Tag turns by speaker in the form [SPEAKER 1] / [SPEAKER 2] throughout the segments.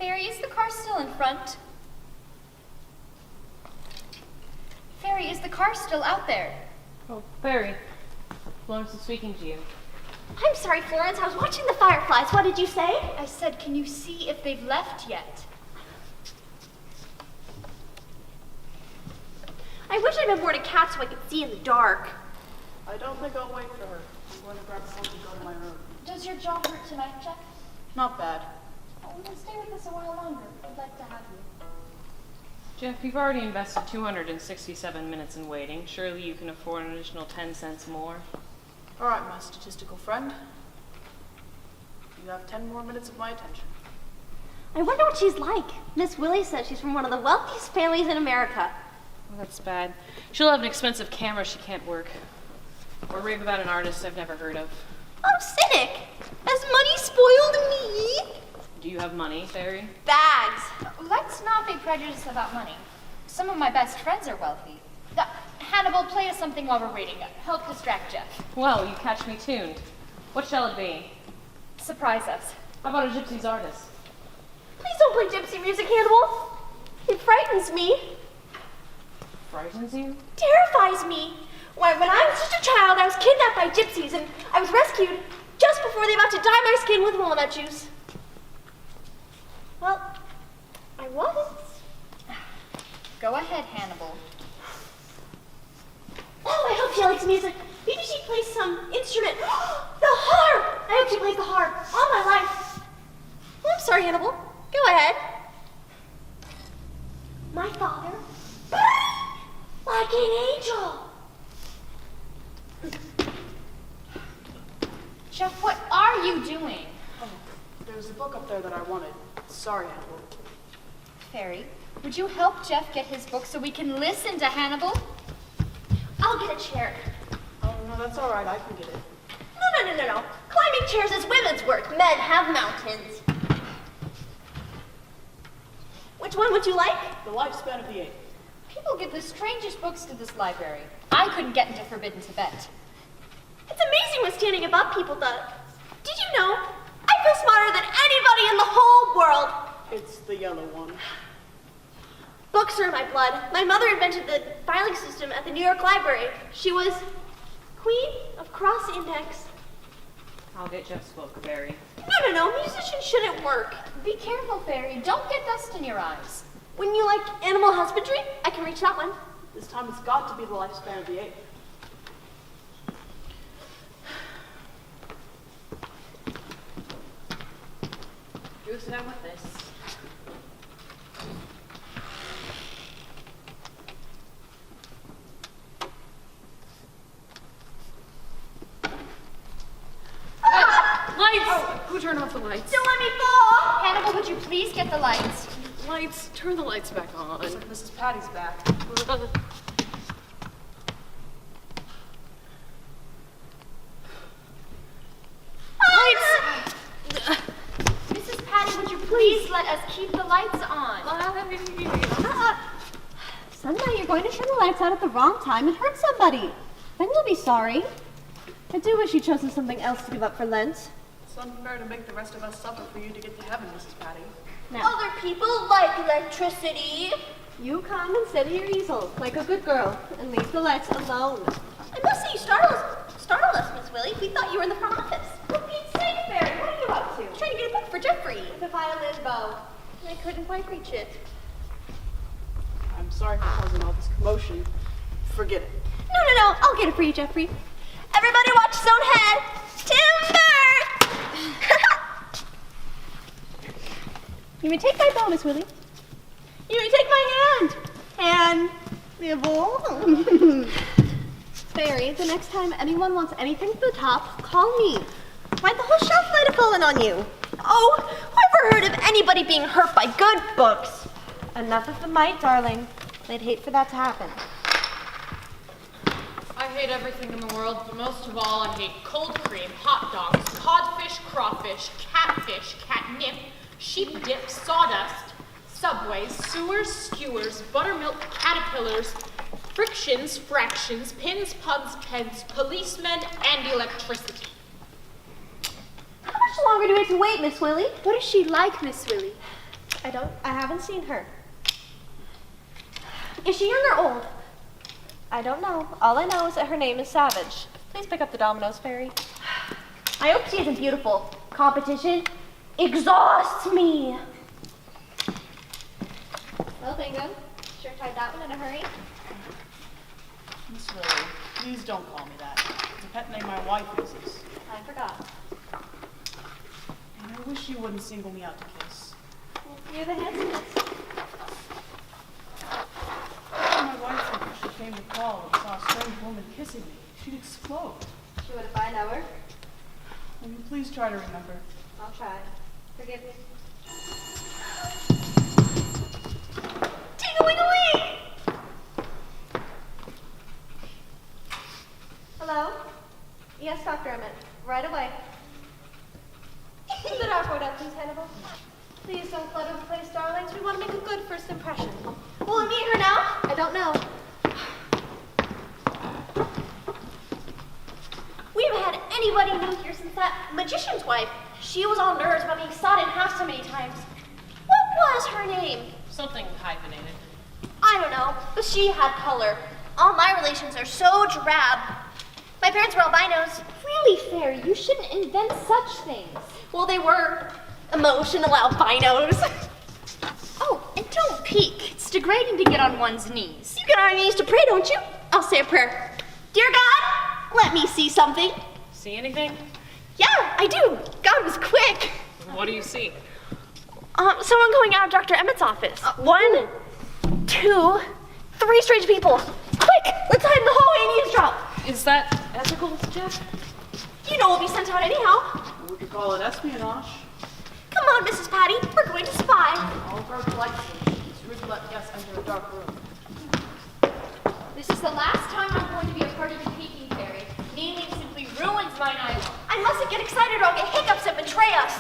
[SPEAKER 1] Fairy, is the car still in front? Fairy, is the car still out there?
[SPEAKER 2] Oh, Fairy. Florence is speaking to you.
[SPEAKER 3] I'm sorry, Florence. I was watching the fireflies. What did you say?
[SPEAKER 1] I said, can you see if they've left yet?
[SPEAKER 3] I wish I'd been born a cat so I could see in the dark.
[SPEAKER 4] I don't think I'll wait for her. I'm going to grab a phone and go to my room.
[SPEAKER 1] Does your jaw hurt tonight, Jeff?
[SPEAKER 4] Not bad.
[SPEAKER 1] Oh, then stay with us a while longer. I'd like to have you.
[SPEAKER 2] Jeff, you've already invested 267 minutes in waiting. Surely you can afford an additional 10 cents more.
[SPEAKER 4] All right, my statistical friend. You have 10 more minutes of my attention.
[SPEAKER 3] I wonder what she's like. Miss Willie says she's from one of the wealthiest families in America.
[SPEAKER 2] Well, that's bad. She'll have an expensive camera she can't work. Or rave about an artist I've never heard of.
[SPEAKER 3] Oh, cynic! Has money spoiled me?
[SPEAKER 2] Do you have money, Fairy?
[SPEAKER 3] Bags.
[SPEAKER 1] Let's not be prejudiced about money. Some of my best friends are wealthy. Hannibal, play us something while we're reading. Help distract Jeff.
[SPEAKER 2] Well, you catch me tuned. What shall it be?
[SPEAKER 1] Surprise us.
[SPEAKER 2] How about a gypsy's artist?
[SPEAKER 3] Please don't play gypsy music, Hannibal. It frightens me.
[SPEAKER 2] Frightens you?
[SPEAKER 3] Terrifies me. When I was just a child, I was kidnapped by gypsies, and I was rescued just before they were about to dye my skin with walnut juice. Well, I was.
[SPEAKER 1] Go ahead, Hannibal.
[SPEAKER 3] Oh, I hope she likes music. Maybe she plays some instrument. The harp! I hope she plays the harp all my life. Oh, I'm sorry, Hannibal. Go ahead. My father, like an angel.
[SPEAKER 1] Jeff, what are you doing?
[SPEAKER 4] Oh, there's a book up there that I wanted. Sorry, Hannibal.
[SPEAKER 1] Fairy, would you help Jeff get his book so we can listen to Hannibal?
[SPEAKER 3] I'll get a chair.
[SPEAKER 4] Oh, no, that's all right. I can get it.
[SPEAKER 3] No. Climbing chairs is women's work. Men have mountains. Which one would you like?
[SPEAKER 4] The Lifespan of the Ape.
[SPEAKER 1] People give the strangest books to this library. I couldn't get into Forbidden Tibet.
[SPEAKER 3] It's amazing what standing above people does. Did you know? I feel smarter than anybody in the whole world.
[SPEAKER 4] It's the yellow one.
[SPEAKER 3] Books are in my blood. My mother invented the filing system at the New York Library. She was Queen of Cross Index.
[SPEAKER 2] I'll get Jeff's book, Fairy.
[SPEAKER 3] No. Musicians shouldn't work.
[SPEAKER 1] Be careful, Fairy. Don't get dust in your eyes.
[SPEAKER 3] Wouldn't you like animal husbandry? I can reach that one.
[SPEAKER 4] This time it's got to be the Lifespan of the Ape.
[SPEAKER 2] Do sit down with this. Lights!
[SPEAKER 4] Oh, who turned off the lights?
[SPEAKER 3] Don't let me fall!
[SPEAKER 1] Hannibal, would you please get the lights?
[SPEAKER 2] Lights! Turn the lights back on.
[SPEAKER 4] Looks like Mrs. Patty's back.
[SPEAKER 1] Mrs. Patty, would you please let us keep the lights on?
[SPEAKER 5] Someday you're going to turn the lights out at the wrong time and hurt somebody. Then you'll be sorry. I do wish you'd chosen something else to give up for Lent.
[SPEAKER 4] It's unfair to make the rest of us suffer for you to get to heaven, Mrs. Patty.
[SPEAKER 5] Now,
[SPEAKER 3] Other people like electricity.
[SPEAKER 5] you come and sit at your easel like a good girl and leave the lights alone.
[SPEAKER 3] I must say you startled us, Miss Willie. We thought you were in the front office. For Pete's sake, Fairy, what are you up to? Trying to get a book for Jeffrey.
[SPEAKER 5] The violin bow.
[SPEAKER 3] I couldn't quite reach it.
[SPEAKER 4] I'm sorry for causing all this commotion. Forget it.
[SPEAKER 5] No. I'll get it for you, Jeffrey.
[SPEAKER 3] Everybody watch Zone Head. Timber!
[SPEAKER 5] You may take my bow, Miss Willie. You may take my hand. And nibble. Fairy, the next time anyone wants anything from the top, call me.
[SPEAKER 3] Why'd the whole shelf might have fallen on you? Oh, who ever heard of anybody being hurt by good books?
[SPEAKER 5] Enough of the might, darling. They'd hate for that to happen.
[SPEAKER 6] I hate everything in the world, but most of all, I hate cold cream, hot dogs, codfish, crawfish, catfish, catnip, sheep dip, sawdust, subways, sewers, skewers, buttermilk, caterpillars, frictions, fractions, pins, puns, pens, policemen, and electricity.
[SPEAKER 5] How much longer do we have to wait, Miss Willie?
[SPEAKER 1] What is she like, Miss Willie?
[SPEAKER 5] I haven't seen her.
[SPEAKER 3] Is she young or old?
[SPEAKER 5] I don't know. All I know is that her name is Savage. Please pick up the Domino's Fairy.
[SPEAKER 3] I hope she isn't beautiful. Competition exhausts me.
[SPEAKER 5] Well, Bingo, sure tried that one in a hurry.
[SPEAKER 4] Miss Lily, please don't call me that. It's a pet name my wife uses.
[SPEAKER 5] I forgot.
[SPEAKER 4] And I wish you wouldn't single me out to kiss.
[SPEAKER 5] You're the handsomest.
[SPEAKER 4] When my wife said if she came to call and saw a strange woman kissing me, she'd explode.
[SPEAKER 5] She would if I know her.
[SPEAKER 4] Will you please try to remember?
[SPEAKER 5] I'll try. Forgive me.
[SPEAKER 3] Ting-a-ling-a-ling!
[SPEAKER 5] Hello? Yes, Dr. Emmett. Right away. Put the dartboard up, please, Hannibal. Please don't clutter the place, darlings. We want to make a good first impression.
[SPEAKER 3] Will it meet her now?
[SPEAKER 5] I don't know.
[SPEAKER 3] We haven't had anybody new here since that magician's wife. She was all nerves about being sawed in half so many times. What was her name?
[SPEAKER 2] Something hyphenated.
[SPEAKER 3] I don't know, but she had color. All my relations are so drab. My parents were albinos.
[SPEAKER 1] Really, Fairy, you shouldn't invent such things.
[SPEAKER 3] Well, they were emotional albinos.
[SPEAKER 1] Oh, and don't peek. It's degrading to get on one's knees.
[SPEAKER 3] You get on your knees to pray, don't you? I'll say a prayer. Dear God, let me see something.
[SPEAKER 2] See anything?
[SPEAKER 3] Yeah, I do. God was quick.
[SPEAKER 2] What do you see?
[SPEAKER 3] Someone going out of Dr. Emmett's office. 1, 2, 3 strange people. Quick, let's hide in the hallway and eavesdrop.
[SPEAKER 2] Is that ethical, Jeff?
[SPEAKER 3] You know we'll be sent out anyhow.
[SPEAKER 4] Would you call it espionage?
[SPEAKER 3] Come on, Mrs. Patty, we're going to spy.
[SPEAKER 4] All of our collections. It's rude to let guests enter a dark room.
[SPEAKER 1] This is the last time I'm going to be a part of the peeking, Fairy. Kneeling simply ruins my night.
[SPEAKER 3] I mustn't get excited or I'll get hiccups and betray us.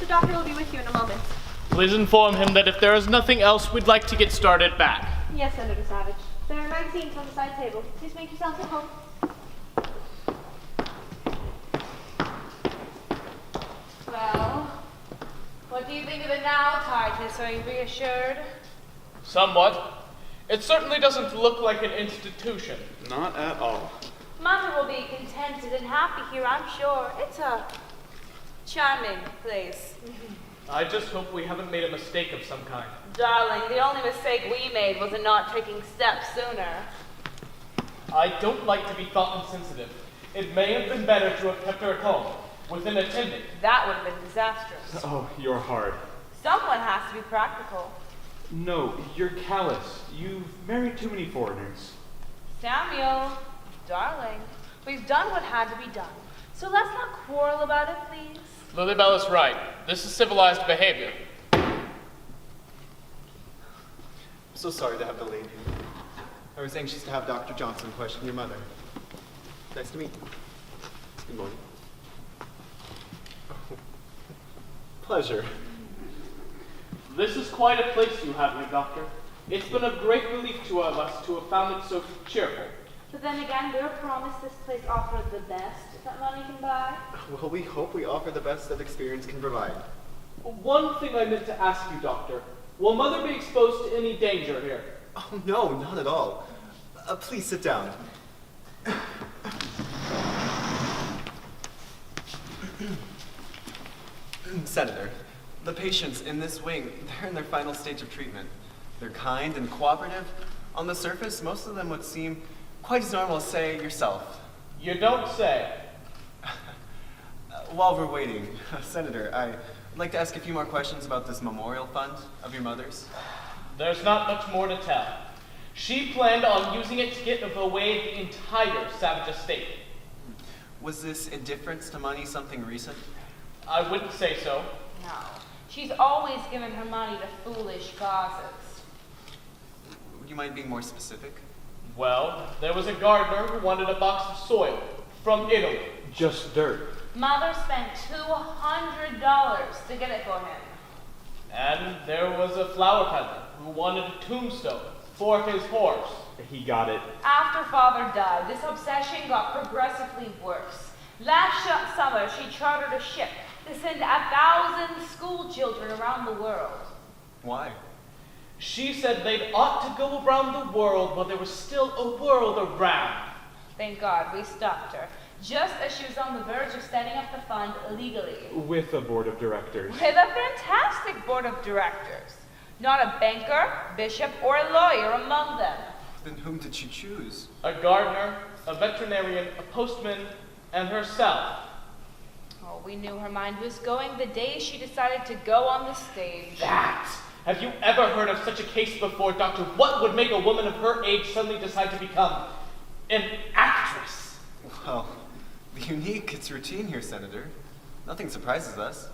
[SPEAKER 5] The doctor will be with you in a moment.
[SPEAKER 7] Please inform him that if there is nothing else, we'd like to get started back.
[SPEAKER 5] Yes, Senator Savage. There are magazines on the side table. Please make yourselves at home.
[SPEAKER 6] Well, what do you think of it now, Titus? Are you reassured?
[SPEAKER 7] Somewhat. It certainly doesn't look like an institution.
[SPEAKER 8] Not at all.
[SPEAKER 9] Mother will be contented and happy here, I'm sure. It's a charming place.
[SPEAKER 7] I just hope we haven't made a mistake of some kind.
[SPEAKER 9] Darling, the only mistake we made was in not taking steps sooner.
[SPEAKER 7] I don't like to be thought insensitive. It may have been better to have kept her at home, with an attendant.
[SPEAKER 9] That would have been disastrous.
[SPEAKER 8] Oh, you're hard.
[SPEAKER 9] Someone has to be practical.
[SPEAKER 8] No, you're callous. You've married too many foreigners.
[SPEAKER 9] Samuel, darling, we've done what had to be done. So let's not quarrel about it, please.
[SPEAKER 7] Lilybell is right. This is civilized behavior.
[SPEAKER 10] I'm so sorry to have delayed you. I was anxious to have Dr. Johnson question your mother. Nice to meet you. Good morning. Oh. Pleasure.
[SPEAKER 7] This is quite a place you have here, Doctor. It's been a great relief to all of us to have found it so cheerful.
[SPEAKER 9] But then again, we're promised this place offers the best that money can buy.
[SPEAKER 10] Well, we hope we offer the best that experience can provide.
[SPEAKER 7] One thing I meant to ask you, Doctor. Will Mother be exposed to any danger here?
[SPEAKER 10] Oh, no, not at all. Please sit down. Senator, the patients in this wing, they're in their final stage of treatment. They're kind and cooperative. On the surface, most of them would seem quite as normal as, say, yourself.
[SPEAKER 7] You don't say.
[SPEAKER 10] While we're waiting, Senator, I'd like to ask a few more questions about this memorial fund of your mother's.
[SPEAKER 7] There's not much more to tell. She planned on using it to get away the entire Savage estate.
[SPEAKER 10] Was this indifference to money something recent?
[SPEAKER 7] I wouldn't say so.
[SPEAKER 9] No. She's always given her money to foolish causes.
[SPEAKER 10] Would you mind being more specific?
[SPEAKER 7] Well, there was a gardener who wanted a box of soil from Italy.
[SPEAKER 8] Just dirt.
[SPEAKER 9] Mother spent $200 to get it for him.
[SPEAKER 7] And there was a flower peddler who wanted a tombstone for his horse.
[SPEAKER 8] He got it.
[SPEAKER 9] After Father died, this obsession got progressively worse. Last summer, she chartered a ship to send 1,000 school children around the world.
[SPEAKER 10] Why?
[SPEAKER 7] She said they'd ought to go around the world while there was still a world around.
[SPEAKER 9] Thank God we stopped her, just as she was on the verge of setting up the fund legally.
[SPEAKER 8] With a board of directors.
[SPEAKER 9] With a fantastic board of directors. Not a banker, bishop, or a lawyer among them.
[SPEAKER 10] Then whom did she choose?
[SPEAKER 7] A gardener, a veterinarian, a postman, and herself.
[SPEAKER 9] Oh, we knew her mind was going the day she decided to go on the stage.
[SPEAKER 7] That! Have you ever heard of such a case before, Doctor? What would make a woman of her age suddenly decide to become an actress?
[SPEAKER 10] Well, the unique, it's routine here, Senator. Nothing surprises us.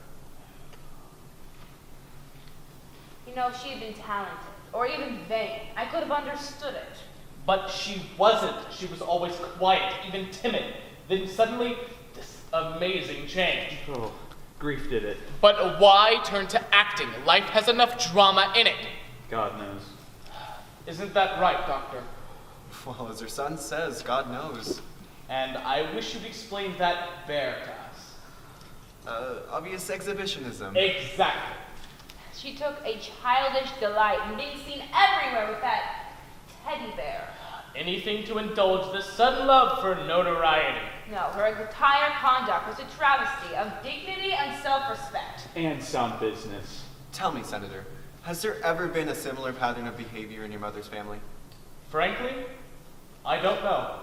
[SPEAKER 9] You know, if she had been talented, or even vain, I could have understood it.
[SPEAKER 7] But she wasn't. She was always quiet, even timid. Then suddenly, this amazing change.
[SPEAKER 8] Oh, grief did it.
[SPEAKER 7] But why turn to acting? Life has enough drama in it.
[SPEAKER 8] God knows.
[SPEAKER 7] Isn't that right, Doctor?
[SPEAKER 10] Well, as her son says, God knows.
[SPEAKER 7] And I wish you'd explain that bear to us.
[SPEAKER 10] Obvious exhibitionism.
[SPEAKER 7] Exactly.
[SPEAKER 9] She took a childish delight in being seen everywhere with that teddy bear.
[SPEAKER 7] Anything to indulge this sudden love for notoriety.
[SPEAKER 9] No, her entire conduct was a travesty of dignity and self-respect.
[SPEAKER 8] And sound business.
[SPEAKER 10] Tell me, Senator, has there ever been a similar pattern of behavior in your mother's family?
[SPEAKER 7] Frankly, I don't know.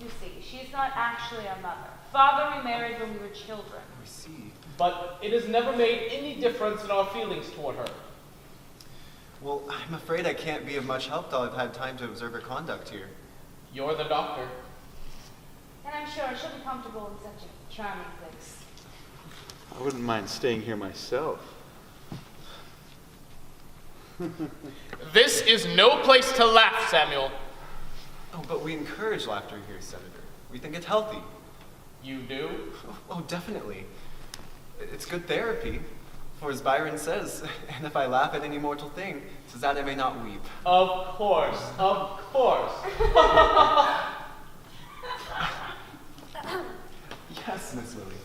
[SPEAKER 9] You see, she's not actually a mother. Father remarried when we were children.
[SPEAKER 10] I see.
[SPEAKER 7] But it has never made any difference in our feelings toward her.
[SPEAKER 10] Well, I'm afraid I can't be of much help till I've had time to observe her conduct here.
[SPEAKER 7] You're the doctor.
[SPEAKER 9] And I'm sure she'll be comfortable in such a charming place.
[SPEAKER 8] I wouldn't mind staying here myself.
[SPEAKER 7] This is no place to laugh, Samuel.
[SPEAKER 10] Oh, but we encourage laughter here, Senator. We think it's healthy.
[SPEAKER 7] You do?
[SPEAKER 10] Oh, definitely. It's good therapy. For as Byron says, and if I laugh at any mortal thing, 'tis that I may not weep.
[SPEAKER 7] Of course, of course.
[SPEAKER 10] Yes, Miss Lily.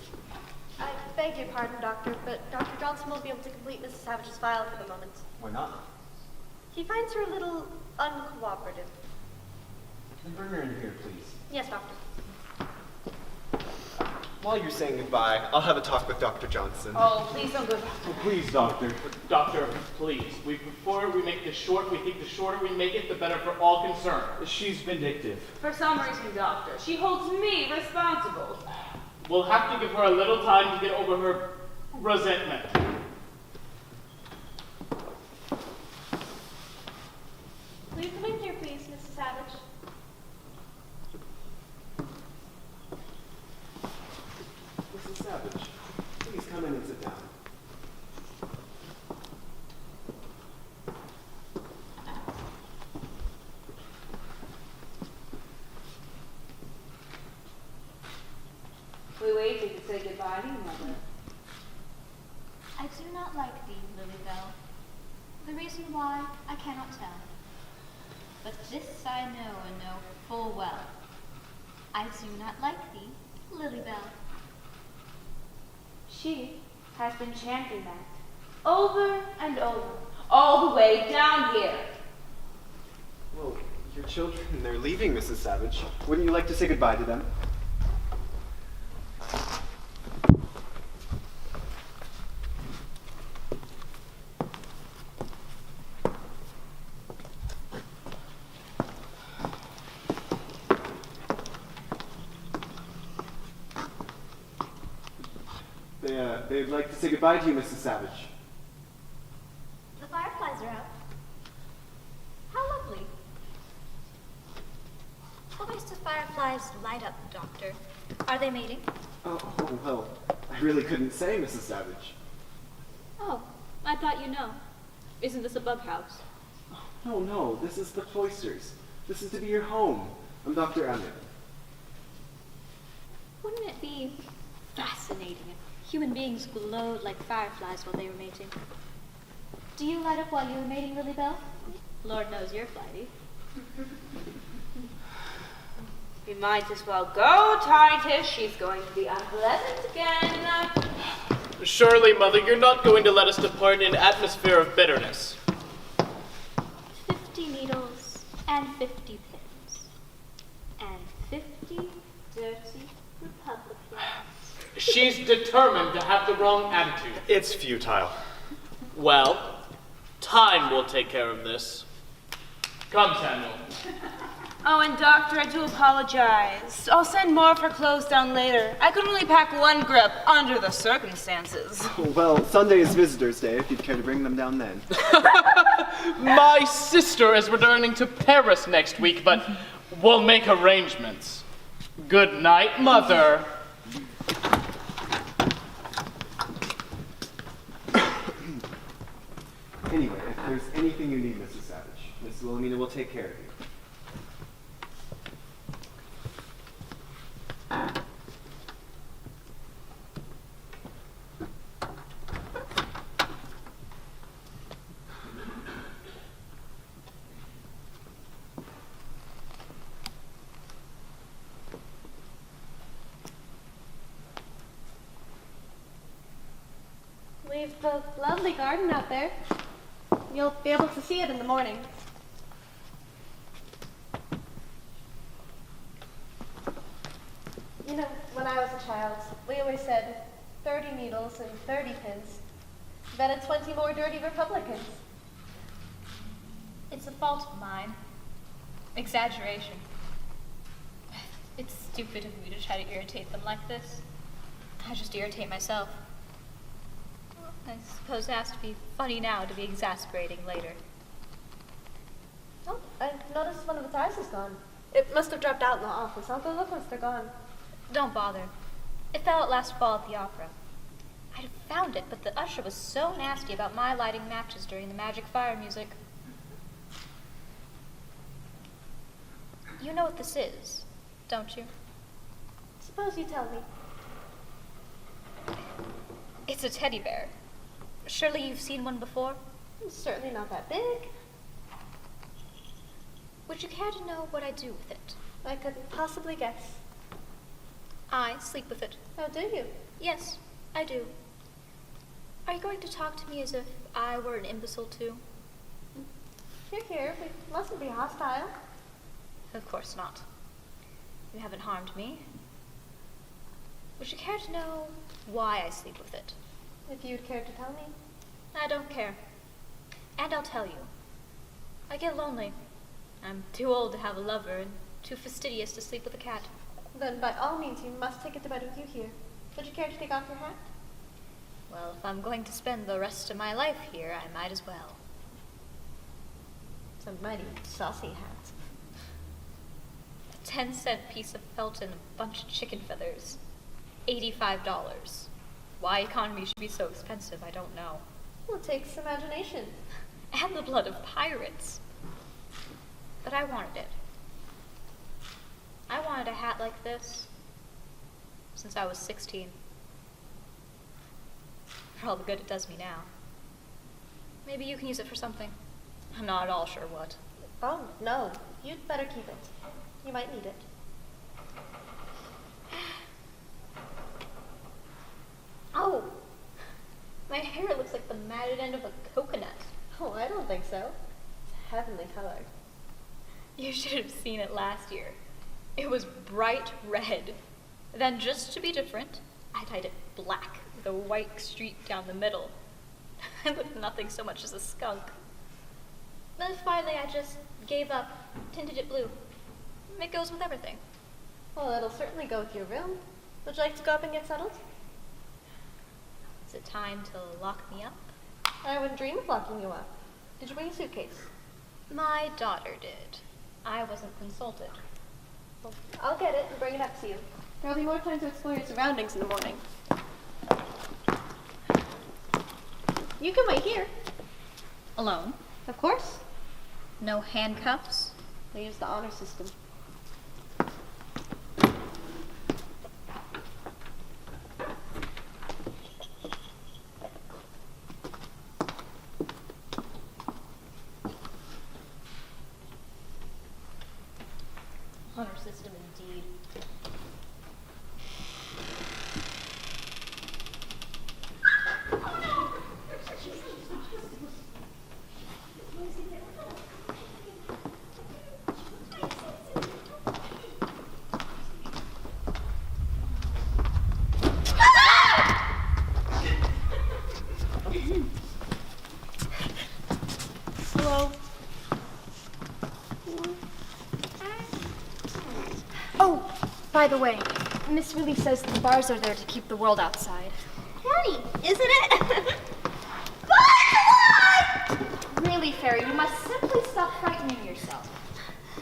[SPEAKER 3] I beg your pardon, Doctor, but Dr. Johnson won't be able to complete Mrs. Savage's file for the moment.
[SPEAKER 10] Why not?
[SPEAKER 3] He finds her a little uncooperative.
[SPEAKER 10] Then bring her in here, please.
[SPEAKER 3] Yes, Doctor.
[SPEAKER 10] While you're saying goodbye, I'll have a talk with Dr. Johnson.
[SPEAKER 9] Oh, please don't go.
[SPEAKER 8] Oh, please, Doctor.
[SPEAKER 7] Doctor, please. Before we make this short, we think the shorter we make it, the better for all concerned.
[SPEAKER 8] She's vindictive.
[SPEAKER 9] For some reason, Doctor, she holds me responsible.
[SPEAKER 7] We'll have to give her a little time to get over her resentment.
[SPEAKER 3] Will you come in here, please, Mrs. Savage?
[SPEAKER 10] Mrs. Savage, please come in and sit down.
[SPEAKER 9] We waited to say goodbye to you, Mother.
[SPEAKER 1] I do not like thee, Lilybell. The reason why, I cannot tell. But this I know and know full well. I do not like thee, Lilybell.
[SPEAKER 9] She has been chanting that over and over, all the way down here.
[SPEAKER 10] Well, your children, they're leaving, Mrs. Savage. Wouldn't you like to say goodbye to them? They'd like to say goodbye to you, Mrs. Savage.
[SPEAKER 3] The fireflies are out. How lovely. What makes the fireflies light up, Doctor? Are they mating?
[SPEAKER 10] Oh, well, I really couldn't say, Mrs. Savage.
[SPEAKER 5] Oh, I thought you know. Isn't this a bug house?
[SPEAKER 10] No, this is the cloisters. This is to be your home. I'm Dr. Emmett.
[SPEAKER 5] Wouldn't it be fascinating if human beings glowed like fireflies while they were mating?
[SPEAKER 1] Do you light up while you were mating, Lilybell?
[SPEAKER 5] Lord knows you're flighty.
[SPEAKER 9] You might as well go, Titus. She's going to be unpleasant again.
[SPEAKER 7] Surely, Mother, you're not going to let us depart in an atmosphere of bitterness.
[SPEAKER 1] 50 needles and 50 pins. And 50 dirty Republicans.
[SPEAKER 7] She's determined to have the wrong attitude.
[SPEAKER 10] It's futile.
[SPEAKER 7] Well, time will take care of this. Come, Samuel.
[SPEAKER 9] Oh, and Doctor, I do apologize. I'll send more of her clothes down later. I could only pack one grip under the circumstances.
[SPEAKER 10] Well, Sunday is Visitor's Day, if you'd care to bring them down then.
[SPEAKER 7] My sister is returning to Paris next week, but we'll make arrangements. Good night, Mother.
[SPEAKER 10] Anyway, if there's anything you need, Mrs. Savage, Miss Wilhelmina will take care of you.
[SPEAKER 5] We've a lovely garden out there. You'll be able to see it in the morning. You know, when I was a child, we always said 30 needles and 30 pins. Better 20 more dirty Republicans.
[SPEAKER 1] It's a fault of mine. Exaggeration. It's stupid of me to try to irritate them like this. I just irritate myself. I suppose it has to be funny now to be exasperating later.
[SPEAKER 5] Oh, I noticed one of the ties is gone. It must have dropped out in the office. I'll go look once they're gone.
[SPEAKER 1] Don't bother. It fell out last fall at the opera. I'd have found it, but the usher was so nasty about my lighting matches during the magic fire music. You know what this is, don't you?
[SPEAKER 5] Suppose you tell me.
[SPEAKER 1] It's a teddy bear. Surely you've seen one before?
[SPEAKER 5] It's certainly not that big.
[SPEAKER 1] Would you care to know what I do with it?
[SPEAKER 5] I couldn't possibly guess.
[SPEAKER 1] I sleep with it.
[SPEAKER 5] Oh, do you?
[SPEAKER 1] Yes, I do. Are you going to talk to me as if I were an imbecile too?
[SPEAKER 5] You're here. We mustn't be hostile.
[SPEAKER 1] Of course not. You haven't harmed me. Would you care to know why I sleep with it?
[SPEAKER 5] If you'd care to tell me.
[SPEAKER 1] I don't care. And I'll tell you. I get lonely. I'm too old to have a lover and too fastidious to sleep with a cat.
[SPEAKER 5] Then by all means you must take it to bed with you here. Would you care to take off your hat?
[SPEAKER 1] Well, if I'm going to spend the rest of my life here, I might as well.
[SPEAKER 5] It's a mighty saucy hat.
[SPEAKER 1] A 10-cent piece of felt and a bunch of chicken feathers. $85. Why economy should be so expensive, I don't know.
[SPEAKER 5] Well, it takes imagination.
[SPEAKER 1] And the blood of pirates. But I wanted it. I wanted a hat like this since I was 16. For all the good it does me now. Maybe you can use it for something. I'm not at all sure what.
[SPEAKER 5] Oh, no. You'd better keep it. You might need it.
[SPEAKER 1] Oh! My hair looks like the matted end of a coconut.
[SPEAKER 5] Oh, I don't think so. It's a heavenly color.
[SPEAKER 1] You should have seen it last year. It was bright red. Then, just to be different, I dyed it black with a white streak down the middle. I looked nothing so much as a skunk. Then finally I just gave up, tinted it blue. It goes with everything.
[SPEAKER 5] Well, it'll certainly go with your room. Would you like to go up and get settled?
[SPEAKER 1] Is it time to lock me up?
[SPEAKER 5] I wouldn't dream of locking you up. Did you bring a suitcase?
[SPEAKER 1] My daughter did. I wasn't consulted.
[SPEAKER 5] Well, I'll get it and bring it up to you. There'll be more time to explore your surroundings in the morning. You can wait here.
[SPEAKER 1] Alone?
[SPEAKER 5] Of course.
[SPEAKER 1] No handcuffs?
[SPEAKER 5] They use the honor system.
[SPEAKER 3] system indeed.
[SPEAKER 5] Hello?
[SPEAKER 1] Oh, by the way, Miss Willie says the bars are there to keep the world outside.
[SPEAKER 3] Patty, isn't it? Come on!
[SPEAKER 1] Really, Fairy, you must simply stop frightening yourself.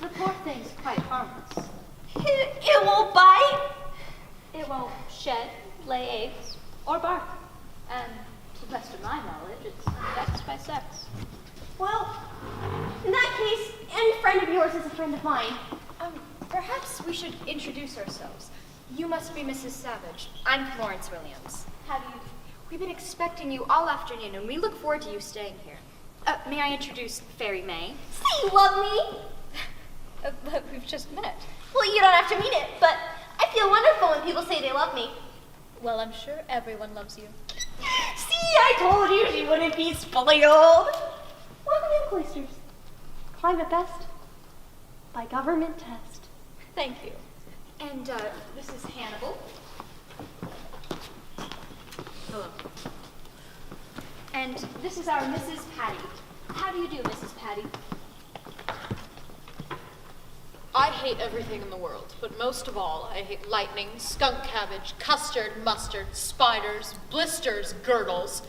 [SPEAKER 1] The poor thing's quite harmless.
[SPEAKER 3] It won't bite.
[SPEAKER 1] It won't shed, lay eggs, or bark. And to the best of my knowledge, it's vexed by sex.
[SPEAKER 3] Well, in that case, any friend of yours is a friend of mine.
[SPEAKER 1] Perhaps we should introduce ourselves. You must be Mrs. Savage. I'm Florence Williams. How do you do? We've been expecting you all afternoon, and we look forward to you staying here. May I introduce Fairy May?
[SPEAKER 3] Say you love me.
[SPEAKER 1] But we've just met.
[SPEAKER 3] Well, you don't have to mean it, but I feel wonderful when people say they love me.
[SPEAKER 1] Well, I'm sure everyone loves you.
[SPEAKER 3] See, I told you she wouldn't be spoiled. Welcome in, Cloisters. Climate best by government test.
[SPEAKER 1] Thank you. And this is Hannibal.
[SPEAKER 2] Hello.
[SPEAKER 1] And this is our Mrs. Patty. How do you do, Mrs. Patty?
[SPEAKER 6] I hate everything in the world, but most of all, I hate lightning, skunk cabbage, custard, mustard, spiders, blisters, girdles,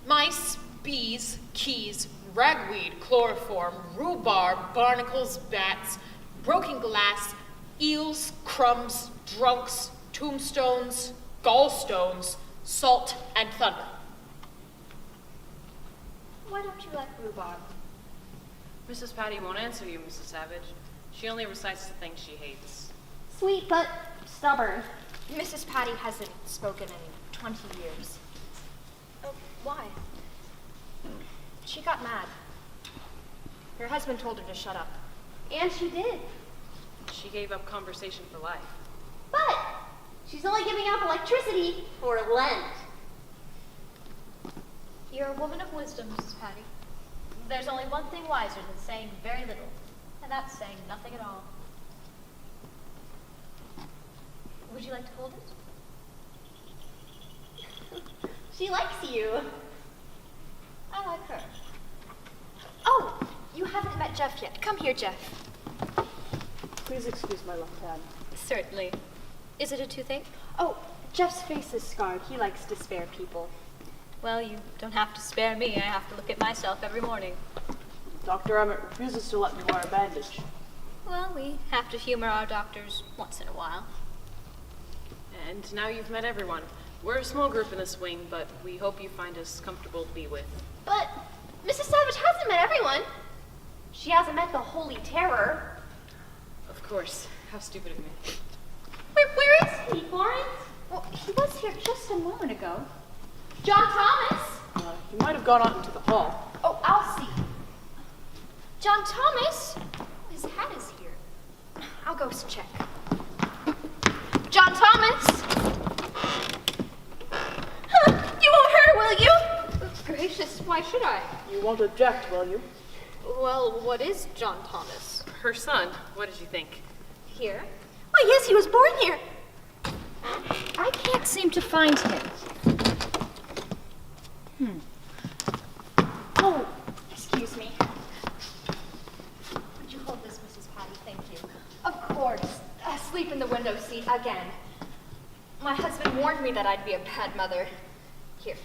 [SPEAKER 6] mice, bees, keys, ragweed, chloroform, rhubarb, barnacles, bats, broken glass, eels, crumbs, drunks, tombstones, gallstones, salt, and thunder.
[SPEAKER 1] Why don't you like rhubarb?
[SPEAKER 2] Mrs. Patty won't answer you, Mrs. Savage. She only recites the things she hates.
[SPEAKER 3] Sweet but stubborn.
[SPEAKER 1] Mrs. Patty hasn't spoken in 20 years. Oh, why? She got mad. Her husband told her to shut up.
[SPEAKER 3] And she did.
[SPEAKER 2] She gave up conversation for life.
[SPEAKER 3] But she's only giving up electricity for Lent.
[SPEAKER 1] You're a woman of wisdom, Mrs. Patty. There's only one thing wiser than saying very little, and that's saying nothing at all. Would you like to hold it?
[SPEAKER 3] She likes you.
[SPEAKER 1] I like her. Oh, you haven't met Jeff yet. Come here, Jeff.
[SPEAKER 4] Please excuse my left hand.
[SPEAKER 1] Certainly. Is it a toothache? Oh, Jeff's face is scarred. He likes to spare people. Well, you don't have to spare me. I have to look at myself every morning.
[SPEAKER 4] Dr. Emmett refuses to let me wear a bandage.
[SPEAKER 1] Well, we have to humor our doctors once in a while.
[SPEAKER 2] And now you've met everyone. We're a small group in this wing, but we hope you find us comfortable to be with.
[SPEAKER 3] But Mrs. Savage hasn't met everyone. She hasn't met the Holy Terror.
[SPEAKER 2] Of course. How stupid of me.
[SPEAKER 3] Where is he, Florence?
[SPEAKER 1] Well, he was here just a moment ago.
[SPEAKER 3] John Thomas?
[SPEAKER 4] He might have gone out into the hall.
[SPEAKER 1] Oh, I'll see. John Thomas? His hat is here. I'll go check. John Thomas?
[SPEAKER 3] Huh, you won't hurt her, will you?
[SPEAKER 1] Gracious, why should I?
[SPEAKER 4] You won't object, will you?
[SPEAKER 1] Well, what is John Thomas?
[SPEAKER 2] Her son, what did you think?
[SPEAKER 1] Here?
[SPEAKER 3] Why, yes, he was born here.
[SPEAKER 1] I can't seem to find him. Oh, excuse me. Would you hold this, Mrs. Patty? Thank you. Of course. Sleep in the window seat again. My husband warned me that I'd be a bad mother. Here.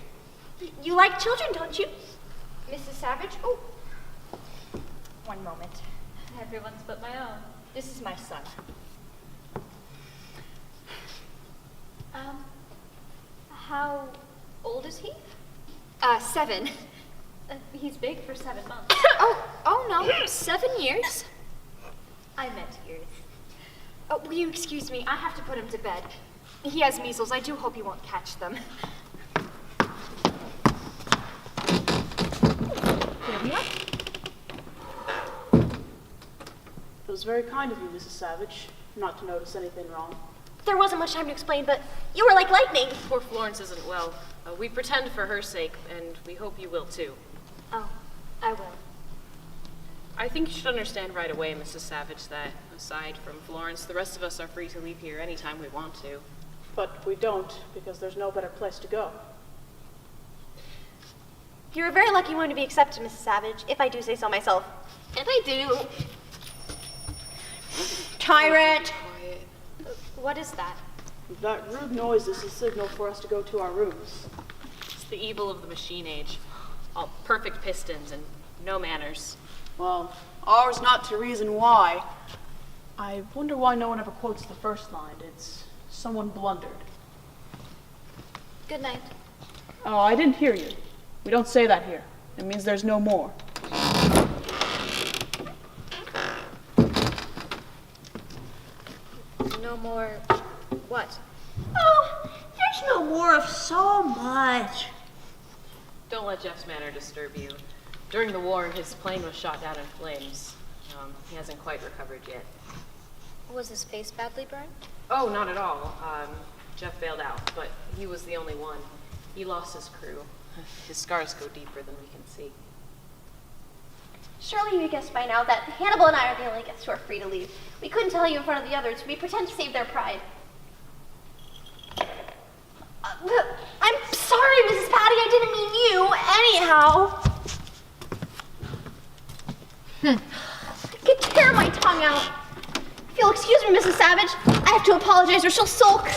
[SPEAKER 3] You like children, don't you?
[SPEAKER 1] Mrs. Savage? Oh. One moment. Everyone's but my own. This is my son. How old is he? 7. He's big for 7 months. oh no, 7 years? I meant years. Oh, will you excuse me? I have to put him to bed. He has measles. I do hope he won't catch them. Here we are.
[SPEAKER 4] It was very kind of you, Mrs. Savage. not to notice anything wrong.
[SPEAKER 3] There wasn't much time to explain, but you were like lightning.
[SPEAKER 2] Poor Florence isn't well. We pretend for her sake, and we hope you will too.
[SPEAKER 3] Oh, I will.
[SPEAKER 2] I think you should understand right away, Mrs. Savage, that aside from Florence, the rest of us are free to leave here anytime we want to.
[SPEAKER 4] But we don't, because there's no better place to go.
[SPEAKER 3] You're a very lucky one to be accepted, Mrs. Savage, if I do say so myself. And I do. Tyrant!
[SPEAKER 2] Quiet.
[SPEAKER 3] What is that?
[SPEAKER 4] That rude noise is a signal for us to go to our rooms.
[SPEAKER 2] It's the evil of the machine age. All perfect pistons and no manners.
[SPEAKER 4] Well, ours not to reason why. I wonder why no one ever quotes the first line. It's someone blundered.
[SPEAKER 3] Good night.
[SPEAKER 4] Oh, I didn't hear you. We don't say that here. It means there's no more.
[SPEAKER 3] No more. What? Oh, there's no more of so much.
[SPEAKER 2] Don't let Jeff's manner disturb you. During the war, his plane was shot down in flames. He hasn't quite recovered yet.
[SPEAKER 1] Was his face badly burned?
[SPEAKER 2] Oh, not at all. Jeff bailed out, but he was the only one. He lost his crew. His scars go deeper than we can see.
[SPEAKER 3] Surely you guessed by now that Hannibal and I are the only guests who are free to leave. We couldn't tell you in front of the others. We pretend to save their pride. I'm sorry, Mrs. Patty. I didn't mean you. Anyhow. I could tear my tongue out. If you'll excuse me, Mrs. Savage, I have to apologize or she'll sulk.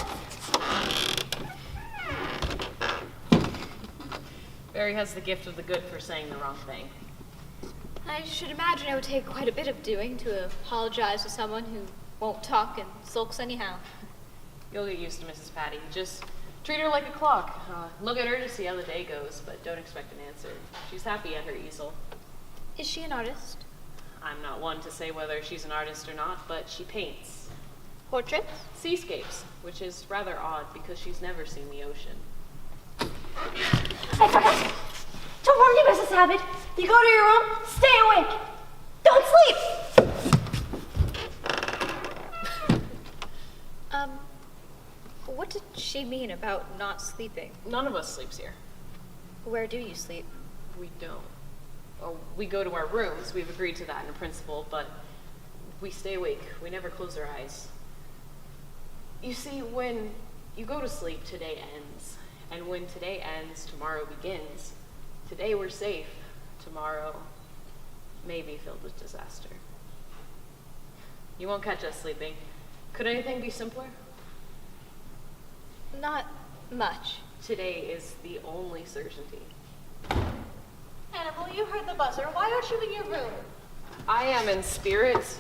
[SPEAKER 2] Barry has the gift of the good for saying the wrong thing.
[SPEAKER 1] I should imagine it would take quite a bit of doing to apologize to someone who won't talk and sulks anyhow.
[SPEAKER 2] You'll get used to Mrs. Patty. Just treat her like a clock. Look at her to see how the day goes, but don't expect an answer. She's happy at her easel.
[SPEAKER 1] Is she an artist?
[SPEAKER 2] I'm not one to say whether she's an artist or not, but she paints.
[SPEAKER 1] Portraits?
[SPEAKER 2] Seascapes, which is rather odd because she's never seen the ocean.
[SPEAKER 3] I forgot. Don't warn you, Mrs. Savage. You go to your room, stay awake. Don't sleep.
[SPEAKER 1] What did she mean about not sleeping?
[SPEAKER 2] None of us sleeps here.
[SPEAKER 1] Where do you sleep?
[SPEAKER 2] We don't. Oh, we go to our rooms. We've agreed to that in principle, but we stay awake. We never close our eyes. You see, when you go to sleep, today ends. And when today ends, tomorrow begins. Today we're safe. Tomorrow may be filled with disaster. You won't catch us sleeping. Could anything be simpler?
[SPEAKER 1] Not much.
[SPEAKER 2] Today is the only certainty.
[SPEAKER 3] Hannibal, you heard the buzzer. Why aren't you in your room?
[SPEAKER 2] I am in spirit,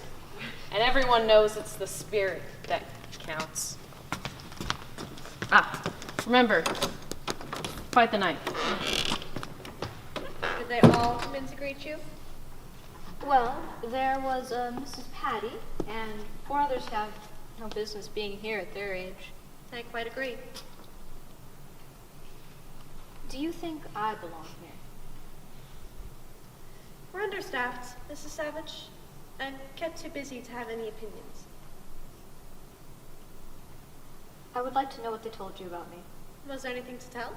[SPEAKER 2] and everyone knows it's the spirit that counts. Remember, fight the knife.
[SPEAKER 1] Did they all come in to greet you? Well, there was Mrs. Patty, and 4 others have no business being here at their age.
[SPEAKER 3] I quite agree.
[SPEAKER 1] Do you think I belong here?
[SPEAKER 3] We're understaffed, Mrs. Savage. I'm kept too busy to have any opinions.
[SPEAKER 1] I would like to know what they told you about me.
[SPEAKER 3] Was there anything to tell?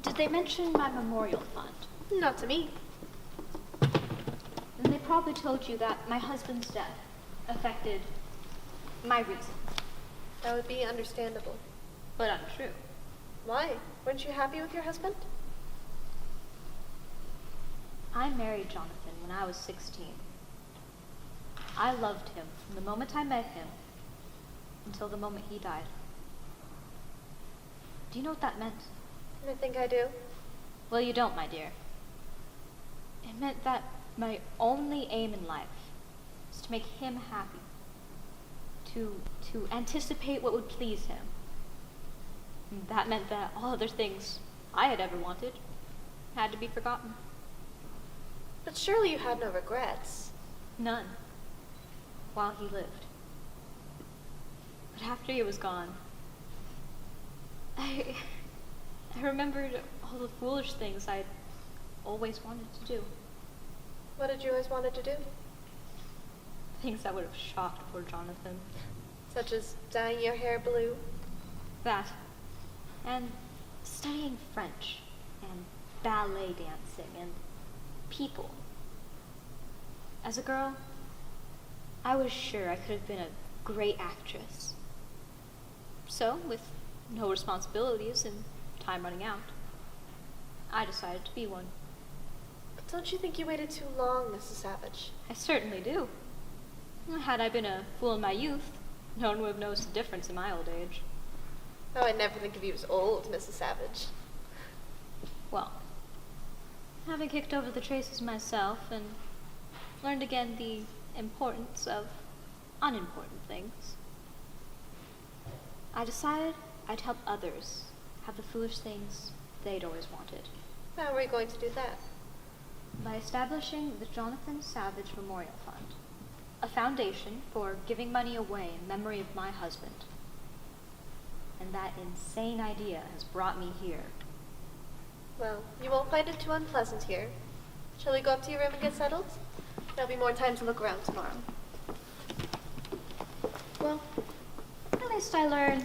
[SPEAKER 1] Did they mention my memorial fund?
[SPEAKER 3] Not to me.
[SPEAKER 1] Then they probably told you that my husband's death affected my reason,
[SPEAKER 3] That would be understandable.
[SPEAKER 1] but untrue.
[SPEAKER 3] Why? Weren't you happy with your husband?
[SPEAKER 1] I married Jonathan when I was 16. I loved him from the moment I met him until the moment he died. Do you know what that meant?
[SPEAKER 3] I think I do.
[SPEAKER 1] Well, you don't, my dear. It meant that my only aim in life was to make him happy, to anticipate what would please him. And that meant that all other things I had ever wanted had to be forgotten.
[SPEAKER 3] But surely you had no regrets.
[SPEAKER 1] None. While he lived. But after he was gone, I remembered all the foolish things I'd always wanted to do.
[SPEAKER 3] What did you always wanted to do?
[SPEAKER 1] things that would have shocked poor Jonathan.
[SPEAKER 3] Such as dyeing your hair blue.
[SPEAKER 1] That. And studying French. And ballet dancing. And people. As a girl, I was sure I could have been a great actress. So, with no responsibilities and time running out, I decided to be one.
[SPEAKER 3] But don't you think you waited too long, Mrs. Savage?
[SPEAKER 1] I certainly do. Had I been a fool in my youth, no one would have noticed the difference in my old age.
[SPEAKER 3] Oh, I'd never think of you as old, Mrs. Savage.
[SPEAKER 1] Well, having kicked over the traces myself and learned again the importance of unimportant things, I decided I'd help others have the foolish things they'd always wanted.
[SPEAKER 3] How are we going to do that?
[SPEAKER 1] By establishing the Jonathan Savage Memorial Fund, a foundation for giving money away in memory of my husband. And that insane idea has brought me here.
[SPEAKER 3] Well, you won't find it too unpleasant here. Shall we go up to your room and get settled? There'll be more time to look around tomorrow.
[SPEAKER 1] Well, at least I learned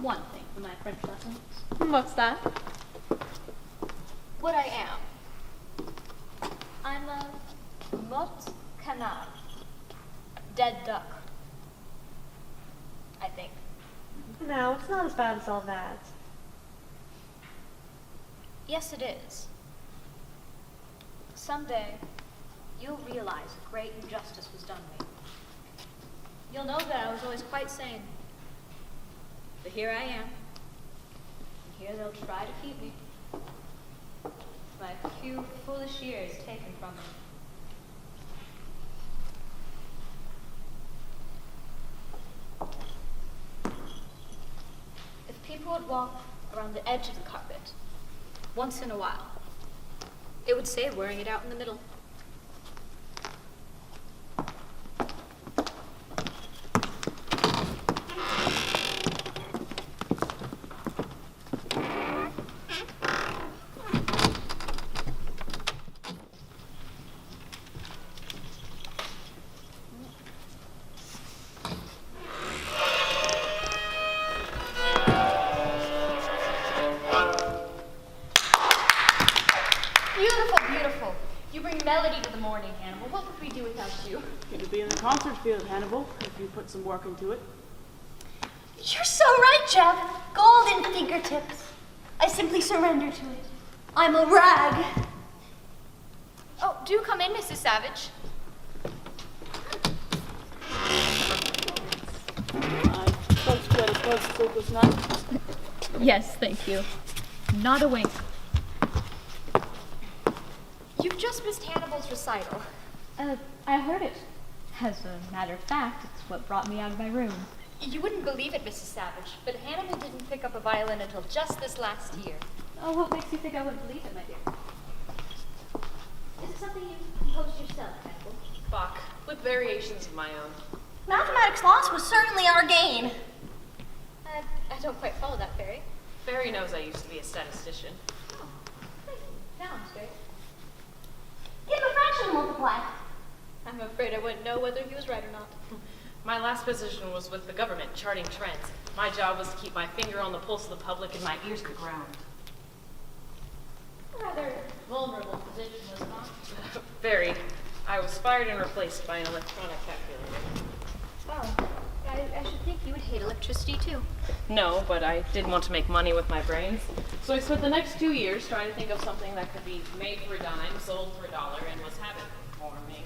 [SPEAKER 1] one thing from my French lessons.
[SPEAKER 3] What's that?
[SPEAKER 1] What I am. I'm a mort canard. Dead duck. I think.
[SPEAKER 5] No, it's not as bad as all that.
[SPEAKER 1] Yes, it is. Someday, you'll realize a great injustice was done me. You'll know that I was always quite sane. But here I am. And here they'll try to keep me. My few foolish years taken from me. If people would walk around the edge of the carpet, once in a while, it would save wearing it out in the middle.
[SPEAKER 6] Beautiful, beautiful. You bring melody to the morning, Hannibal. What would we do without you?
[SPEAKER 4] You'd be in the concert field, Hannibal, if you put some work into it.
[SPEAKER 3] You're so right, Jeff. Golden fingertips. I simply surrender to it. I'm a rag.
[SPEAKER 6] Oh, do come in, Mrs. Savage.
[SPEAKER 4] I trust you had a pleasant sleepless night.
[SPEAKER 1] Yes, thank you. Not a wink.
[SPEAKER 6] You've just missed Hannibal's recital.
[SPEAKER 1] I heard it. As a matter of fact, it's what brought me out of my room.
[SPEAKER 6] You wouldn't believe it, Mrs. Savage, but Hannibal didn't pick up a violin until just this last year.
[SPEAKER 1] Oh, what makes you think I wouldn't believe it, my dear? Is it something you composed yourself, Hannibal?
[SPEAKER 2] Bach, with variations of my own.
[SPEAKER 3] Mathematics loss was certainly our gain.
[SPEAKER 1] I don't quite follow that, Fairy.
[SPEAKER 2] Fairy knows I used to be a statistician.
[SPEAKER 1] Now I'm straight.
[SPEAKER 3] Give a fraction multiply.
[SPEAKER 1] I'm afraid I wouldn't know whether he was right or not.
[SPEAKER 2] My last position was with the government, charting trends. My job was to keep my finger on the pulse of the public and my ears to the ground.
[SPEAKER 1] A rather vulnerable position, was it not?
[SPEAKER 2] Very. I was fired and replaced by an electronic calculator.
[SPEAKER 1] Oh, I should think you would hate electricity too.
[SPEAKER 2] No, but I did want to make money with my brains. So I spent the next 2 years trying to think of something that could be made for a dime, sold for $1, and was habit forming.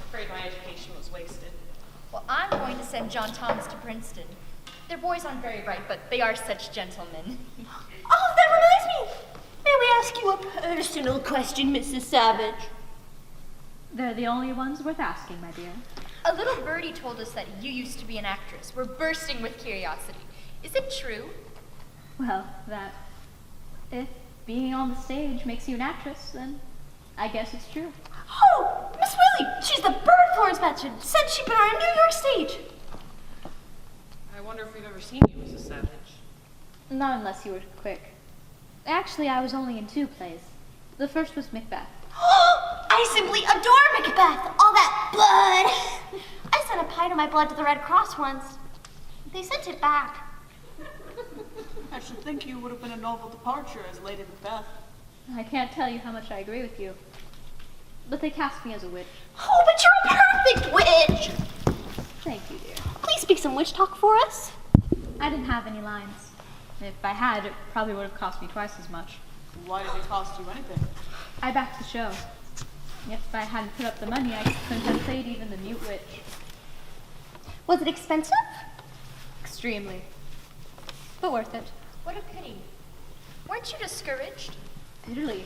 [SPEAKER 2] Afraid my education was wasted.
[SPEAKER 6] Well, I'm going to send John Thomas to Princeton. Their boys aren't very bright, but they are such gentlemen.
[SPEAKER 3] Oh, that reminds me. May we ask you a personal question, Mrs. Savage?
[SPEAKER 1] They're the only ones worth asking, my dear.
[SPEAKER 6] A little birdie told us that you used to be an actress. We're bursting with curiosity. Is it true?
[SPEAKER 1] Well, if being on the stage makes you an actress, then I guess it's true.
[SPEAKER 3] Oh, Miss Willie. She's the bird Florence mentioned. Said she'd been on a New York stage.
[SPEAKER 2] I wonder if we've ever seen you, Mrs. Savage.
[SPEAKER 1] Not unless you were quick. Actually, I was only in 2 plays. The first was Macbeth.
[SPEAKER 3] I I simply adore Macbeth. All that blood. I sent a pint of my blood to the Red Cross once. They sent it back.
[SPEAKER 4] I should think you would have been a noble departure as Lady Macbeth.
[SPEAKER 1] I can't tell you how much I agree with you. But they cast me as a witch.
[SPEAKER 3] Oh, but you're a perfect witch.
[SPEAKER 1] Thank you, dear.
[SPEAKER 3] Please speak some witch talk for us.
[SPEAKER 1] I didn't have any lines. If I had, it probably would have cost me twice as much.
[SPEAKER 4] Why did it cost you anything?
[SPEAKER 1] I backed the show. If I hadn't put up the money, I couldn't have played even the mute witch.
[SPEAKER 3] Was it expensive?
[SPEAKER 1] Extremely. But worth it.
[SPEAKER 3] What a pity. Weren't you discouraged?
[SPEAKER 1] Bitterly.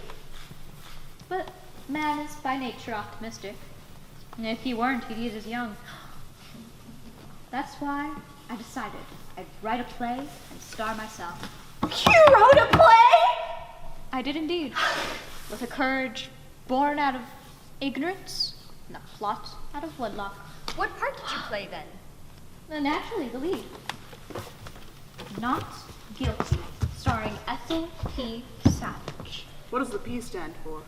[SPEAKER 1] But man is by nature optimistic. And if he weren't, he'd eat his young. That's why I decided I'd write a play and star myself.
[SPEAKER 3] You wrote a play?
[SPEAKER 1] I did indeed. With a courage born out of ignorance and a plot out of wedlock.
[SPEAKER 3] What part did you play then?
[SPEAKER 1] Naturally, the lead. Not Guilty, starring Ethel P. Savage.
[SPEAKER 4] What does the P stand for?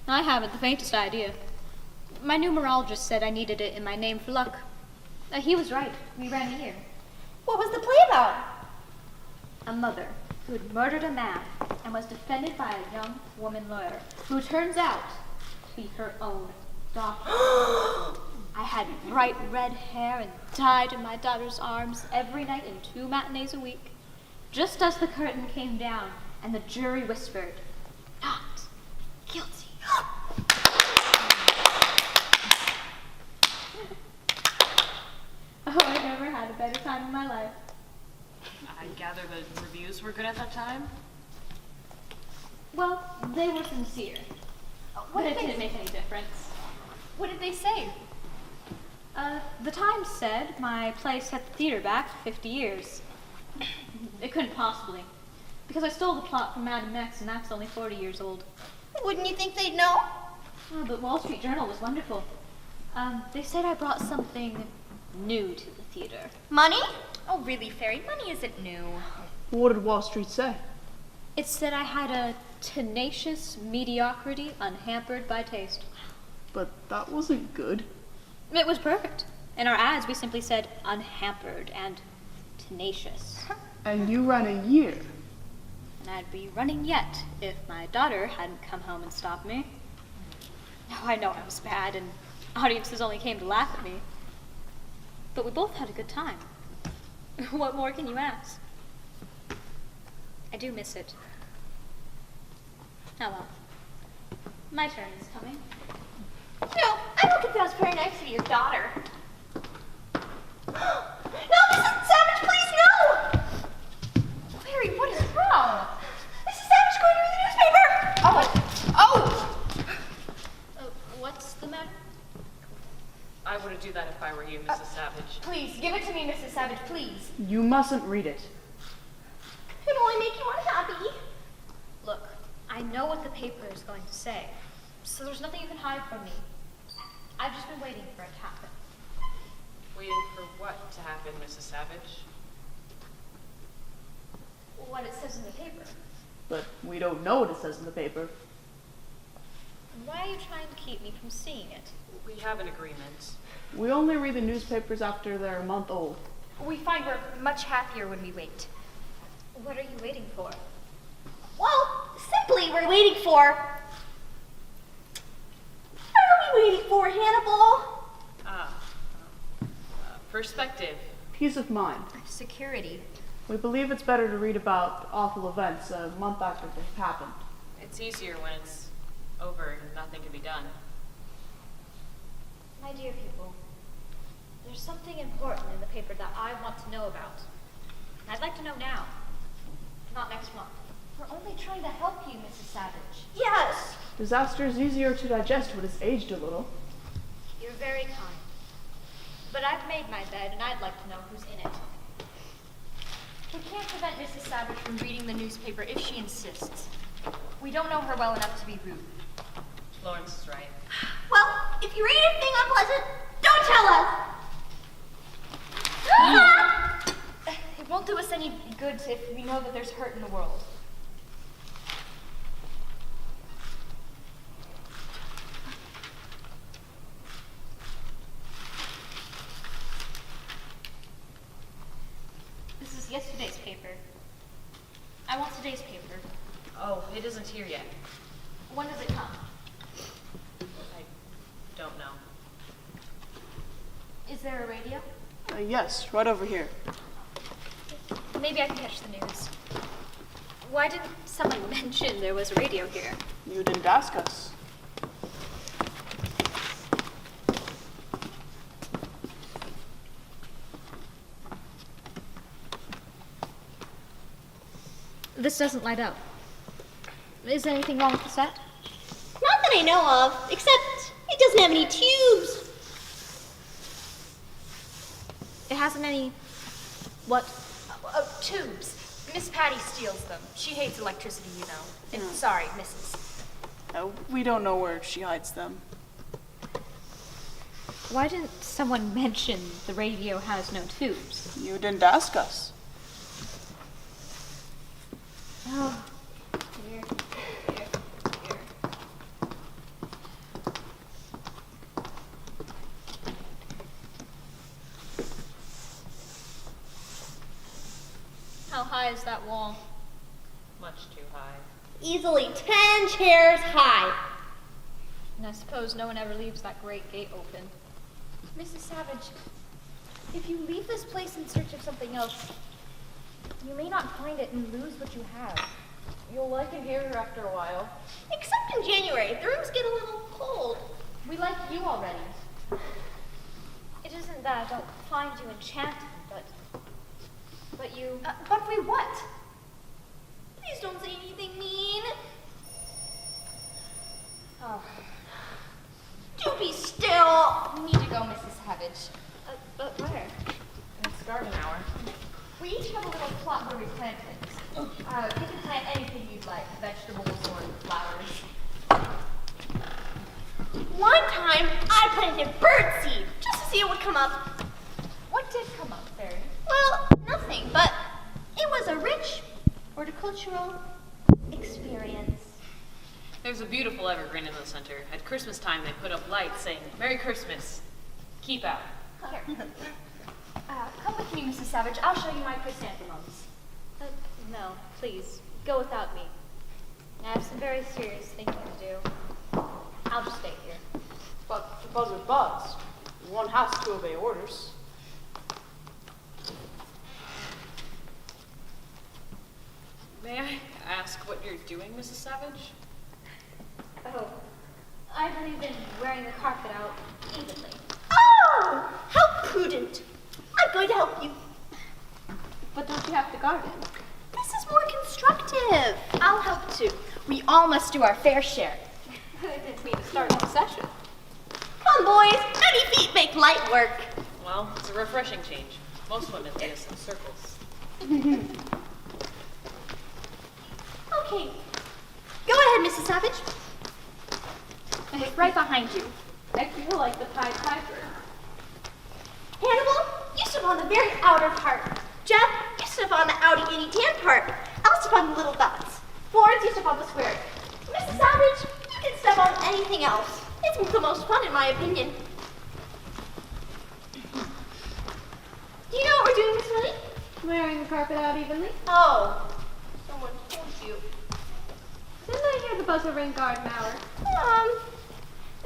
[SPEAKER 1] I haven't the faintest idea. My numerologist said I needed it in my name for luck. He was right. We ran a year.
[SPEAKER 3] What was the play about?
[SPEAKER 1] A mother who had murdered a man and was defended by a young woman lawyer who turns out to be her own daughter. I had bright red hair and died in my daughter's arms every night and 2 matinees a week. Just as the curtain came down and the jury whispered, "Not guilty." Oh, I never had a better time in my life.
[SPEAKER 2] I gather the reviews were good at that time?
[SPEAKER 1] Well, they were sincere.
[SPEAKER 3] What
[SPEAKER 1] But
[SPEAKER 3] did
[SPEAKER 1] it
[SPEAKER 3] they
[SPEAKER 1] didn't make any difference.
[SPEAKER 3] What did they say?
[SPEAKER 1] The Times said my play set the theater back 50 years. It couldn't possibly, because I stole the plot from Madam X, and that's only 40 years old.
[SPEAKER 3] Wouldn't you think they'd know?
[SPEAKER 1] Oh, but Wall Street Journal was wonderful. They said I brought something new to the theater.
[SPEAKER 3] Money? Oh, really, Fairy? Money isn't new.
[SPEAKER 4] What did Wall Street say?
[SPEAKER 1] It said I had a tenacious mediocrity unhampered by taste.
[SPEAKER 4] But that wasn't good.
[SPEAKER 1] It was perfect. In our ads, we simply said unhampered and tenacious.
[SPEAKER 4] And you ran a year.
[SPEAKER 1] And I'd be running yet if my daughter hadn't come home and stopped me. Now I know I was bad, and audiences only came to laugh at me. But we both had a good time. What more can you ask? I do miss it. Oh well. My turn is coming.
[SPEAKER 3] No, I don't think that was very nice of your daughter. No, Mrs. Savage, please, no! Fairy, what is wrong? Mrs. Savage going to read the newspaper! Oh!
[SPEAKER 1] What's the matter?
[SPEAKER 2] I wouldn't do that if I were you, Mrs. Savage.
[SPEAKER 3] Please, give it to me, Mrs. Savage, please.
[SPEAKER 4] You mustn't read it.
[SPEAKER 3] It'll only make you unhappy.
[SPEAKER 1] Look, I know what the paper is going to say, so there's nothing you can hide from me. I've just been waiting for it to happen.
[SPEAKER 2] Waiting for what to happen, Mrs. Savage?
[SPEAKER 1] What it says in the paper.
[SPEAKER 4] But we don't know what it says in the paper.
[SPEAKER 1] Why are you trying to keep me from seeing it?
[SPEAKER 2] We have an agreement.
[SPEAKER 4] We only read the newspapers after they're a month old.
[SPEAKER 3] We find we're much happier when we wait.
[SPEAKER 1] What are you waiting for?
[SPEAKER 3] Well, simply, we're waiting for... What are we waiting for, Hannibal?
[SPEAKER 2] Perspective.
[SPEAKER 4] Peace of mind.
[SPEAKER 3] Security.
[SPEAKER 4] We believe it's better to read about awful events a month after they've happened.
[SPEAKER 2] It's easier when it's over and nothing can be done.
[SPEAKER 1] My dear people, there's something important in the paper that I want to know about. And I'd like to know now, not next month. We're only trying to help you, Mrs. Savage.
[SPEAKER 3] Yes.
[SPEAKER 4] Disaster is easier to digest when it's aged a little.
[SPEAKER 1] You're very kind. But I've made my bed, and I'd like to know who's in it.
[SPEAKER 3] We can't prevent Mrs. Savage from reading the newspaper if she insists. We don't know her well enough to be rude.
[SPEAKER 2] Lawrence is right.
[SPEAKER 3] Well, if you read anything unpleasant, don't tell us! It won't do us any good if we know that there's hurt in the world.
[SPEAKER 2] it isn't here yet.
[SPEAKER 1] When does it come?
[SPEAKER 2] I don't know.
[SPEAKER 1] Is there a radio?
[SPEAKER 4] Yes, right over here.
[SPEAKER 3] Maybe I can catch the news. Why didn't someone mention there was a radio here?
[SPEAKER 4] You didn't ask us.
[SPEAKER 1] This doesn't light up. Is there anything wrong with the set?
[SPEAKER 3] Not that I know of, except it doesn't have any tubes.
[SPEAKER 1] It hasn't any... What?
[SPEAKER 3] Oh, tubes. Miss Patty steals them. She hates electricity, you know. And sorry, Mrs.
[SPEAKER 4] We don't know where she hides them.
[SPEAKER 1] Why didn't someone mention the radio has no tubes?
[SPEAKER 4] You didn't ask us.
[SPEAKER 1] Oh,
[SPEAKER 3] Here.
[SPEAKER 1] how high is that wall?
[SPEAKER 2] Much too high.
[SPEAKER 3] Easily 10 chairs high.
[SPEAKER 1] And I suppose no one ever leaves that great gate open.
[SPEAKER 3] Mrs. Savage, if you leave this place in search of something else, you may not find it and lose what you have.
[SPEAKER 2] You'll like it here after a while.
[SPEAKER 3] Except in January, the rooms get a little cold.
[SPEAKER 1] We like you already.
[SPEAKER 3] It isn't that I don't find you enchanting, but you...
[SPEAKER 1] But we what?
[SPEAKER 3] Please don't say anything mean.
[SPEAKER 1] Oh,
[SPEAKER 3] Do be still.
[SPEAKER 1] we need to go, Mrs. Savage.
[SPEAKER 3] But where?
[SPEAKER 2] It's garden hour.
[SPEAKER 1] We each have a little plot where we plant things. You can plant anything you'd like, vegetables or flowers.
[SPEAKER 3] One time, I planted birdseed just to see it would come up.
[SPEAKER 1] What did come up, Fairy?
[SPEAKER 3] Well, nothing, but it was a rich horticultural experience.
[SPEAKER 2] There's a beautiful evergreen in the center. At Christmas time, they put up lights saying, "Merry Christmas. Keep out."
[SPEAKER 3] Come with me, Mrs. Savage. I'll show you my chrysanthemums.
[SPEAKER 1] No, please, go without me. I have some very serious thinking to do. I'll just stay here.
[SPEAKER 4] But the buzzer buzzed. One has to obey orders.
[SPEAKER 2] May I ask what you're doing, Mrs. Savage?
[SPEAKER 1] Oh, I believe in wearing the carpet out evenly.
[SPEAKER 3] Oh, how prudent. I'm going to help you.
[SPEAKER 1] But don't you have to garden?
[SPEAKER 3] This is more constructive. I'll help too. We all must do our fair share.
[SPEAKER 1] I didn't mean to start an obsession.
[SPEAKER 3] Come, boys. Many feet make light work.
[SPEAKER 2] Well, it's a refreshing change. Most women lead us in circles.
[SPEAKER 3] Okay. Go ahead, Mrs. Savage. Right behind you.
[SPEAKER 1] I feel like the Pied Piper.
[SPEAKER 3] Hannibal, you step on the very outer part. Jeff, you step on the outy itty tan part. I'll step on the little dots. Florence, you step on the square. Mrs. Savage, you can step on anything else. It's the most fun in my opinion. Do you know what we're doing, Miss Willie?
[SPEAKER 5] Wearing the carpet out evenly.
[SPEAKER 3] Oh, someone told you.
[SPEAKER 5] Didn't I hear the buzzer ring garden hour?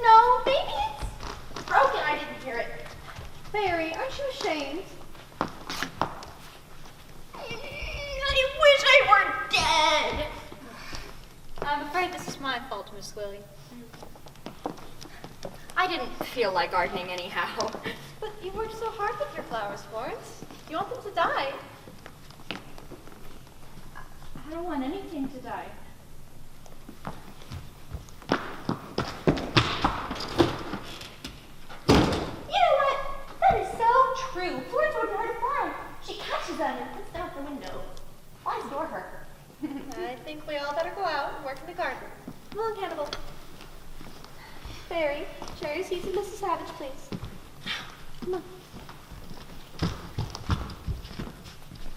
[SPEAKER 3] No, maybe it's broken. I didn't hear it.
[SPEAKER 5] Fairy, aren't you ashamed?
[SPEAKER 3] I wish I were dead.
[SPEAKER 1] I'm afraid this is my fault, Miss Willie.
[SPEAKER 3] I didn't feel like gardening anyhow.
[SPEAKER 1] But you worked so hard with your flowers, Florence. You want them to die.
[SPEAKER 5] I don't want anything to die.
[SPEAKER 3] You know what? That is so true. Florence wouldn't hurt a fly. She catches them and puts them out the window. Flies adore her.
[SPEAKER 1] I think we all better go out and work in the garden.
[SPEAKER 3] Come on, Hannibal.
[SPEAKER 1] Fairy, share your seats with Mrs. Savage, please.
[SPEAKER 3] Come on.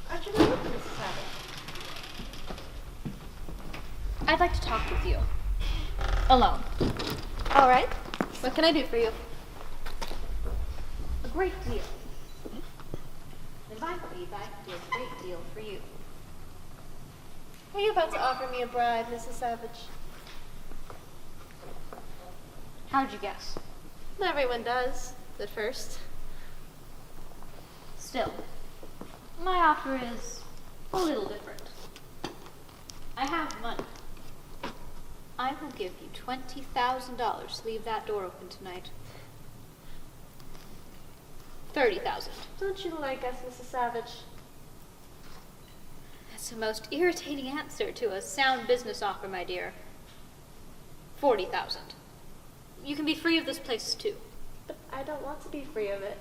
[SPEAKER 1] Aren't you going with me, Mrs. Savage? I'd like to talk with you. Alone.
[SPEAKER 3] All right.
[SPEAKER 1] What can I do for you? A great deal. And I believe I can do a great deal for you.
[SPEAKER 3] Are you about to offer me a bribe, Mrs. Savage?
[SPEAKER 1] How'd you guess?
[SPEAKER 3] Everyone does, at first.
[SPEAKER 1] Still, my offer is a little different. I have money. I will give you $20,000 to leave that door open tonight. 30,000.
[SPEAKER 3] Don't you like us, Mrs. Savage?
[SPEAKER 1] That's the most irritating answer to a sound business offer, my dear. 40,000. You can be free of this place too.
[SPEAKER 3] But I don't want to be free of it.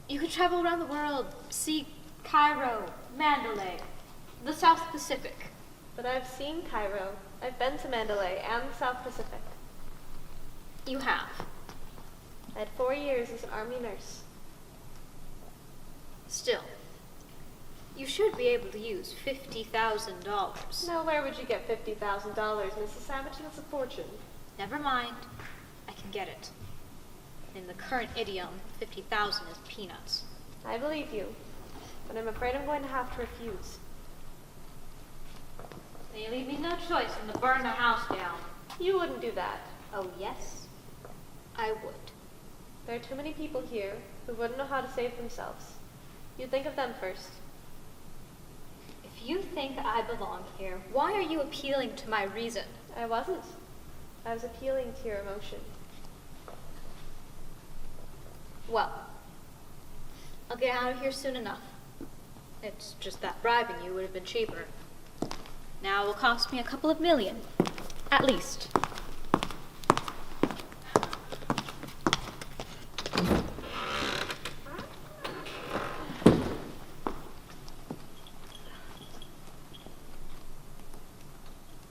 [SPEAKER 1] You could travel around the world, see Cairo, Mandalay, the South Pacific.
[SPEAKER 3] But I've seen Cairo. I've been to Mandalay and the South Pacific.
[SPEAKER 1] You have.
[SPEAKER 3] I had 4 years as an army nurse.
[SPEAKER 1] Still, you should be able to use $50,000.
[SPEAKER 3] Now, where would you get $50,000, Mrs. Savage? That's a fortune.
[SPEAKER 1] Never mind. I can get it. In the current idiom, 50,000 is peanuts.
[SPEAKER 3] I believe you, but I'm afraid I'm going to have to refuse.
[SPEAKER 1] They leave me no choice than to burn the house down.
[SPEAKER 3] You wouldn't do that.
[SPEAKER 1] Oh, yes, I would.
[SPEAKER 3] There are too many people here who wouldn't know how to save themselves. You think of them first.
[SPEAKER 1] If you think I belong here, why are you appealing to my reason?
[SPEAKER 3] I wasn't. I was appealing to your emotion.
[SPEAKER 1] Well, I'll get out of here soon enough. It's just that bribing you would have been cheaper. Now it will cost me a couple of million, at least.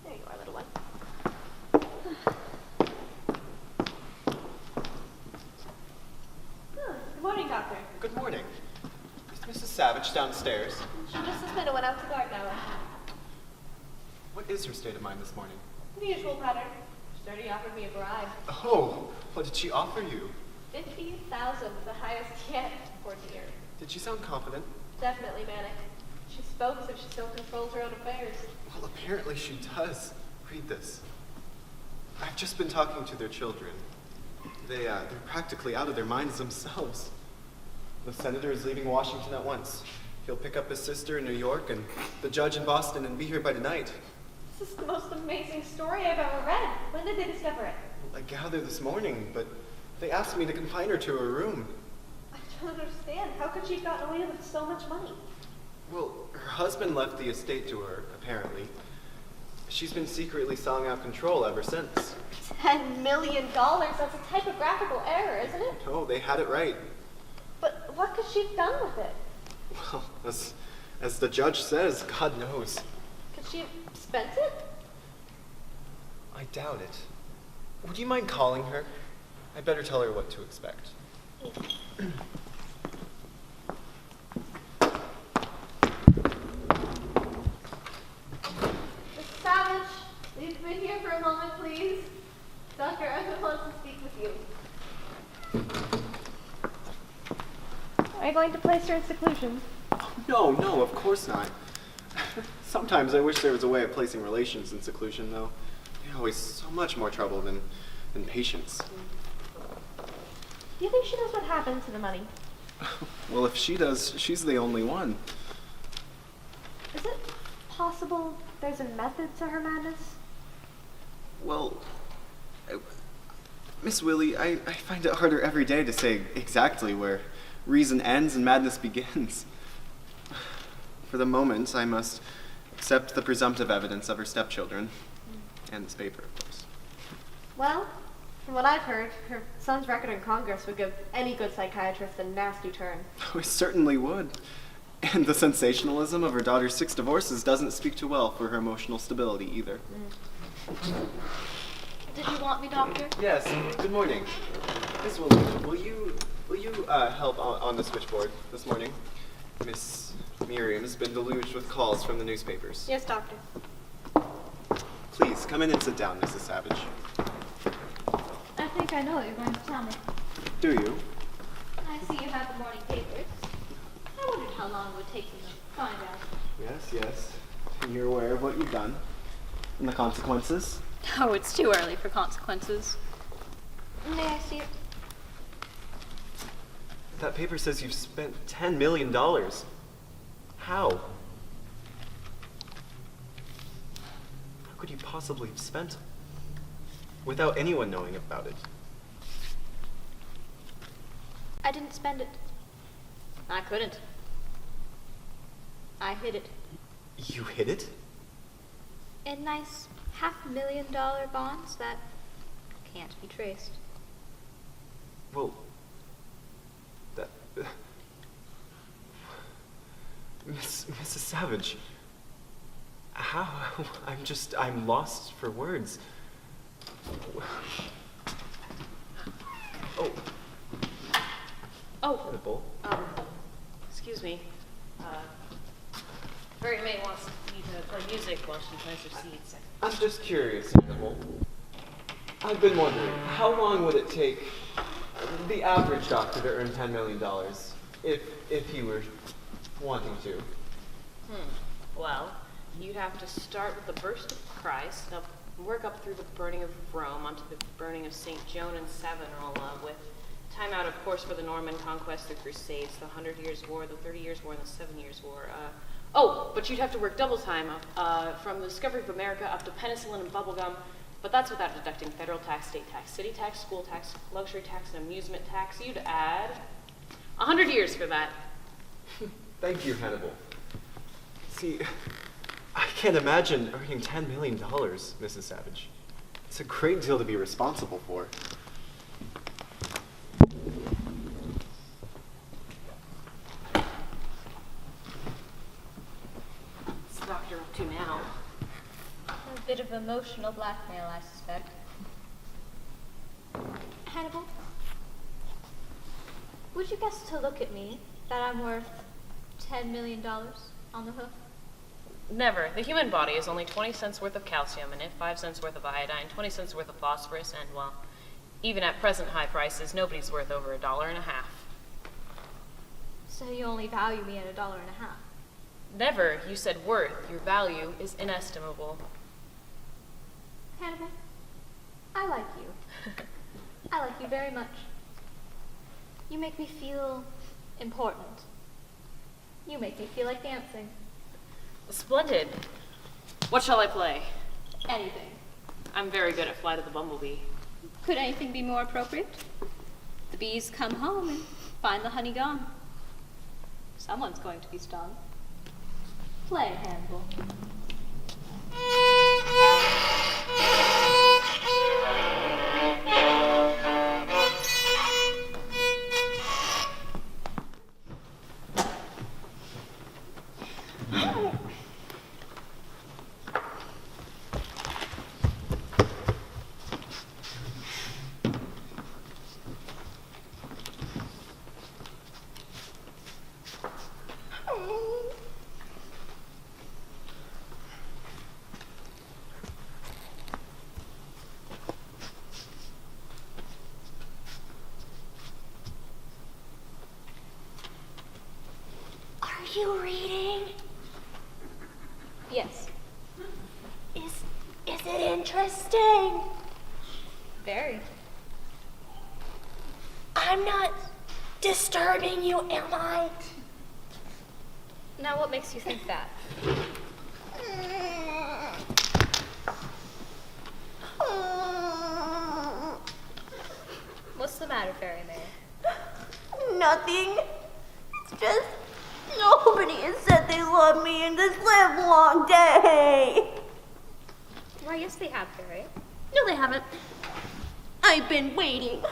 [SPEAKER 3] There you are, little one. Good morning, Doctor.
[SPEAKER 10] Good morning. Is Mrs. Savage downstairs?
[SPEAKER 3] She just this minute went out to garden hour.
[SPEAKER 10] What is her state of mind this morning?
[SPEAKER 3] The usual pattern. She's already offered me a bribe.
[SPEAKER 10] Oh, what did she offer you?
[SPEAKER 3] 50,000, the highest yet, poor dear.
[SPEAKER 10] Did she sound confident?
[SPEAKER 3] Definitely manic. She spoke as if she still controls her own affairs.
[SPEAKER 10] Well, apparently she does. Read this. I've just been talking to their children. They're practically out of their minds themselves. The senator is leaving Washington at once. He'll pick up his sister in New York and the judge in Boston and be here by tonight.
[SPEAKER 3] This is the most amazing story I've ever read. When did they discover it?
[SPEAKER 10] I gathered this morning, but they asked me to confine her to her room.
[SPEAKER 3] I don't understand. How could she have gotten away with so much money?
[SPEAKER 10] Well, her husband left the estate to her, apparently. She's been secretly selling out control ever since.
[SPEAKER 3] $10 million? That's a typographical error, isn't it?
[SPEAKER 10] Oh, they had it right.
[SPEAKER 3] But what could she have done with it?
[SPEAKER 10] Well, as the judge says, God knows.
[SPEAKER 3] Could she have spent it?
[SPEAKER 10] I doubt it. Would you mind calling her? I'd better tell her what to expect.
[SPEAKER 3] Mrs. Savage, will you come in here for a moment, please? Dr. Arthur wants to speak with you. Are you going to place her in seclusion?
[SPEAKER 10] No, of course not. Sometimes I wish there was a way of placing relations in seclusion, though. They're always so much more trouble than patients.
[SPEAKER 3] Do you think she knows what happened to the money?
[SPEAKER 10] Well, if she does, she's the only one.
[SPEAKER 3] Is it possible there's a method to her madness?
[SPEAKER 10] Well, Miss Willie, I find it harder every day to say exactly where reason ends and madness begins. For the moment, I must accept the presumptive evidence of her stepchildren, and this paper, of course.
[SPEAKER 3] Well, from what I've heard, her son's record in Congress would give any good psychiatrist a nasty turn.
[SPEAKER 10] Oh, it certainly would. And the sensationalism of her daughter's 6 divorces doesn't speak too well for her emotional stability either.
[SPEAKER 1] Did you want me, Doctor?
[SPEAKER 10] Yes, good morning. Miss Willie, will you help on the switchboard this morning? Miss Miriam's been deluged with calls from the newspapers.
[SPEAKER 3] Yes, Doctor.
[SPEAKER 10] Please, come in and sit down, Mrs. Savage.
[SPEAKER 1] I think I know what you're going to tell me.
[SPEAKER 10] Do you?
[SPEAKER 1] I see you have the morning papers. I wondered how long it would take you to find out.
[SPEAKER 10] Yes. You're aware of what you've done and the consequences?
[SPEAKER 5] Oh, it's too early for consequences.
[SPEAKER 3] May I see it?
[SPEAKER 10] That paper says you've spent $10 million. How? How could you possibly have spent it without anyone knowing about it?
[SPEAKER 1] I didn't spend it. I couldn't. I hid it.
[SPEAKER 10] You hid it?
[SPEAKER 1] In nice $500,000 bonds that can't be traced.
[SPEAKER 10] Well, that... Mrs. Savage, how? I'm lost for words. Oh.
[SPEAKER 2] Oh,
[SPEAKER 10] Hannibal.
[SPEAKER 2] excuse me. Fairy May wants you to play music while she plants her seeds.
[SPEAKER 10] I'm just curious, Hannibal. I've been wondering, how long would it take the average doctor to earn $10 million if he were wanting to?
[SPEAKER 2] Well, you'd have to start with the birth of Christ, now work up through the burning of Rome onto the burning of St. Joan and Savonarola, with time out, of course, for the Norman conquest, the Crusades, the 100 Years' War, the 30 Years' War, and the 7 Years' War. But you'd have to work double time from the discovery of America up to penicillin and bubblegum, but that's without deducting federal tax, state tax, city tax, school tax, luxury tax, and amusement tax. You'd add 100 years for that.
[SPEAKER 10] Thank you, Hannibal. See, I can't imagine earning $10 million, Mrs. Savage. It's a great deal to be responsible for.
[SPEAKER 2] What's the doctor up to now?
[SPEAKER 1] A bit of emotional blackmail, I suspect. Hannibal, would you guess to look at me that I'm worth $10 million on the hoof?
[SPEAKER 2] Never. The human body is only 20 cents worth of calcium, and 5 cents worth of iodine, 20 cents worth of phosphorus, and, well, even at present high prices, nobody's worth over $1.50.
[SPEAKER 1] So you only value me at $1.50.
[SPEAKER 2] Never. You said worth. Your value is inestimable.
[SPEAKER 1] Hannibal, I like you. I like you very much. You make me feel important. You make me feel like dancing.
[SPEAKER 2] Splendid. What shall I play?
[SPEAKER 1] Anything.
[SPEAKER 2] I'm very good at Flight of the Bumblebee.
[SPEAKER 5] Could anything be more appropriate? The bees come home and find the honey gone. Someone's going to be stung. Play, Hannibal.
[SPEAKER 3] Are you reading?
[SPEAKER 1] Yes.
[SPEAKER 3] Is it interesting?
[SPEAKER 1] Very.
[SPEAKER 3] I'm not disturbing you, am I?
[SPEAKER 1] Now what makes you think that? What's the matter, Fairy May?
[SPEAKER 3] Nothing. It's just nobody has said they love me in this livelong day.
[SPEAKER 1] Why, yes they have, Fairy.
[SPEAKER 3] No, they haven't. I've been waiting.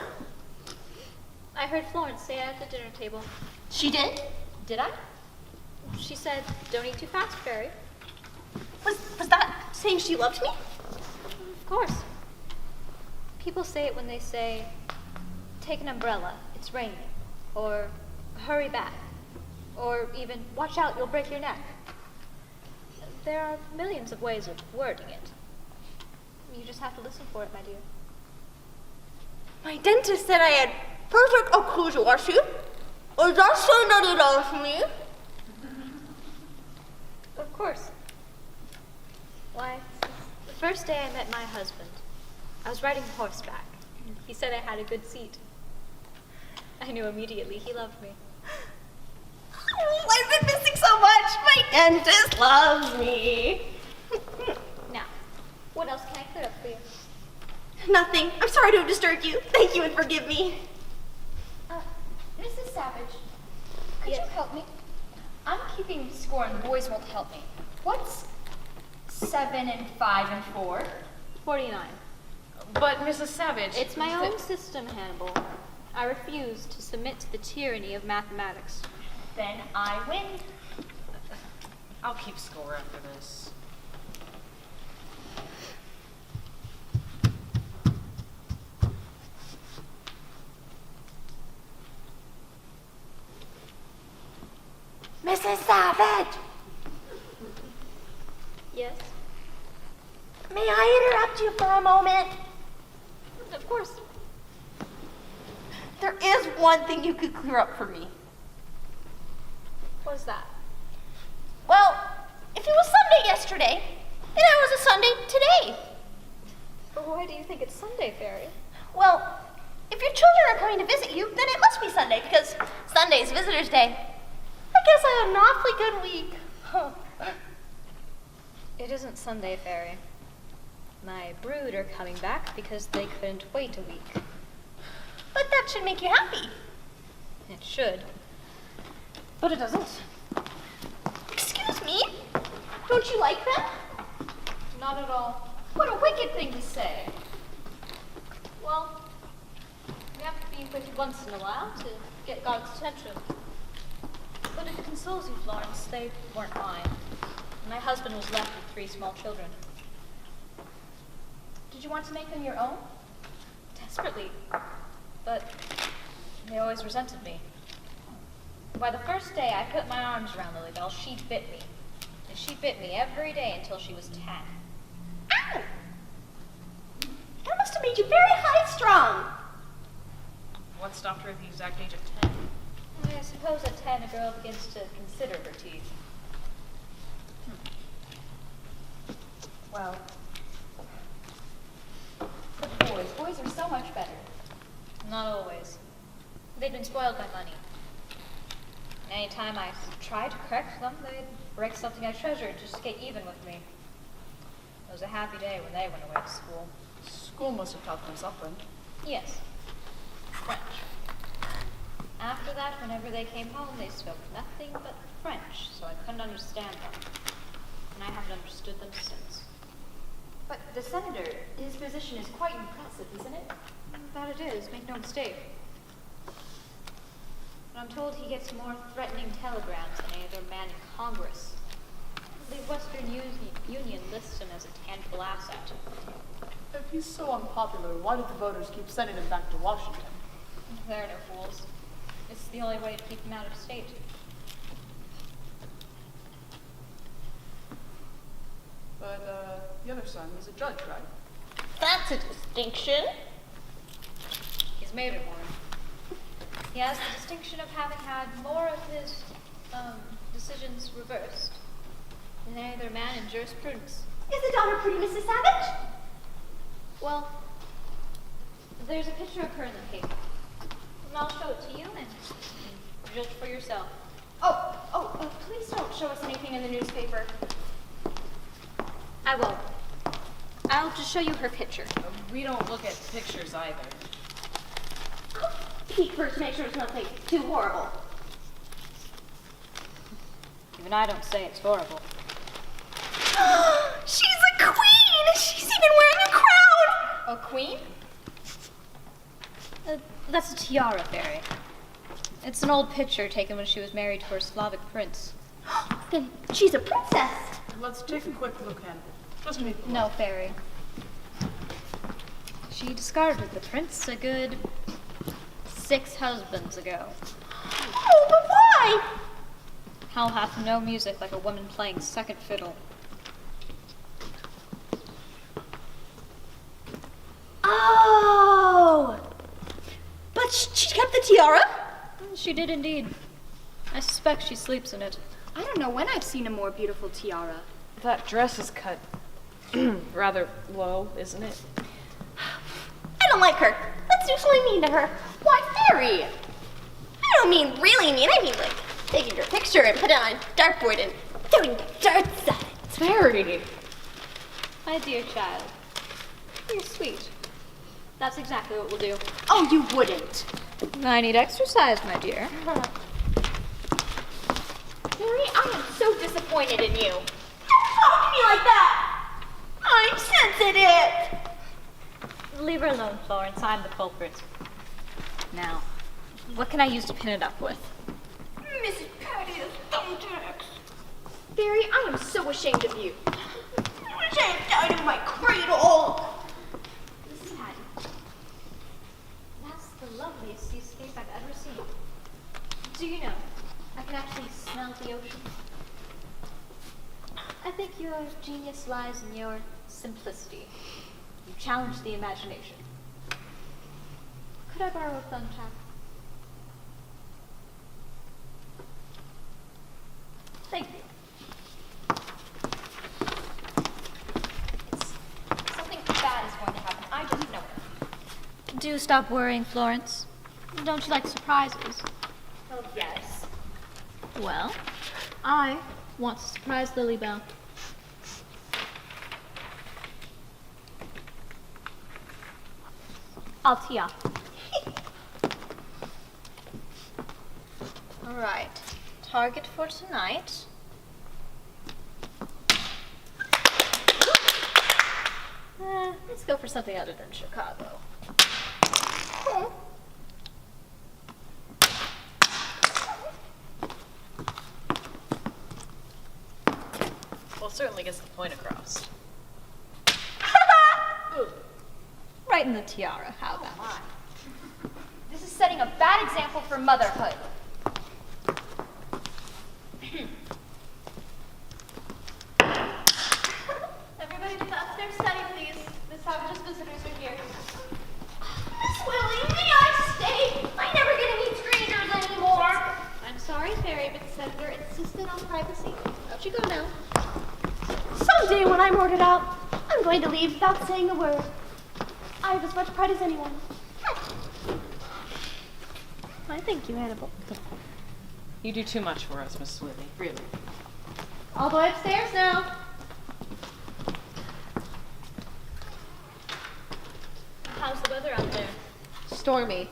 [SPEAKER 1] I heard Florence say it at the dinner table.
[SPEAKER 3] She did?
[SPEAKER 1] Did I? She said, don't eat too fast, Fairy.
[SPEAKER 3] Was that saying she loved me?
[SPEAKER 1] Of course. People say it when they say, take an umbrella, it's raining. Or, hurry back. Or even, watch out, you'll break your neck. There are millions of ways of wording it. You just have to listen for it, my dear.
[SPEAKER 3] My dentist said I had perfect occlusion. Is that saying that he loves me?
[SPEAKER 1] Of course.
[SPEAKER 5] Why, since the first day I met my husband, I was riding horseback. And he said I had a good seat. I knew immediately he loved me.
[SPEAKER 3] Oh, I've been missing so much. My dentist loves me.
[SPEAKER 5] Now, what else can I clear up for you?
[SPEAKER 3] Nothing. I'm sorry to have disturbed you. Thank you and forgive me.
[SPEAKER 1] Mrs. Savage, could
[SPEAKER 5] Yes.
[SPEAKER 1] you help me? I'm keeping score and the boys won't help me. What's 7 and 5 and 4?
[SPEAKER 5] 49.
[SPEAKER 2] But Mrs. Savage.
[SPEAKER 5] It's my own system, Hannibal. I refuse to submit to the tyranny of mathematics.
[SPEAKER 1] Then I win.
[SPEAKER 2] I'll keep score after this.
[SPEAKER 3] Mrs. Savage,
[SPEAKER 5] Yes?
[SPEAKER 3] may I interrupt you for a moment?
[SPEAKER 5] Of course.
[SPEAKER 3] There is one thing you could clear up for me.
[SPEAKER 5] What's that?
[SPEAKER 3] Well, if it was Sunday yesterday, then it was a Sunday today.
[SPEAKER 5] But why do you think it's Sunday, Fairy?
[SPEAKER 3] Well, if your children are coming to visit you, then it must be Sunday because Sunday is Visitor's Day. I guess I had an awfully good week. Huh.
[SPEAKER 5] It isn't Sunday, Fairy. My brood are coming back because they couldn't wait a week.
[SPEAKER 3] But that should make you happy.
[SPEAKER 5] It should.
[SPEAKER 3] But it doesn't. Excuse me? Don't you like them?
[SPEAKER 5] Not at all.
[SPEAKER 1] What a wicked thing to say.
[SPEAKER 5] Well, we have to be wicked once in a while to get God's attention. But if it consoles you, Florence, they weren't mine. My husband was left with 3 small children.
[SPEAKER 1] Did you want to make them your own?
[SPEAKER 5] Desperately. But they always resented me. Why, the first day I put my arms around Lilybell, she bit me. And she bit me every day until she was 10.
[SPEAKER 3] Ow! That must have made you very high-strung.
[SPEAKER 2] What stopped her at the exact age of 10?
[SPEAKER 5] I suppose at 10 a girl begins to consider her teeth.
[SPEAKER 1] Well, the boys are so much better.
[SPEAKER 5] Not always. They'd been spoiled by money. Any time I tried to correct them, they'd break something I treasured just to get even with me. It was a happy day when they went away to school.
[SPEAKER 4] School must have taught them something.
[SPEAKER 5] Yes, French. After that, whenever they came home, they spoke nothing but French, so I couldn't understand them. And I haven't understood them since.
[SPEAKER 1] But the senator, his position is quite impressive, isn't it?
[SPEAKER 5] That it is, make no mistake. But I'm told he gets more threatening telegrams than any other man in Congress. The Western Union lists him as a tangible asset.
[SPEAKER 4] If he's so unpopular, why did the voters keep sending him back to Washington?
[SPEAKER 5] They're no fools. It's the only way to keep him out of state.
[SPEAKER 4] But, the other son was a judge, right?
[SPEAKER 3] That's a distinction.
[SPEAKER 5] He's made it one. He has the distinction of having had more of his decisions reversed than any other man in jurisprudence.
[SPEAKER 3] Is the daughter pretty, Mrs. Savage?
[SPEAKER 5] Well, there's a picture of her in the paper. And I'll show it to you and judge for yourself.
[SPEAKER 1] Oh, please don't show us anything in the newspaper.
[SPEAKER 5] I won't. I'll just show you her picture.
[SPEAKER 2] We don't look at pictures either.
[SPEAKER 3] Peek first, make sure it's nothing too horrible.
[SPEAKER 5] Even I don't say it's horrible.
[SPEAKER 3] She's a queen! She's even wearing a crown!
[SPEAKER 1] A queen?
[SPEAKER 5] That's a tiara, Fairy. It's an old picture taken when she was married to her Slavic prince.
[SPEAKER 3] Then she's a princess.
[SPEAKER 4] Let's take a quick look, Hannibal. Just meet the
[SPEAKER 5] No, Fairy. She discarded the prince a good 6 husbands ago.
[SPEAKER 3] Oh, but why?
[SPEAKER 5] Hell hath no music like a woman playing second fiddle.
[SPEAKER 3] Oh! But she kept the tiara?
[SPEAKER 5] She did indeed. I suspect she sleeps in it.
[SPEAKER 1] I don't know when I've seen a more beautiful tiara.
[SPEAKER 2] That dress is cut Rather low, isn't it?
[SPEAKER 3] I don't like her. Let's do something mean to her. Why, Fairy? I don't mean really mean. I mean like taking your picture and put it on a dartboard and doing darts at it.
[SPEAKER 2] Fairy!
[SPEAKER 5] My dear child, you're sweet. That's exactly what we'll do.
[SPEAKER 3] Oh, you wouldn't.
[SPEAKER 5] I need exercise, my dear.
[SPEAKER 3] Fairy, I am so disappointed in you. Don't talk to me like that. I'm sensitive.
[SPEAKER 5] Leave her alone, Florence. I'm the culprit. Now, what can I use to pin it up with?
[SPEAKER 3] Mrs. Patty is thumbtacks. Fairy, I am so ashamed of you. I wish I had died in my cradle.
[SPEAKER 5] Mrs. Patty, that's the loveliest seascape I've ever seen. Do you know, I can actually smell the ocean. I think your genius lies in your simplicity. You challenge the imagination. Could I borrow a thumbtack? Thank you.
[SPEAKER 3] Something bad is going to happen. I just know it.
[SPEAKER 5] Do stop worrying, Florence. Don't you like surprises?
[SPEAKER 3] Oh, yes.
[SPEAKER 5] Well, I want to surprise Lilybell. I'll tee off. All right. Target for tonight. Let's go for something other than Chicago.
[SPEAKER 2] Well, it certainly gets the point across.
[SPEAKER 5] Right in the tiara, how about?
[SPEAKER 3] This is setting a bad example for motherhood.
[SPEAKER 5] Everybody to the upstairs study, please. Miss Savage's visitors are here.
[SPEAKER 3] Miss Willie, may I stay? I never get to meet strangers anymore.
[SPEAKER 5] I'm sorry, Fairy, but the senator insisted on privacy. Out you go now.
[SPEAKER 3] Someday when I'm ordered out, I'm going to leave without saying a word. I have as much pride as anyone.
[SPEAKER 5] I thank you, Hannibal.
[SPEAKER 2] You do too much for us, Miss Whitney, really.
[SPEAKER 5] All the way upstairs now. How's the weather out there?
[SPEAKER 2] Stormy.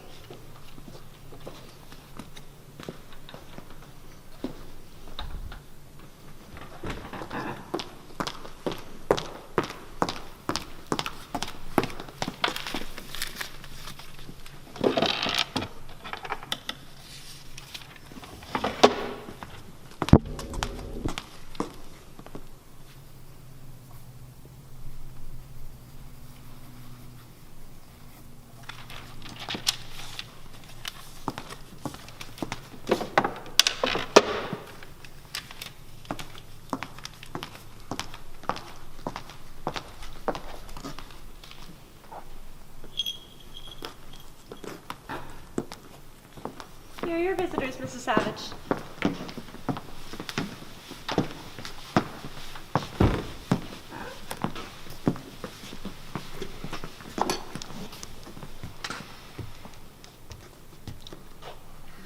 [SPEAKER 11] Here are your visitors, Mrs. Savage.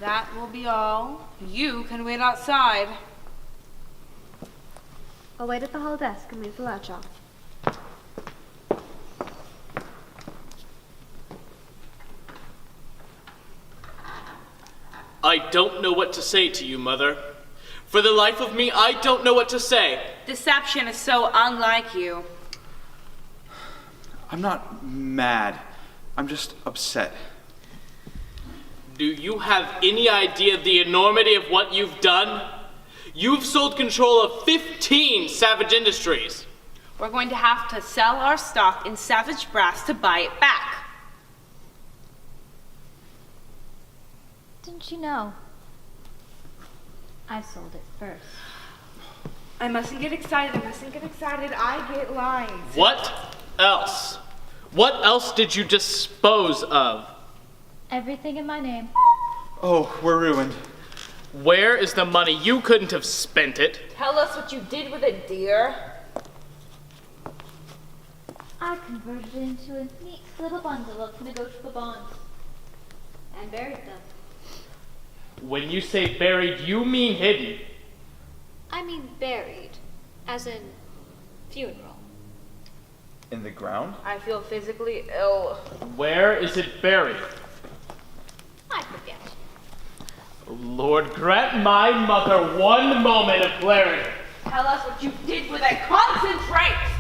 [SPEAKER 9] That will be all. You can wait outside.
[SPEAKER 11] I'll wait at the hall desk and leave the latch off.
[SPEAKER 7] I don't know what to say to you, Mother. For the life of me, I don't know what to say.
[SPEAKER 9] Deception is so unlike you.
[SPEAKER 8] I'm not mad. I'm just upset.
[SPEAKER 7] Do you have any idea the enormity of what you've done? You've sold control of 15 Savage Industries.
[SPEAKER 9] We're going to have to sell our stock in Savage Brass to buy it back.
[SPEAKER 5] Didn't you know? I sold it first.
[SPEAKER 9] I mustn't get excited. I get lines.
[SPEAKER 7] What else? What else did you dispose of?
[SPEAKER 5] Everything in my name.
[SPEAKER 8] Oh, we're ruined.
[SPEAKER 7] Where is the money? You couldn't have spent it.
[SPEAKER 9] Tell us what you did with it, dear.
[SPEAKER 1] I converted it into a neat little bundle of negotiable bonds and buried them.
[SPEAKER 7] When you say buried, you mean hidden.
[SPEAKER 1] I mean buried, as in funeral.
[SPEAKER 12] In the ground?
[SPEAKER 9] I feel physically ill.
[SPEAKER 7] Where is it buried?
[SPEAKER 1] I forget.
[SPEAKER 7] Lord, grant my mother one moment of clarity.
[SPEAKER 9] Tell us what you did with it. Concentrate!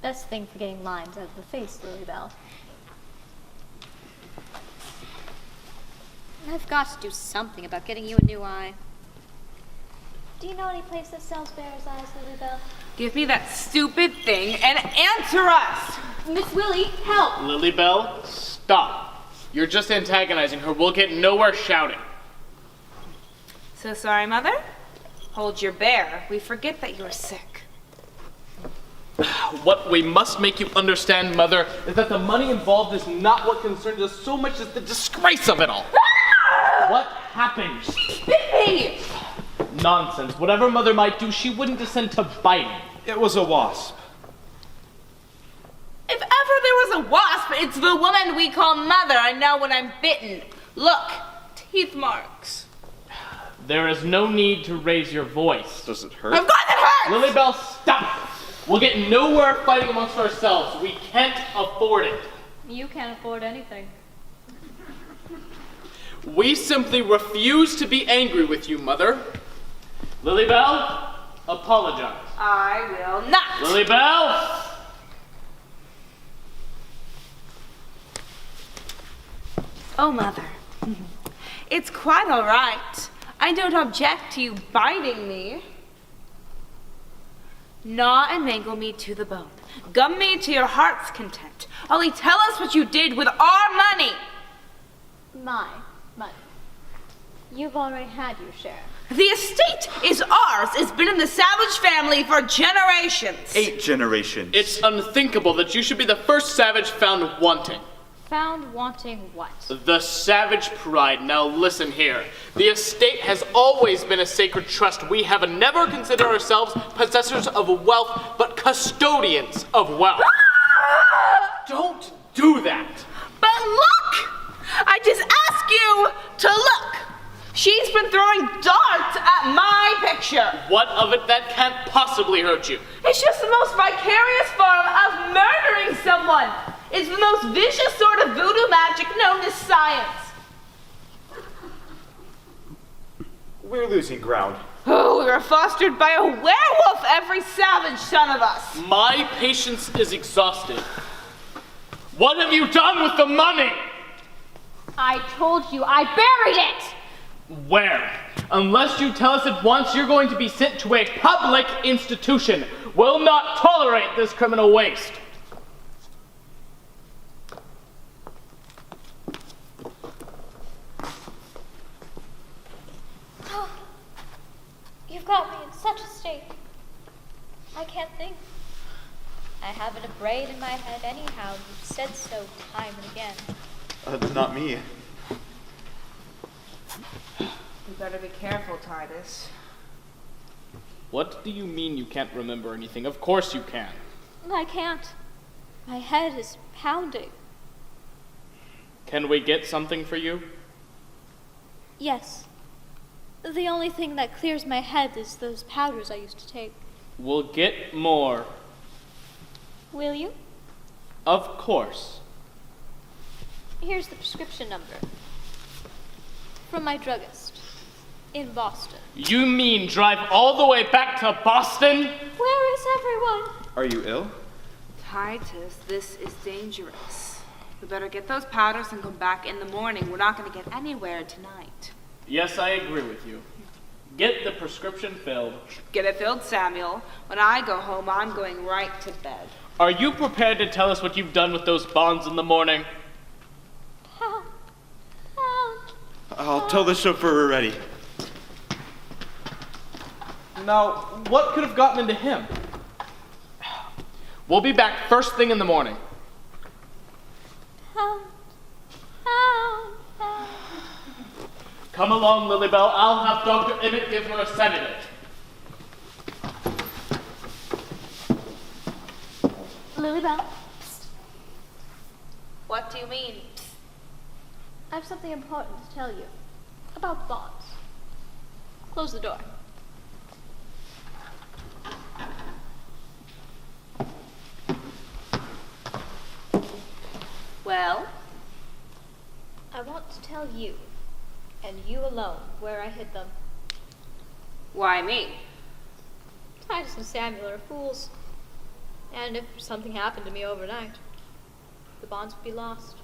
[SPEAKER 1] Best thing for getting lines out of the face, Lily Bell. I've got to do something about getting you a new eye. Do you know any place that sells bear's eyes, Lily Bell?
[SPEAKER 9] Give me that stupid thing and answer us!
[SPEAKER 1] Miss Willie, help!
[SPEAKER 7] Lily Bell, stop. You're just antagonizing her. We'll get nowhere shouting.
[SPEAKER 9] So sorry, Mother. Hold your bear. We forget that you're sick.
[SPEAKER 7] What we must make you understand, Mother, is that the money involved is not what concerns us so much as the disgrace of it all. What happened?
[SPEAKER 9] She bit me!
[SPEAKER 7] Nonsense. Whatever Mother might do, she wouldn't descend to biting.
[SPEAKER 8] It was a wasp.
[SPEAKER 9] If ever there was a wasp, it's the woman we call Mother. I know when I'm bitten. Look, teeth marks.
[SPEAKER 7] There is no need to raise your voice.
[SPEAKER 8] Does it hurt?
[SPEAKER 9] Of course it hurts!
[SPEAKER 7] Lily Bell, stop! We'll get nowhere fighting amongst ourselves. We can't afford it.
[SPEAKER 5] You can't afford anything.
[SPEAKER 7] We simply refuse to be angry with you, Mother. Lily Bell, apologize.
[SPEAKER 9] I will not.
[SPEAKER 7] Lily Bell!
[SPEAKER 9] Oh, Mother. It's quite all right. I don't object to you biting me. Gnaw and mangle me to the bone. Gum me to your heart's content. Only tell us what you did with our money.
[SPEAKER 1] My money. You've already had your share.
[SPEAKER 9] The estate is ours. It's been in the Savage family for generations.
[SPEAKER 12] 8 generations.
[SPEAKER 7] It's unthinkable that you should be the first Savage found wanting.
[SPEAKER 1] Found wanting what?
[SPEAKER 7] The Savage pride. Now listen here. The estate has always been a sacred trust. We have never considered ourselves possessors of wealth, but custodians of wealth. Don't do that.
[SPEAKER 9] But look! I just ask you to look. She's been throwing darts at my picture.
[SPEAKER 7] What of it that can't possibly hurt you?
[SPEAKER 9] It's just the most vicarious form of murdering someone. It's the most vicious sort of voodoo magic known as science.
[SPEAKER 12] We're losing ground.
[SPEAKER 9] Oh, we were fostered by a werewolf, every savage son of us.
[SPEAKER 7] My patience is exhausted. What have you done with the money?
[SPEAKER 1] I told you I buried it!
[SPEAKER 7] Where? Unless you tell us at once, you're going to be sent to a public institution. We'll not tolerate this criminal waste.
[SPEAKER 1] You've got me in such a state. I can't think. I haven't a brain in my head anyhow. You've said so time and again.
[SPEAKER 12] Not me.
[SPEAKER 9] You better be careful, Tardis.
[SPEAKER 7] What do you mean you can't remember anything? Of course you can.
[SPEAKER 1] I can't. My head is pounding.
[SPEAKER 7] Can we get something for you?
[SPEAKER 1] Yes. The only thing that clears my head is those powders I used to take.
[SPEAKER 7] We'll get more.
[SPEAKER 1] Will you?
[SPEAKER 7] Of course.
[SPEAKER 1] Here's the prescription number. From my druggist. In Boston.
[SPEAKER 7] You mean drive all the way back to Boston?
[SPEAKER 1] Where is everyone?
[SPEAKER 12] Are you ill?
[SPEAKER 9] Titus, this is dangerous. We better get those powders and come back in the morning. We're not going to get anywhere tonight.
[SPEAKER 7] Yes, I agree with you. Get the prescription filled.
[SPEAKER 9] Get it filled, Samuel. When I go home, I'm going right to bed.
[SPEAKER 7] Are you prepared to tell us what you've done with those bonds in the morning?
[SPEAKER 12] I'll tell the chauffeur we're ready.
[SPEAKER 7] Now, what could have gotten into him? We'll be back first thing in the morning.
[SPEAKER 1] Hound, hound, hound.
[SPEAKER 7] Come along, Lilybell. I'll have Dr. Emmett give her a sedative.
[SPEAKER 1] Lilybell,
[SPEAKER 9] What do you mean?
[SPEAKER 1] I have something important to tell you. About bonds. Close the door.
[SPEAKER 9] Well,
[SPEAKER 5] I want to tell you, and you alone, where I hid them.
[SPEAKER 9] why me?
[SPEAKER 5] Titus and Samuel are fools. And if something happened to me overnight, the bonds would be lost.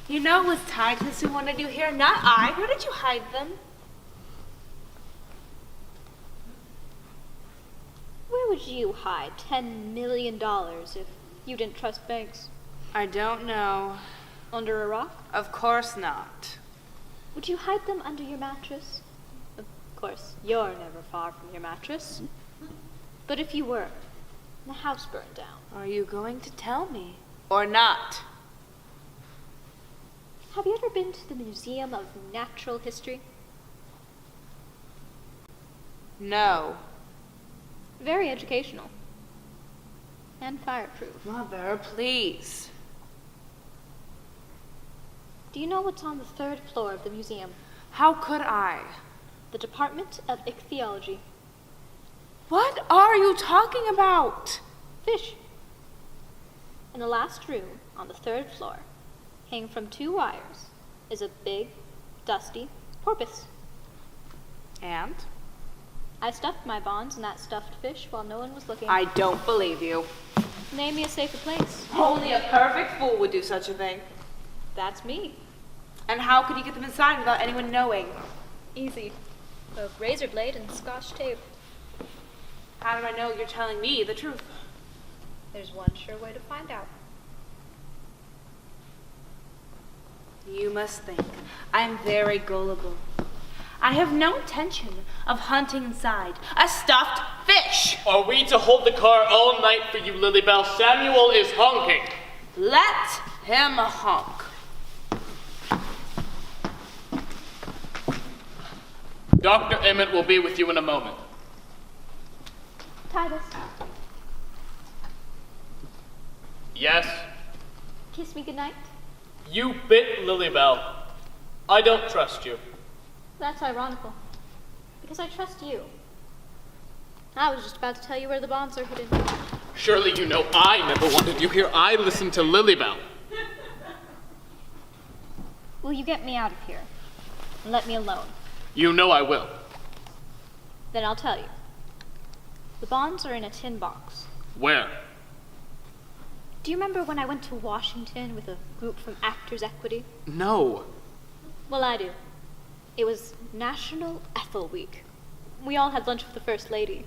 [SPEAKER 9] You know it was Titus who wanted you here, not I. Where did you hide them?
[SPEAKER 5] Where would you hide $10 million if you didn't trust banks?
[SPEAKER 9] I don't know.
[SPEAKER 5] Under a rock?
[SPEAKER 9] Of course not.
[SPEAKER 5] Would you hide them under your mattress? Of course, you're never far from your mattress. But if you were, and the house burned down.
[SPEAKER 9] Are you going to tell me? Or not?
[SPEAKER 5] Have you ever been to the Museum of Natural History?
[SPEAKER 9] No.
[SPEAKER 5] Very educational. And fireproof.
[SPEAKER 9] Mother, please.
[SPEAKER 5] Do you know what's on the 3rd floor of the museum?
[SPEAKER 9] How could I?
[SPEAKER 5] The Department of Ichthyology.
[SPEAKER 9] What are you talking about?
[SPEAKER 5] Fish. In the last room on the 3rd floor, hanging from 2 wires, is a big, dusty porpoise.
[SPEAKER 9] And?
[SPEAKER 5] I stuffed my bonds in that stuffed fish while no one was looking.
[SPEAKER 9] I don't believe you.
[SPEAKER 5] Name me a safer place.
[SPEAKER 9] Only a perfect fool would do such a thing.
[SPEAKER 5] That's me.
[SPEAKER 9] And how could you get them inside without anyone knowing?
[SPEAKER 5] Easy. A razor blade and Scotch tape.
[SPEAKER 9] How do I know you're telling me the truth?
[SPEAKER 5] There's one sure way to find out.
[SPEAKER 9] You must think I'm very gullible. I have no intention of hunting inside a stuffed fish.
[SPEAKER 7] Are we to hold the car all night for you, Lilybell? Samuel is honking.
[SPEAKER 9] Let him honk.
[SPEAKER 7] Dr. Emmett will be with you in a moment.
[SPEAKER 1] Titus,
[SPEAKER 7] Yes?
[SPEAKER 1] kiss me goodnight.
[SPEAKER 7] You bit Lilybell. I don't trust you.
[SPEAKER 5] That's ironical. Because I trust you. I was just about to tell you where the bonds are hidden.
[SPEAKER 7] Surely you know I never wanted you here. I listened to Lilybell.
[SPEAKER 5] Will you get me out of here? And let me alone?
[SPEAKER 7] You know I will.
[SPEAKER 5] Then I'll tell you. The bonds are in a tin box.
[SPEAKER 7] Where?
[SPEAKER 5] Do you remember when I went to Washington with a group from Actors Equity?
[SPEAKER 7] No.
[SPEAKER 5] Well, I do. It was National Ethel Week. We all had lunch with the First Lady.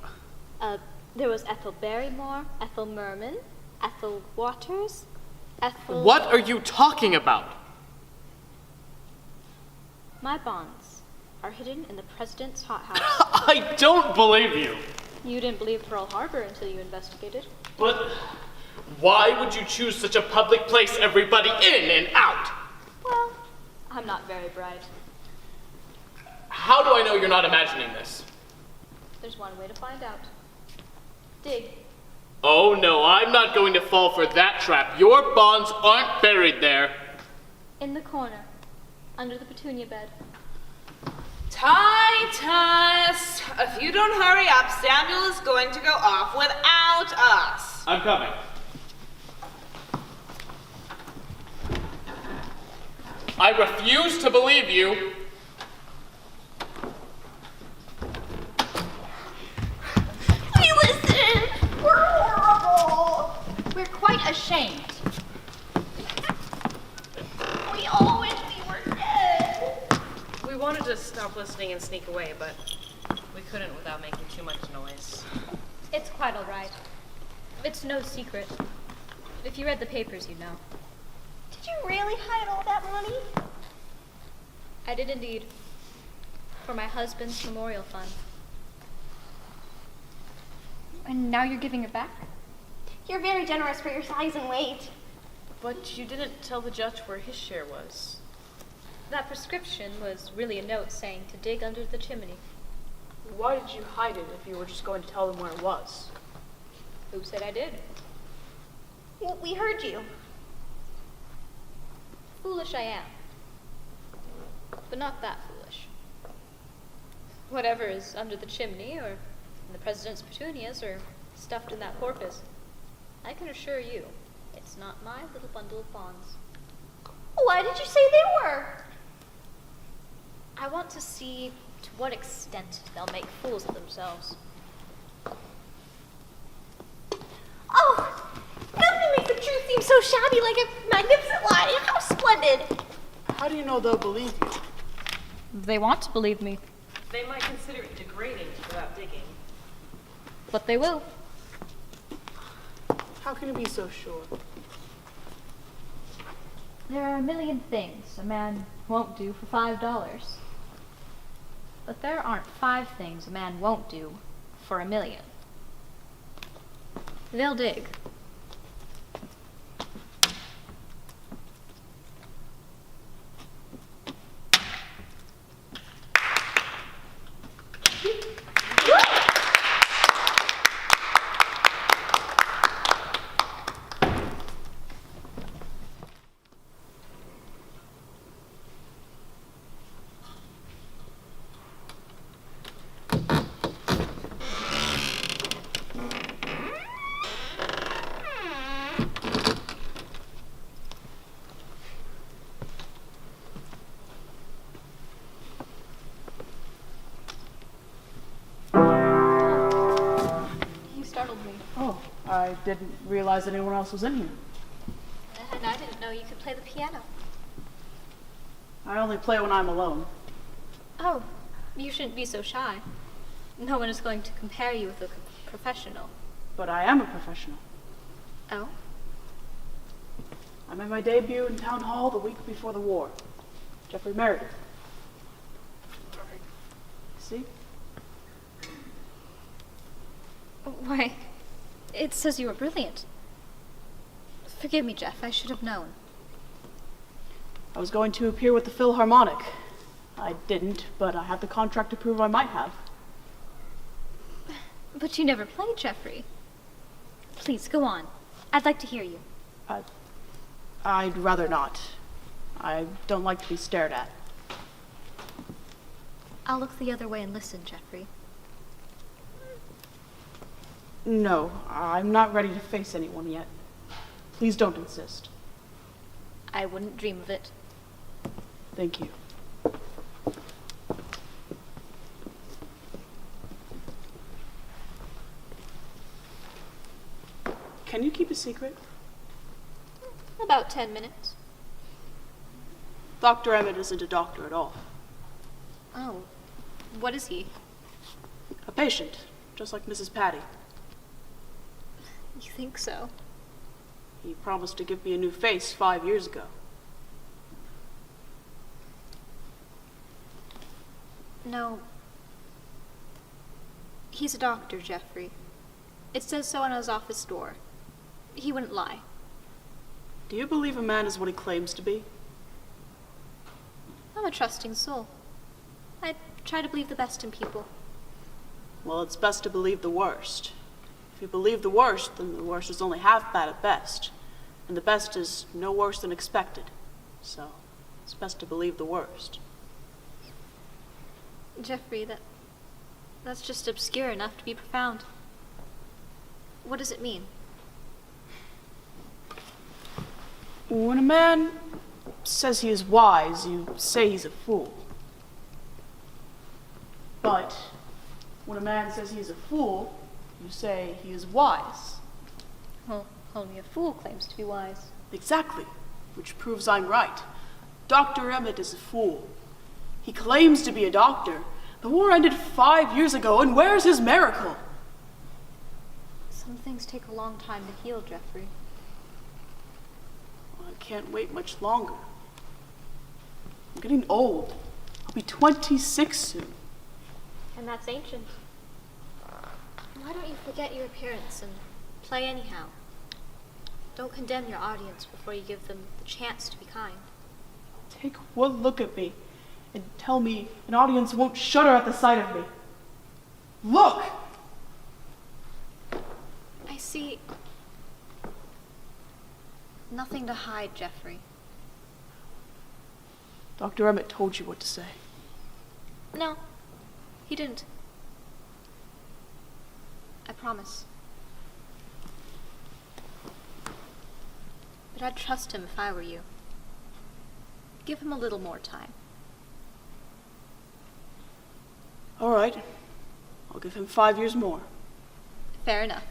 [SPEAKER 5] There was Ethel Barrymore, Ethel Merman, Ethel Waters, Ethel...
[SPEAKER 7] What are you talking about?
[SPEAKER 5] My bonds are hidden in the President's hothouse.
[SPEAKER 7] I don't believe you.
[SPEAKER 5] You didn't believe Pearl Harbor until you investigated.
[SPEAKER 7] But why would you choose such a public place, everybody in and out?
[SPEAKER 5] Well, I'm not very bright.
[SPEAKER 7] How do I know you're not imagining this?
[SPEAKER 5] There's one way to find out. Dig.
[SPEAKER 7] Oh no, I'm not going to fall for that trap. Your bonds aren't buried there.
[SPEAKER 5] In the corner, under the petunia bed.
[SPEAKER 9] Titus, if you don't hurry up, Samuel is going to go off without us.
[SPEAKER 7] I'm coming. I refuse to believe you.
[SPEAKER 3] We listen. We're horrible.
[SPEAKER 6] We're quite ashamed.
[SPEAKER 3] We all wish we were dead.
[SPEAKER 2] We wanted to stop listening and sneak away, but we couldn't without making too much noise.
[SPEAKER 5] It's quite all right. It's no secret. If you read the papers, you know.
[SPEAKER 3] Did you really hide all that money?
[SPEAKER 5] I did indeed. for my husband's memorial fund. And now you're giving it back?
[SPEAKER 3] You're very generous for your size and weight.
[SPEAKER 2] But you didn't tell the judge where his share was.
[SPEAKER 5] That prescription was really a note saying to dig under the chimney.
[SPEAKER 4] Why did you hide it if you were just going to tell them where it was?
[SPEAKER 5] Who said I did?
[SPEAKER 3] Well, we heard you.
[SPEAKER 5] Foolish I am. But not that foolish. Whatever is under the chimney, or in the president's petunias, or stuffed in that porpoise, I can assure you, it's not my little bundle of bonds.
[SPEAKER 3] Why did you say they were?
[SPEAKER 5] I want to see to what extent they'll make fools of themselves.
[SPEAKER 3] Oh, nothing makes the truth seem so shabby like a magnificent lie. How splendid!
[SPEAKER 4] How do you know they'll believe you?
[SPEAKER 5] They want to believe me,
[SPEAKER 9] They might consider it degrading to go out digging.
[SPEAKER 5] but they will.
[SPEAKER 4] How can you be so sure?
[SPEAKER 5] There are a million things a man won't do for $5. But there aren't 5 things a man won't do for $1 million. They'll dig.
[SPEAKER 4] Oh, I didn't realize anyone else was in here.
[SPEAKER 5] And I didn't know you could play the piano.
[SPEAKER 4] I only play when I'm alone.
[SPEAKER 5] Oh, you shouldn't be so shy. No one is going to compare you with a professional.
[SPEAKER 4] But I am a professional.
[SPEAKER 5] Oh?
[SPEAKER 4] I made my debut in Town Hall the week before the war. Jeffrey Meredith. See?
[SPEAKER 5] Why, it says you were brilliant. Forgive me, Jeff, I should have known.
[SPEAKER 4] I was going to appear with the Philharmonic. I didn't, but I had the contract to prove I might have.
[SPEAKER 5] But you never played, Jeffrey. Please, go on. I'd like to hear you.
[SPEAKER 4] I'd rather not. I don't like to be stared at.
[SPEAKER 5] I'll look the other way and listen, Jeffrey.
[SPEAKER 4] No, I'm not ready to face anyone yet. Please don't insist.
[SPEAKER 5] I wouldn't dream of it.
[SPEAKER 4] Thank you. Can you keep a secret?
[SPEAKER 5] About 10 minutes.
[SPEAKER 4] Dr. Emmett isn't a doctor at all.
[SPEAKER 5] Oh, what is he?
[SPEAKER 4] A patient, just like Mrs. Patty.
[SPEAKER 5] You think so?
[SPEAKER 4] He promised to give me a new face 5 years ago.
[SPEAKER 5] No. He's a doctor, Jeffrey. It says so on his office door. He wouldn't lie.
[SPEAKER 4] Do you believe a man is what he claims to be?
[SPEAKER 5] I'm a trusting soul. I try to believe the best in people.
[SPEAKER 4] Well, it's best to believe the worst. If you believe the worst, then the worst is only half bad at best. And the best is no worse than expected. So, it's best to believe the worst.
[SPEAKER 5] Jeffrey, that's just obscure enough to be profound. What does it mean?
[SPEAKER 4] When a man says he is wise, you say he's a fool. But when a man says he is a fool, you say he is wise.
[SPEAKER 5] Well, only a fool claims to be wise.
[SPEAKER 4] Exactly, which proves I'm right. Dr. Emmett is a fool. He claims to be a doctor. The war ended 5 years ago, and where's his miracle?
[SPEAKER 5] Some things take a long time to heal, Jeffrey.
[SPEAKER 4] I can't wait much longer. I'm getting old. I'll be 26 soon.
[SPEAKER 11] And that's ancient. Why don't you forget your appearance and play anyhow? Don't condemn your audience before you give them the chance to be kind.
[SPEAKER 4] Take one look at me and tell me an audience won't shudder at the sight of me. Look!
[SPEAKER 11] I see nothing to hide, Jeffrey.
[SPEAKER 4] Dr. Emmett told you what to say.
[SPEAKER 11] No, he didn't. I promise. But I'd trust him if I were you. Give him a little more time.
[SPEAKER 4] All right. I'll give him 5 years more.
[SPEAKER 11] Fair enough.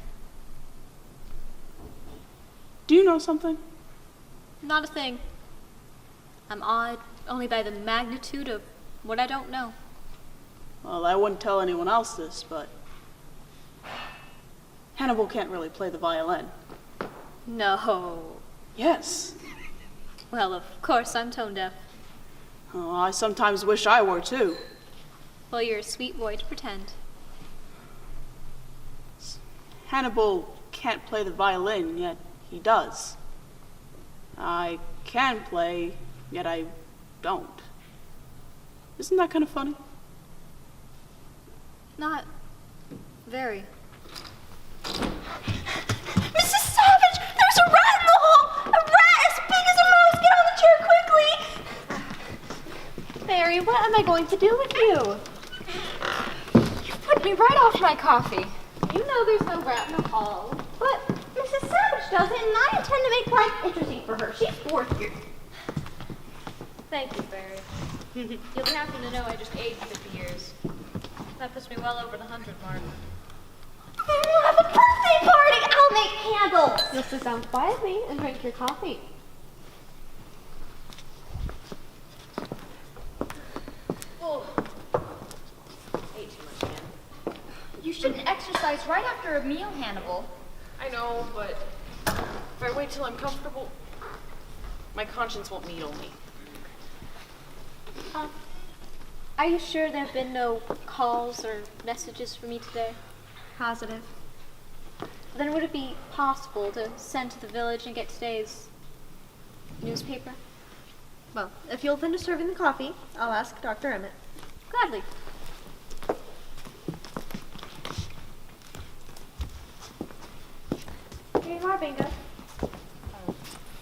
[SPEAKER 4] Do you know something?
[SPEAKER 11] Not a thing. I'm awed only by the magnitude of what I don't know.
[SPEAKER 4] Well, I wouldn't tell anyone else this, but Hannibal can't really play the violin.
[SPEAKER 11] No.
[SPEAKER 4] Yes.
[SPEAKER 11] Well, of course I'm tone deaf.
[SPEAKER 4] Oh, I sometimes wish I were too.
[SPEAKER 11] Well, you're a sweet boy to pretend.
[SPEAKER 4] Hannibal can't play the violin, yet he does. I can play, yet I don't. Isn't that kind of funny?
[SPEAKER 11] Not very.
[SPEAKER 3] Mrs. Savage, there's a rat in the hall! A rat as big as a mouse! Get on the chair quickly!
[SPEAKER 11] Mary, what am I going to do with you?
[SPEAKER 3] You put me right off my coffee. You know there's no rat in the hall. But Mrs. Savage does it, and I intend to make life interesting for her. She's 4th year.
[SPEAKER 5] Thank you, Barry. You'll be happy to know I just aged 50 years. That puts me well over the 100 mark.
[SPEAKER 3] Then we'll have a birthday party! I'll make candles!
[SPEAKER 11] You'll sit down quietly and drink your coffee.
[SPEAKER 2] Oh. Ate too much again.
[SPEAKER 1] You shouldn't exercise right after a meal, Hannibal.
[SPEAKER 2] I know, but if I wait till I'm comfortable, my conscience won't needle me.
[SPEAKER 11] Are you sure there have been no calls or messages for me today?
[SPEAKER 5] Positive.
[SPEAKER 11] Then would it be possible to send to the village and get today's newspaper?
[SPEAKER 5] Well, if you'll finish serving the coffee, I'll ask Dr. Emmett.
[SPEAKER 11] Gladly.
[SPEAKER 5] Here you are, Bingo.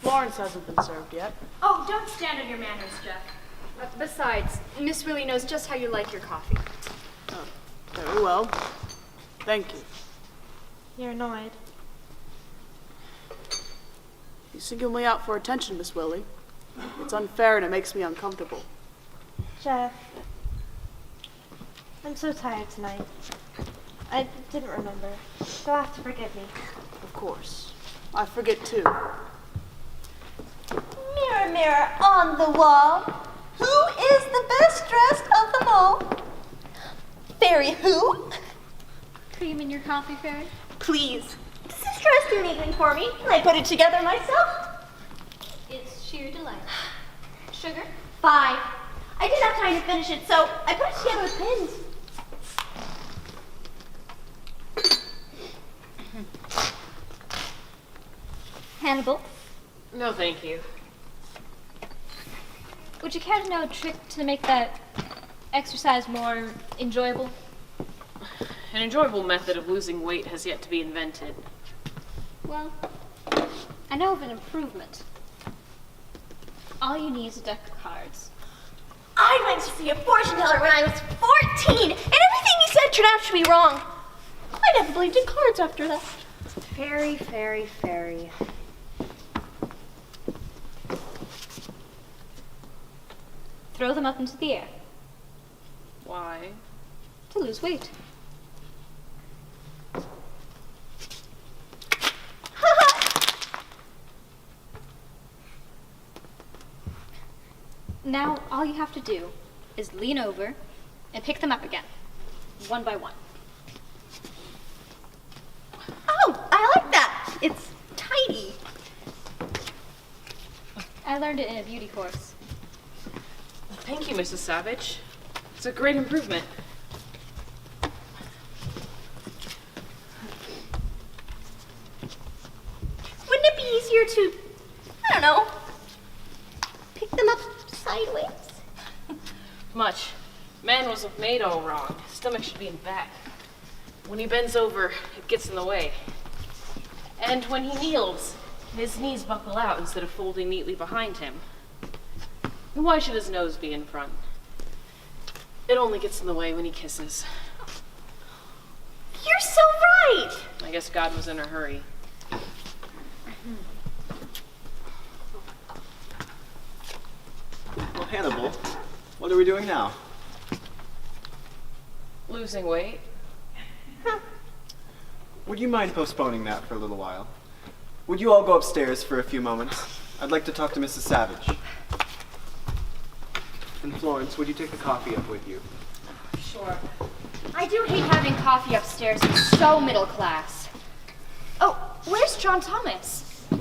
[SPEAKER 4] Florence hasn't been served yet.
[SPEAKER 5] Oh, don't stand on your manners, Jeff. Besides, Miss really knows just how you like your coffee.
[SPEAKER 4] Oh, very well. Thank you.
[SPEAKER 11] You're annoyed.
[SPEAKER 4] You single me out for attention, Miss Willie. It's unfair and it makes me uncomfortable.
[SPEAKER 11] Jeff, I'm so tired tonight. I didn't remember. You'll have to forgive me.
[SPEAKER 4] Of course. I forget too.
[SPEAKER 3] Mirror, mirror on the wall, who is the best dressed of them all? Fairy who?
[SPEAKER 11] Cream in your coffee, Fairy?
[SPEAKER 3] Please. Does this dress do anything for me? Can I put it together myself?
[SPEAKER 11] It's sheer delight.
[SPEAKER 3] Sugar? 5. I didn't have time to finish it, so I put it together with pins.
[SPEAKER 5] Hannibal,
[SPEAKER 2] No, thank you.
[SPEAKER 5] would you care to know a trick to make that exercise more enjoyable?
[SPEAKER 2] An enjoyable method of losing weight has yet to be invented.
[SPEAKER 5] Well, I know of an improvement. All you need is a deck of cards.
[SPEAKER 3] I went to see a fortune teller when I was 14, and everything he said turned out to be wrong. I never believed in cards after that.
[SPEAKER 11] Fairy, fairy, fairy.
[SPEAKER 5] Throw them up into the air
[SPEAKER 2] Why?
[SPEAKER 5] to lose weight. Now, all you have to do is lean over and pick them up again, one by one.
[SPEAKER 3] Oh, I like that. It's tidy.
[SPEAKER 5] I learned it in a beauty course.
[SPEAKER 2] Thank you, Mrs. Savage. It's a great improvement.
[SPEAKER 3] Wouldn't it be easier to, I don't know, pick them up sideways?
[SPEAKER 2] Much. Man was made all wrong. His stomach should be in back. When he bends over, it gets in the way. And when he kneels, his knees buckle out instead of folding neatly behind him. And why should his nose be in front? It only gets in the way when he kisses.
[SPEAKER 3] You're so right!
[SPEAKER 2] I guess God was in a hurry.
[SPEAKER 10] Well, Hannibal, what are we doing now?
[SPEAKER 2] Losing weight.
[SPEAKER 10] Would you mind postponing that for a little while? Would you all go upstairs for a few moments? I'd like to talk to Mrs. Savage. And Florence, would you take the coffee up with you?
[SPEAKER 1] Sure. I do hate having coffee upstairs. It's so middle class. Oh, where's John Thomas?
[SPEAKER 4] I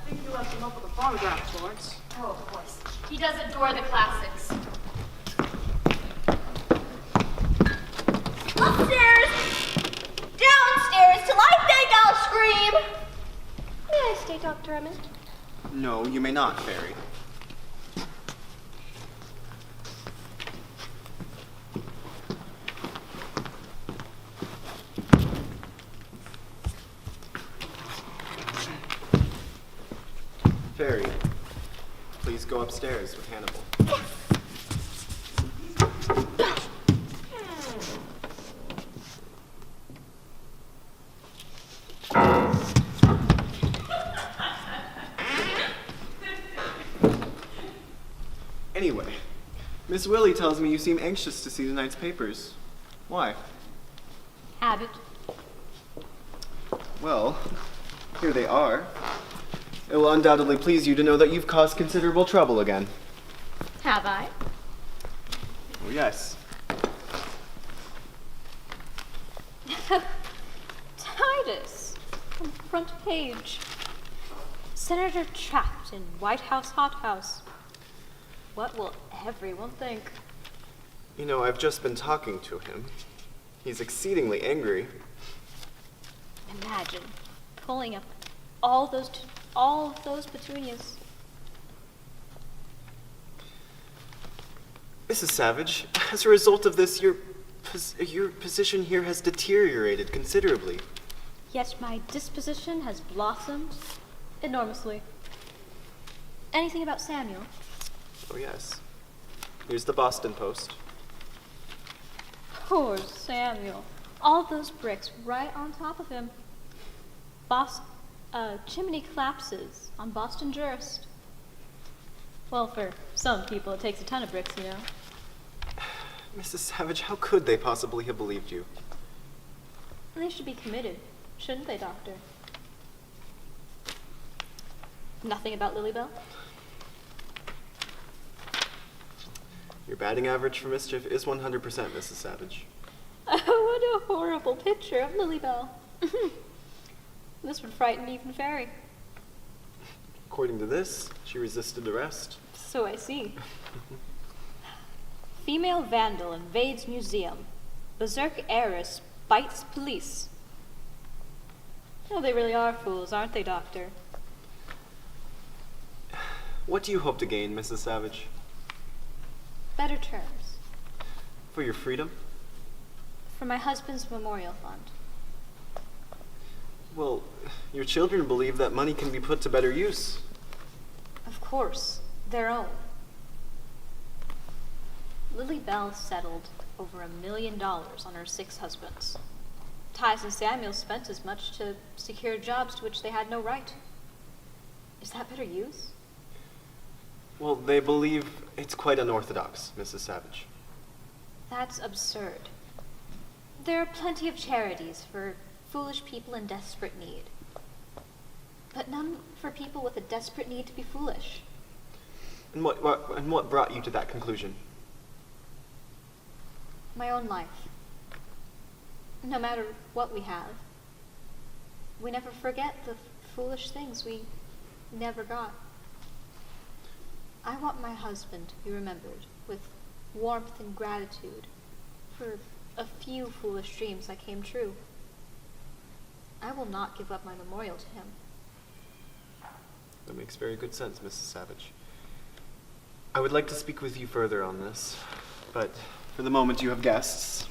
[SPEAKER 4] think you left him up with the phonograph, Florence.
[SPEAKER 1] Oh, of course. He does adore the classics.
[SPEAKER 3] Upstairs! Downstairs till I think I'll scream! May I stay, Dr. Emmett?
[SPEAKER 10] No, you may not, Fairy. Fairy, please go upstairs with Hannibal. Anyway, Miss Willie tells me you seem anxious to see tonight's papers. Why?
[SPEAKER 11] Habit.
[SPEAKER 10] Well, here they are. It will undoubtedly please you to know that you've caused considerable trouble again.
[SPEAKER 11] Have I?
[SPEAKER 10] Oh, yes.
[SPEAKER 11] Titus, on the front page. Senator trapped in White House hothouse. What will everyone think?
[SPEAKER 10] You know, I've just been talking to him. He's exceedingly angry.
[SPEAKER 11] Imagine pulling up all of those petunias.
[SPEAKER 10] Mrs. Savage, as a result of this, your position here has deteriorated considerably.
[SPEAKER 11] Yet my disposition has blossomed enormously. Anything about Samuel?
[SPEAKER 10] Oh, yes. Here's the Boston Post.
[SPEAKER 11] Poor Samuel. All those bricks right on top of him. Chimney collapses on Boston Jurist. Well, for some people, it takes a ton of bricks, you know.
[SPEAKER 10] Mrs. Savage, how could they possibly have believed you?
[SPEAKER 11] They should be committed, shouldn't they, Doctor? Nothing about Lilybell?
[SPEAKER 10] Your batting average for mischief is 100%, Mrs. Savage.
[SPEAKER 11] Oh, what a horrible picture of Lilybell. This would frighten even Fairy.
[SPEAKER 10] According to this, she resisted arrest.
[SPEAKER 11] So I see. Female vandal invades museum. Berserk heiress bites police. Oh, they really are fools, aren't they, Doctor?
[SPEAKER 10] What do you hope to gain, Mrs. Savage?
[SPEAKER 11] Better terms.
[SPEAKER 10] For your freedom?
[SPEAKER 11] For my husband's memorial fund.
[SPEAKER 10] Well, your children believe that money can be put to better use.
[SPEAKER 11] Of course, their own. Lilybell settled over $1 million on her 6 husbands. Titus and Samuel spent as much to secure jobs to which they had no right. Is that better use?
[SPEAKER 10] Well, they believe it's quite unorthodox, Mrs. Savage.
[SPEAKER 11] That's absurd. There are plenty of charities for foolish people in desperate need, but none for people with a desperate need to be foolish.
[SPEAKER 10] And what brought you to that conclusion?
[SPEAKER 11] My own life. No matter what we have, we never forget the foolish things we never got. I want my husband to be remembered with warmth and gratitude for a few foolish dreams that came true. I will not give up my memorial to him.
[SPEAKER 10] That makes very good sense, Mrs. Savage. I would like to speak with you further on this, but for the moment you have guests.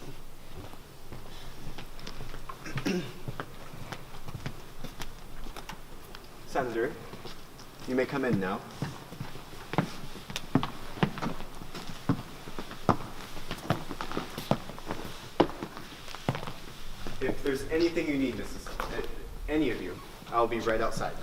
[SPEAKER 10] Senator, you may come in now. If there's anything you need, any of you, I'll be right outside.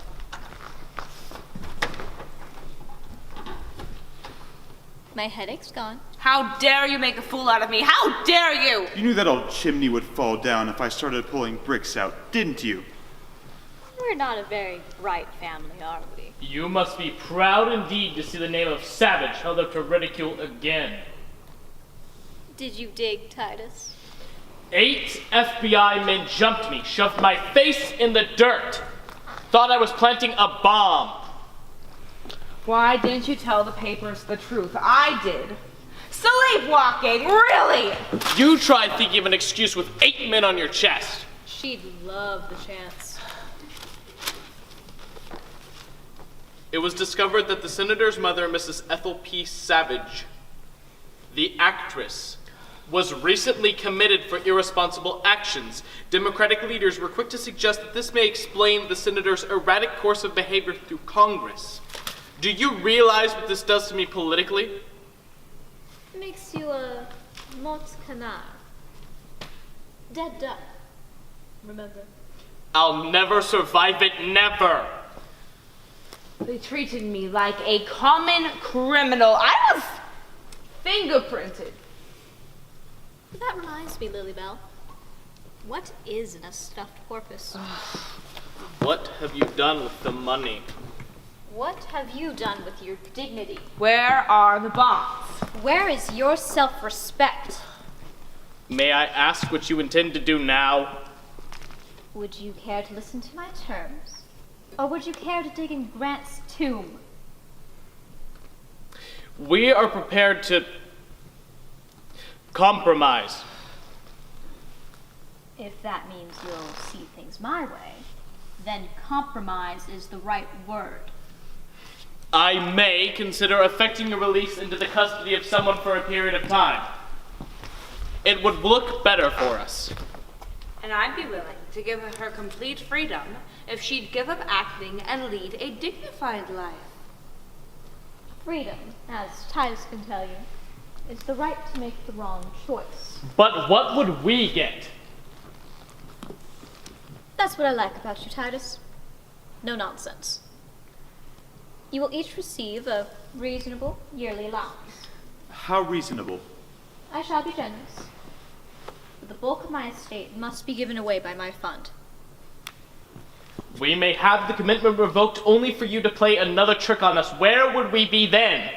[SPEAKER 1] My headache's gone.
[SPEAKER 9] How dare you make a fool out of me? How dare you?
[SPEAKER 12] You knew that old chimney would fall down if I started pulling bricks out, didn't you?
[SPEAKER 11] We're not a very bright family, are we?
[SPEAKER 7] You must be proud indeed to see the name of Savage held up to ridicule again.
[SPEAKER 11] Did you dig, Titus?
[SPEAKER 7] 8 FBI men jumped me, shoved my face in the dirt. Thought I was planting a bomb.
[SPEAKER 9] Why didn't you tell the papers the truth? I did. Sleepwalking, really?
[SPEAKER 7] You tried thinking of an excuse with 8 men on your chest.
[SPEAKER 11] She'd love the chance.
[SPEAKER 7] It was discovered that the senator's mother, Mrs. Ethel P. Savage, the actress, was recently committed for irresponsible actions. Democratic leaders were quick to suggest that this may explain the senator's erratic course of behavior through Congress. Do you realize what this does to me politically?
[SPEAKER 11] Makes you a mort canard. Dead duck. Remember?
[SPEAKER 7] I'll never survive it, never.
[SPEAKER 9] They treated me like a common criminal. I was fingerprinted.
[SPEAKER 11] That reminds me, Lilybell. What is in a stuffed porpoise?
[SPEAKER 7] What have you done with the money?
[SPEAKER 11] What have you done with your dignity?
[SPEAKER 9] Where are the bonds?
[SPEAKER 11] Where is your self-respect?
[SPEAKER 7] May I ask what you intend to do now?
[SPEAKER 1] Would you care to listen to my terms? Or would you care to dig in Grant's tomb?
[SPEAKER 7] We are prepared to compromise.
[SPEAKER 1] If that means you'll see things my way, then compromise is the right word.
[SPEAKER 7] I may consider effecting a release into the custody of someone for a period of time. It would look better for us.
[SPEAKER 9] And I'd be willing to give her complete freedom if she'd give up acting and lead a dignified life.
[SPEAKER 1] Freedom, as Titus can tell you, is the right to make the wrong choice.
[SPEAKER 7] But what would we get?
[SPEAKER 11] That's what I like about you, Titus. No nonsense.
[SPEAKER 1] You will each receive a reasonable yearly allowance.
[SPEAKER 12] How reasonable?
[SPEAKER 1] I shall be generous, but the bulk of my estate must be given away by my fund.
[SPEAKER 7] We may have the commitment revoked only for you to play another trick on us. Where would we be then?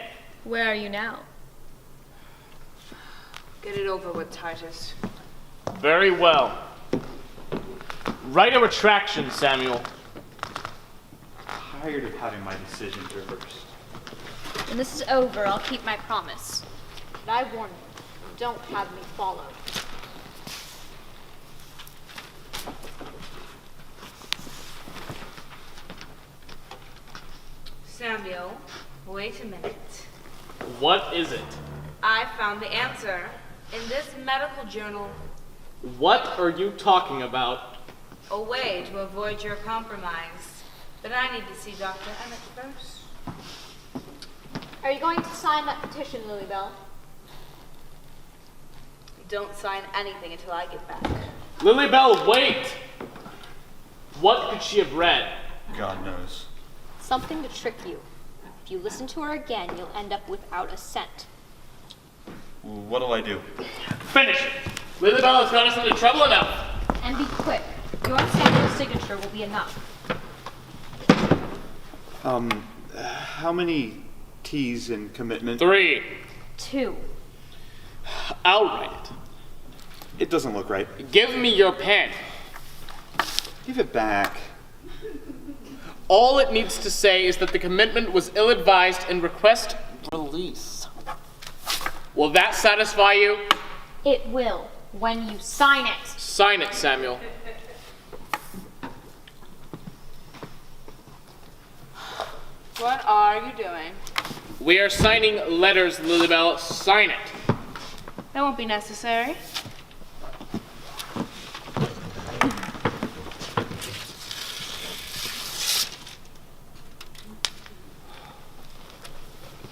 [SPEAKER 11] Where are you now?
[SPEAKER 9] Get it over with, Titus.
[SPEAKER 7] Very well. Write a retraction, Samuel.
[SPEAKER 12] Tired of having my decisions reversed.
[SPEAKER 11] When this is over, I'll keep my promise. But I warn you, don't have me followed.
[SPEAKER 9] Samuel, wait a minute.
[SPEAKER 7] What is it?
[SPEAKER 9] I found the answer in this medical journal.
[SPEAKER 7] What are you talking about?
[SPEAKER 9] A way to avoid your compromise. But I need to see Dr. Emmett first.
[SPEAKER 11] Are you going to sign that petition, Lilybell?
[SPEAKER 9] Don't sign anything until I get back.
[SPEAKER 7] Lilybell, wait! What could she have read?
[SPEAKER 12] God knows.
[SPEAKER 11] Something to trick you. If you listen to her again, you'll end up without a cent.
[SPEAKER 12] What'll I do?
[SPEAKER 7] Finish it! Lilybell has got us into trouble enough.
[SPEAKER 1] And be quick. Your Samuel's signature will be enough.
[SPEAKER 12] How many T's in commitment?
[SPEAKER 7] 3.
[SPEAKER 1] 2.
[SPEAKER 7] I'll write it.
[SPEAKER 12] It doesn't look right.
[SPEAKER 7] Give me your pen.
[SPEAKER 12] Give it back.
[SPEAKER 7] All it needs to say is that the commitment was ill-advised and request release. Will that satisfy you?
[SPEAKER 5] It will, when you sign it.
[SPEAKER 7] Sign it, Samuel.
[SPEAKER 13] What are you doing?
[SPEAKER 7] We are signing letters, Lilybell. Sign it.
[SPEAKER 13] That won't be necessary.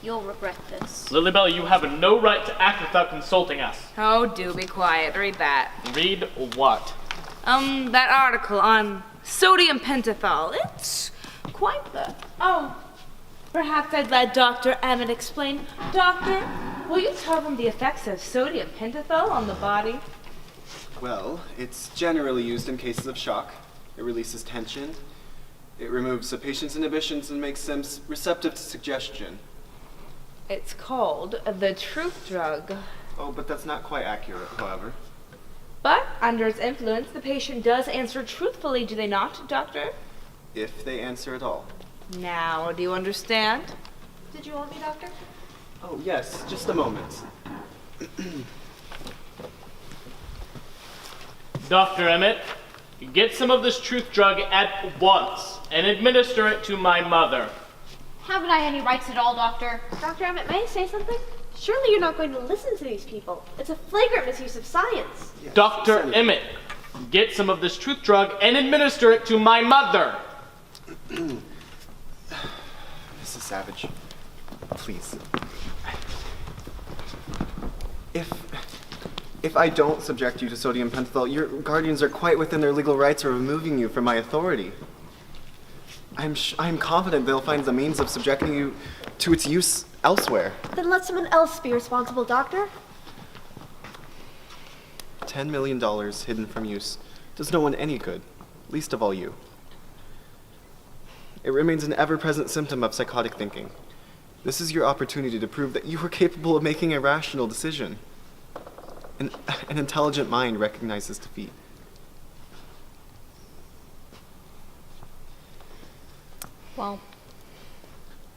[SPEAKER 5] You'll regret this.
[SPEAKER 7] Lilybell, you have no right to act without consulting us.
[SPEAKER 13] Oh, do be quiet. Read that.
[SPEAKER 7] Read what?
[SPEAKER 13] That article on sodium pentothal. It's quite the... Oh, perhaps I'd let Dr. Emmett explain. Doctor, will you tell them the effects of sodium pentothal on the body?
[SPEAKER 10] Well, it's generally used in cases of shock. It releases tension. It removes a patient's inhibitions and makes them receptive to suggestion.
[SPEAKER 13] It's called the truth drug.
[SPEAKER 10] Oh, but that's not quite accurate, however.
[SPEAKER 13] But under its influence, the patient does answer truthfully, do they not, Doctor?
[SPEAKER 10] If they answer at all.
[SPEAKER 13] Now, do you understand?
[SPEAKER 3] Did you want me, Doctor?
[SPEAKER 10] Oh, yes, just a moment.
[SPEAKER 7] Dr. Emmett, get some of this truth drug at once and administer it to my mother.
[SPEAKER 5] Haven't I any rights at all, Doctor?
[SPEAKER 3] Dr. Emmett, may I say something? Surely you're not going to listen to these people. It's a flagrant misuse of science.
[SPEAKER 10] Yes,
[SPEAKER 7] Dr.
[SPEAKER 10] Senator.
[SPEAKER 7] Emmett, get some of this truth drug and administer it to my mother.
[SPEAKER 10] Mrs. Savage, please. If I don't subject you to sodium pentothal, your guardians are quite within their legal rights of removing you from my authority. I'm confident they'll find the means of subjecting you to its use elsewhere.
[SPEAKER 3] Then let someone else be responsible, Doctor.
[SPEAKER 10] $10 million hidden from use does no one any good, least of all you. It remains an ever-present symptom of psychotic thinking. This is your opportunity to prove that you are capable of making a rational decision. An intelligent mind recognizes defeat.
[SPEAKER 11] Well,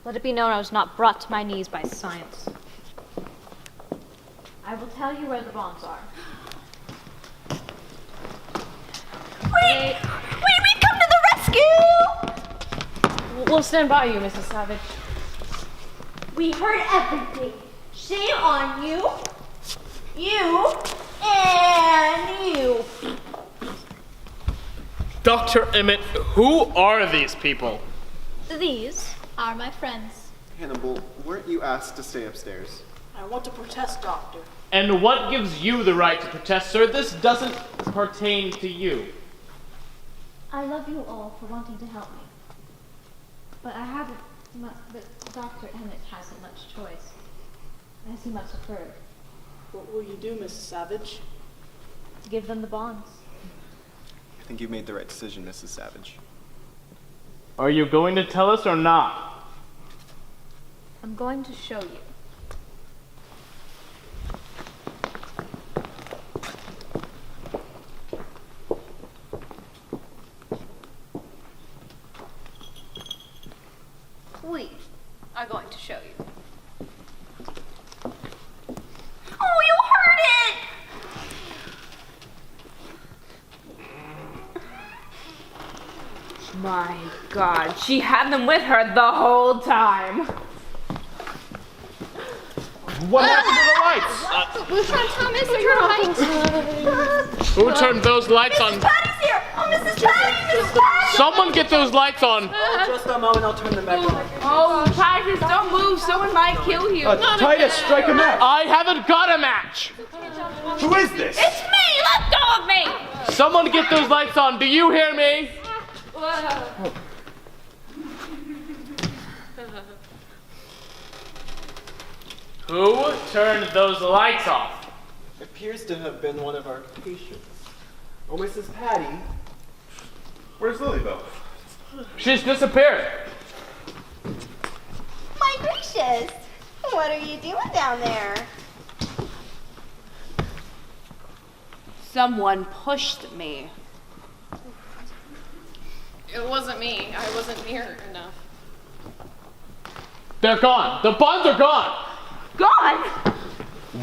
[SPEAKER 11] let it be known I was not brought to my knees by science. I will tell you where the bonds are.
[SPEAKER 3] Wait! We've come to the rescue!
[SPEAKER 2] We'll stand by you, Mrs. Savage.
[SPEAKER 3] We heard everything. Shame on you, you, and you.
[SPEAKER 7] Dr. Emmett, who are these people?
[SPEAKER 5] These are my friends.
[SPEAKER 10] Hannibal, weren't you asked to stay upstairs?
[SPEAKER 4] I want to protest, Doctor.
[SPEAKER 7] And what gives you the right to protest, sir? This doesn't pertain to you.
[SPEAKER 5] I love you all for wanting to help me. But I haven't much, but Dr. Emmett hasn't much choice, as he must have heard.
[SPEAKER 4] What will you do, Mrs. Savage?
[SPEAKER 11] Give them the bonds.
[SPEAKER 10] I think you've made the right decision, Mrs. Savage.
[SPEAKER 7] Are you going to tell us or not?
[SPEAKER 11] I'm going to show you. We are going to show you.
[SPEAKER 3] Oh, you heard it!
[SPEAKER 13] My God, she had them with her the whole time.
[SPEAKER 7] What happened to the lights?
[SPEAKER 5] Thomas, you're right.
[SPEAKER 7] Who turned those lights on?
[SPEAKER 3] Patty's here! Oh, Mrs. Patty! Mrs. Patty!
[SPEAKER 7] Someone get those lights on.
[SPEAKER 4] Just a moment, I'll turn them back on.
[SPEAKER 13] Oh, Titus, don't move. Someone might kill you.
[SPEAKER 8] Titus, strike a match.
[SPEAKER 7] I haven't got a match.
[SPEAKER 8] Who is this?
[SPEAKER 13] It's me! Let go of me!
[SPEAKER 7] Someone get those lights on. Do you hear me? Who turned those lights off?
[SPEAKER 10] Appears to have been one of our patients. Oh, Mrs. Patty.
[SPEAKER 12] Where's Lilybell?
[SPEAKER 7] She's disappeared.
[SPEAKER 3] My gracious! What are you doing down there?
[SPEAKER 13] Someone pushed me.
[SPEAKER 2] It wasn't me. I wasn't near enough.
[SPEAKER 7] They're gone. The bonds are gone.
[SPEAKER 13] Gone?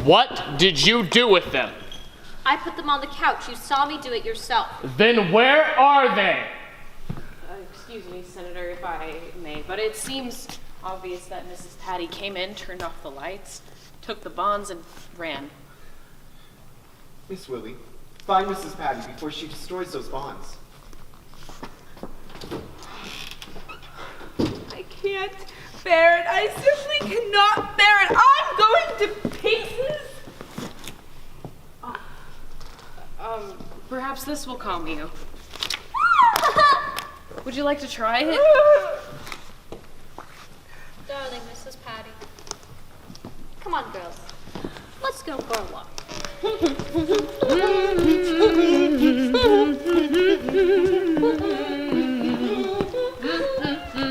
[SPEAKER 7] What did you do with them?
[SPEAKER 11] I put them on the couch. You saw me do it yourself.
[SPEAKER 7] Then where are they?
[SPEAKER 2] Excuse me, Senator, if I may, but it seems obvious that Mrs. Patty came in, turned off the lights, took the bonds, and ran.
[SPEAKER 10] Miss Willie, find Mrs. Patty before she destroys those bonds.
[SPEAKER 13] I can't bear it. I simply cannot bear it. I'm going to pieces.
[SPEAKER 2] Perhaps this will calm you. Would you like to try it?
[SPEAKER 11] Darling Mrs. Patty. Come on, girls. Let's go for a walk.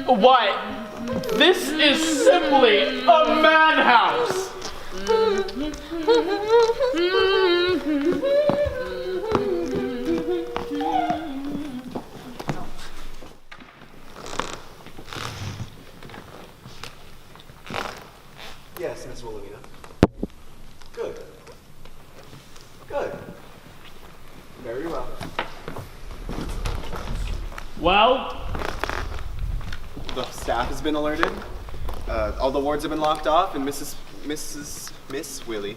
[SPEAKER 7] Why, this is simply a madhouse!
[SPEAKER 10] Yes, Miss Wilhelmina. Good. Good. Very well.
[SPEAKER 7] Well?
[SPEAKER 10] The staff has been alerted. All the wards have been locked off, and Miss Willie,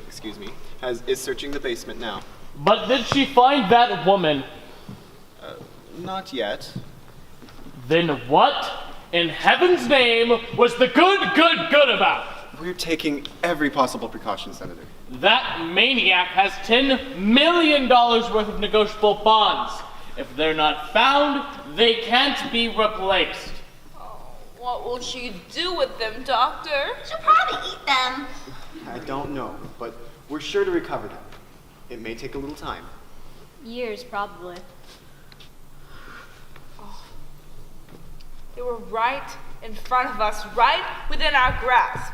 [SPEAKER 10] is searching the basement now.
[SPEAKER 7] But did she find that woman?
[SPEAKER 10] Not yet.
[SPEAKER 7] Then what in heaven's name was the good about?
[SPEAKER 10] We're taking every possible precaution, Senator.
[SPEAKER 7] That maniac has $10 million worth of negotiable bonds. If they're not found, they can't be replaced.
[SPEAKER 13] What will she do with them, Doctor?
[SPEAKER 3] She'll probably eat them.
[SPEAKER 10] I don't know, but we're sure to recover them. It may take a little time.
[SPEAKER 11] Years, probably.
[SPEAKER 13] They were right in front of us, right within our grasp.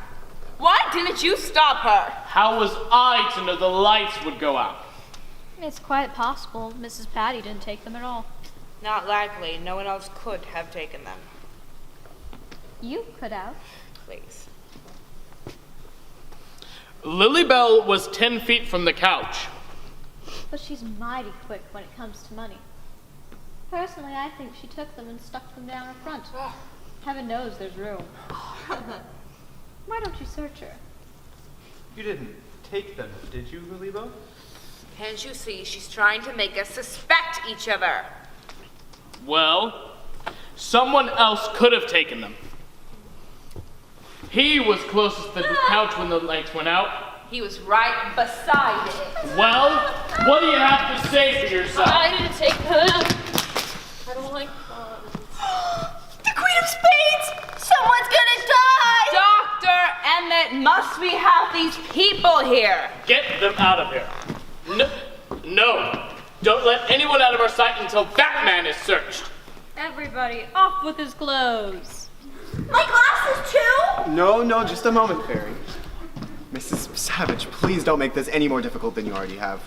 [SPEAKER 13] Why didn't you stop her?
[SPEAKER 7] How was I to know the lights would go out?
[SPEAKER 11] It's quite possible Mrs. Patty didn't take them at all.
[SPEAKER 13] Not likely. No one else could have taken them.
[SPEAKER 11] You could have.
[SPEAKER 13] Please.
[SPEAKER 7] Lilybell was 10 feet from the couch.
[SPEAKER 11] But she's mighty quick when it comes to money. Personally, I think she took them and stuck them down her front. Heaven knows there's room. Why don't you search her?
[SPEAKER 8] You didn't take them, did you, Lilybell?
[SPEAKER 13] Can't you see she's trying to make us suspect each other?
[SPEAKER 7] Well, someone else could have taken them. He was closest to the couch when the lights went out.
[SPEAKER 13] He was right beside it.
[SPEAKER 7] Well, what do you have to say for yourself?
[SPEAKER 11] I didn't take them. I don't like
[SPEAKER 3] The Queen of Spades! Someone's gonna die!
[SPEAKER 13] Doctor Emmett, must we have these people here?
[SPEAKER 7] Get them out of here. No, don't let anyone out of our sight until that man is searched.
[SPEAKER 11] Everybody, off with his clothes.
[SPEAKER 3] My glasses too?
[SPEAKER 10] No, just a moment, Fairy. Mrs. Savage, please don't make this any more difficult than you already have.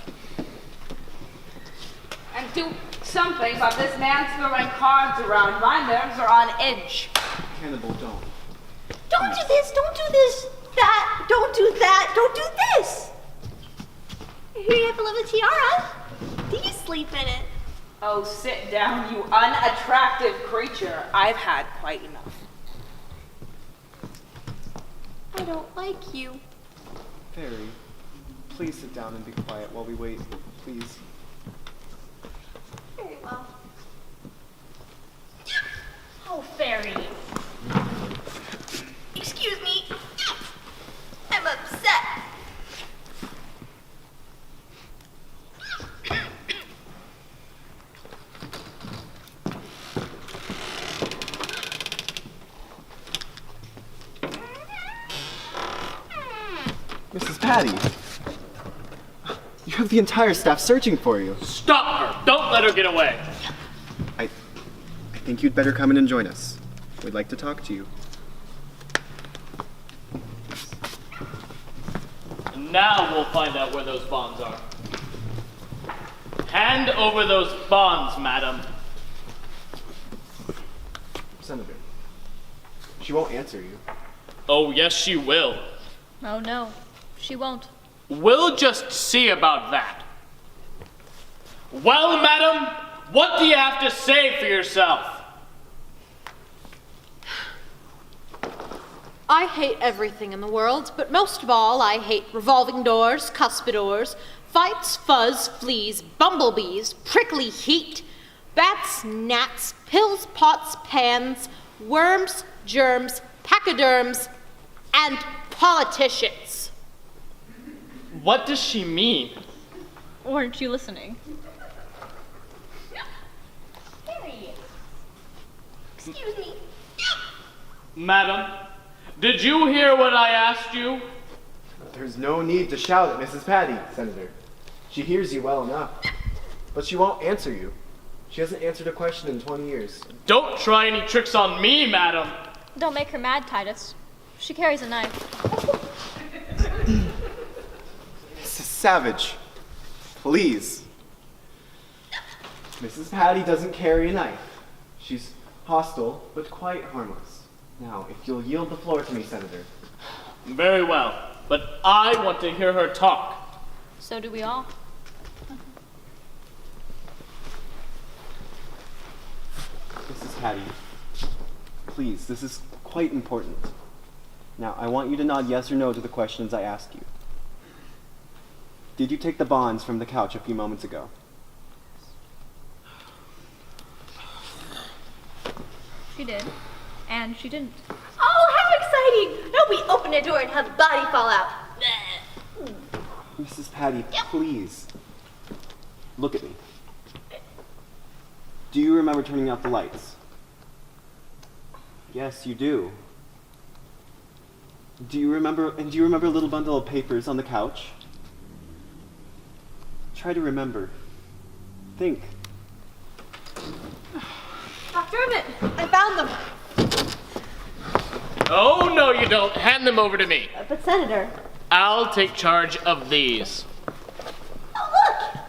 [SPEAKER 13] And do something about this man throwing cards around. My nerves are on edge.
[SPEAKER 10] Hannibal, don't.
[SPEAKER 3] Don't do this, don't do this, that, don't do that, don't do this. I hear you have a lovely tiara. Do you sleep in it?
[SPEAKER 13] Oh, sit down, you unattractive creature. I've had quite enough.
[SPEAKER 3] I don't like you.
[SPEAKER 10] Fairy, please sit down and be quiet while we wait, please.
[SPEAKER 3] Very well.
[SPEAKER 5] Oh, Fairy.
[SPEAKER 3] Excuse me. I'm upset.
[SPEAKER 10] Mrs. Patty, you have the entire staff searching for you.
[SPEAKER 7] Stop her! Don't let her get away!
[SPEAKER 10] I think you'd better come in and join us. We'd like to talk to you.
[SPEAKER 7] Now we'll find out where those bonds are. Hand over those bonds, madam.
[SPEAKER 10] Senator, she won't answer you.
[SPEAKER 7] Oh, yes, she will.
[SPEAKER 11] Oh no, she won't.
[SPEAKER 7] We'll just see about that. Well, madam, what do you have to say for yourself?
[SPEAKER 11] I hate everything in the world, but most of all, I hate revolving doors, cuspidors, fights, fuzz, fleas, bumblebees, prickly heat, bats, gnats, pills, pots, pans, worms, germs, pachyderms, and politicians.
[SPEAKER 7] What does she mean?
[SPEAKER 11] Weren't you listening?
[SPEAKER 3] Harry. Excuse me.
[SPEAKER 7] Madam, did you hear what I asked you?
[SPEAKER 10] There's no need to shout at Mrs. Patty, Senator. She hears you well enough. But she won't answer you. She hasn't answered a question in 20 years.
[SPEAKER 7] Don't try any tricks on me, madam.
[SPEAKER 1] Don't make her mad, Titus. She carries a knife.
[SPEAKER 10] Mrs. Savage, please. Mrs. Patty doesn't carry a knife. She's hostile, but quite harmless. Now, if you'll yield the floor to me, Senator.
[SPEAKER 7] Very well, but I want to hear her talk.
[SPEAKER 1] So do we all.
[SPEAKER 10] Mrs. Patty, please, this is quite important. Now, I want you to nod yes or no to the questions I ask you. Did you take the bonds from the couch a few moments ago?
[SPEAKER 1] She did. And she didn't.
[SPEAKER 3] Oh, how exciting! Now we open a door and have a body fall out.
[SPEAKER 10] Mrs. Patty, please. Look at me. Do you remember turning out the lights? Yes, you do. Do you remember a little bundle of papers on the couch? Try to remember. Think.
[SPEAKER 3] Dr. Emmett, I found them.
[SPEAKER 7] Oh, no, you don't. Hand them over to me.
[SPEAKER 3] But Senator.
[SPEAKER 7] I'll take charge of these.
[SPEAKER 3] Oh, look!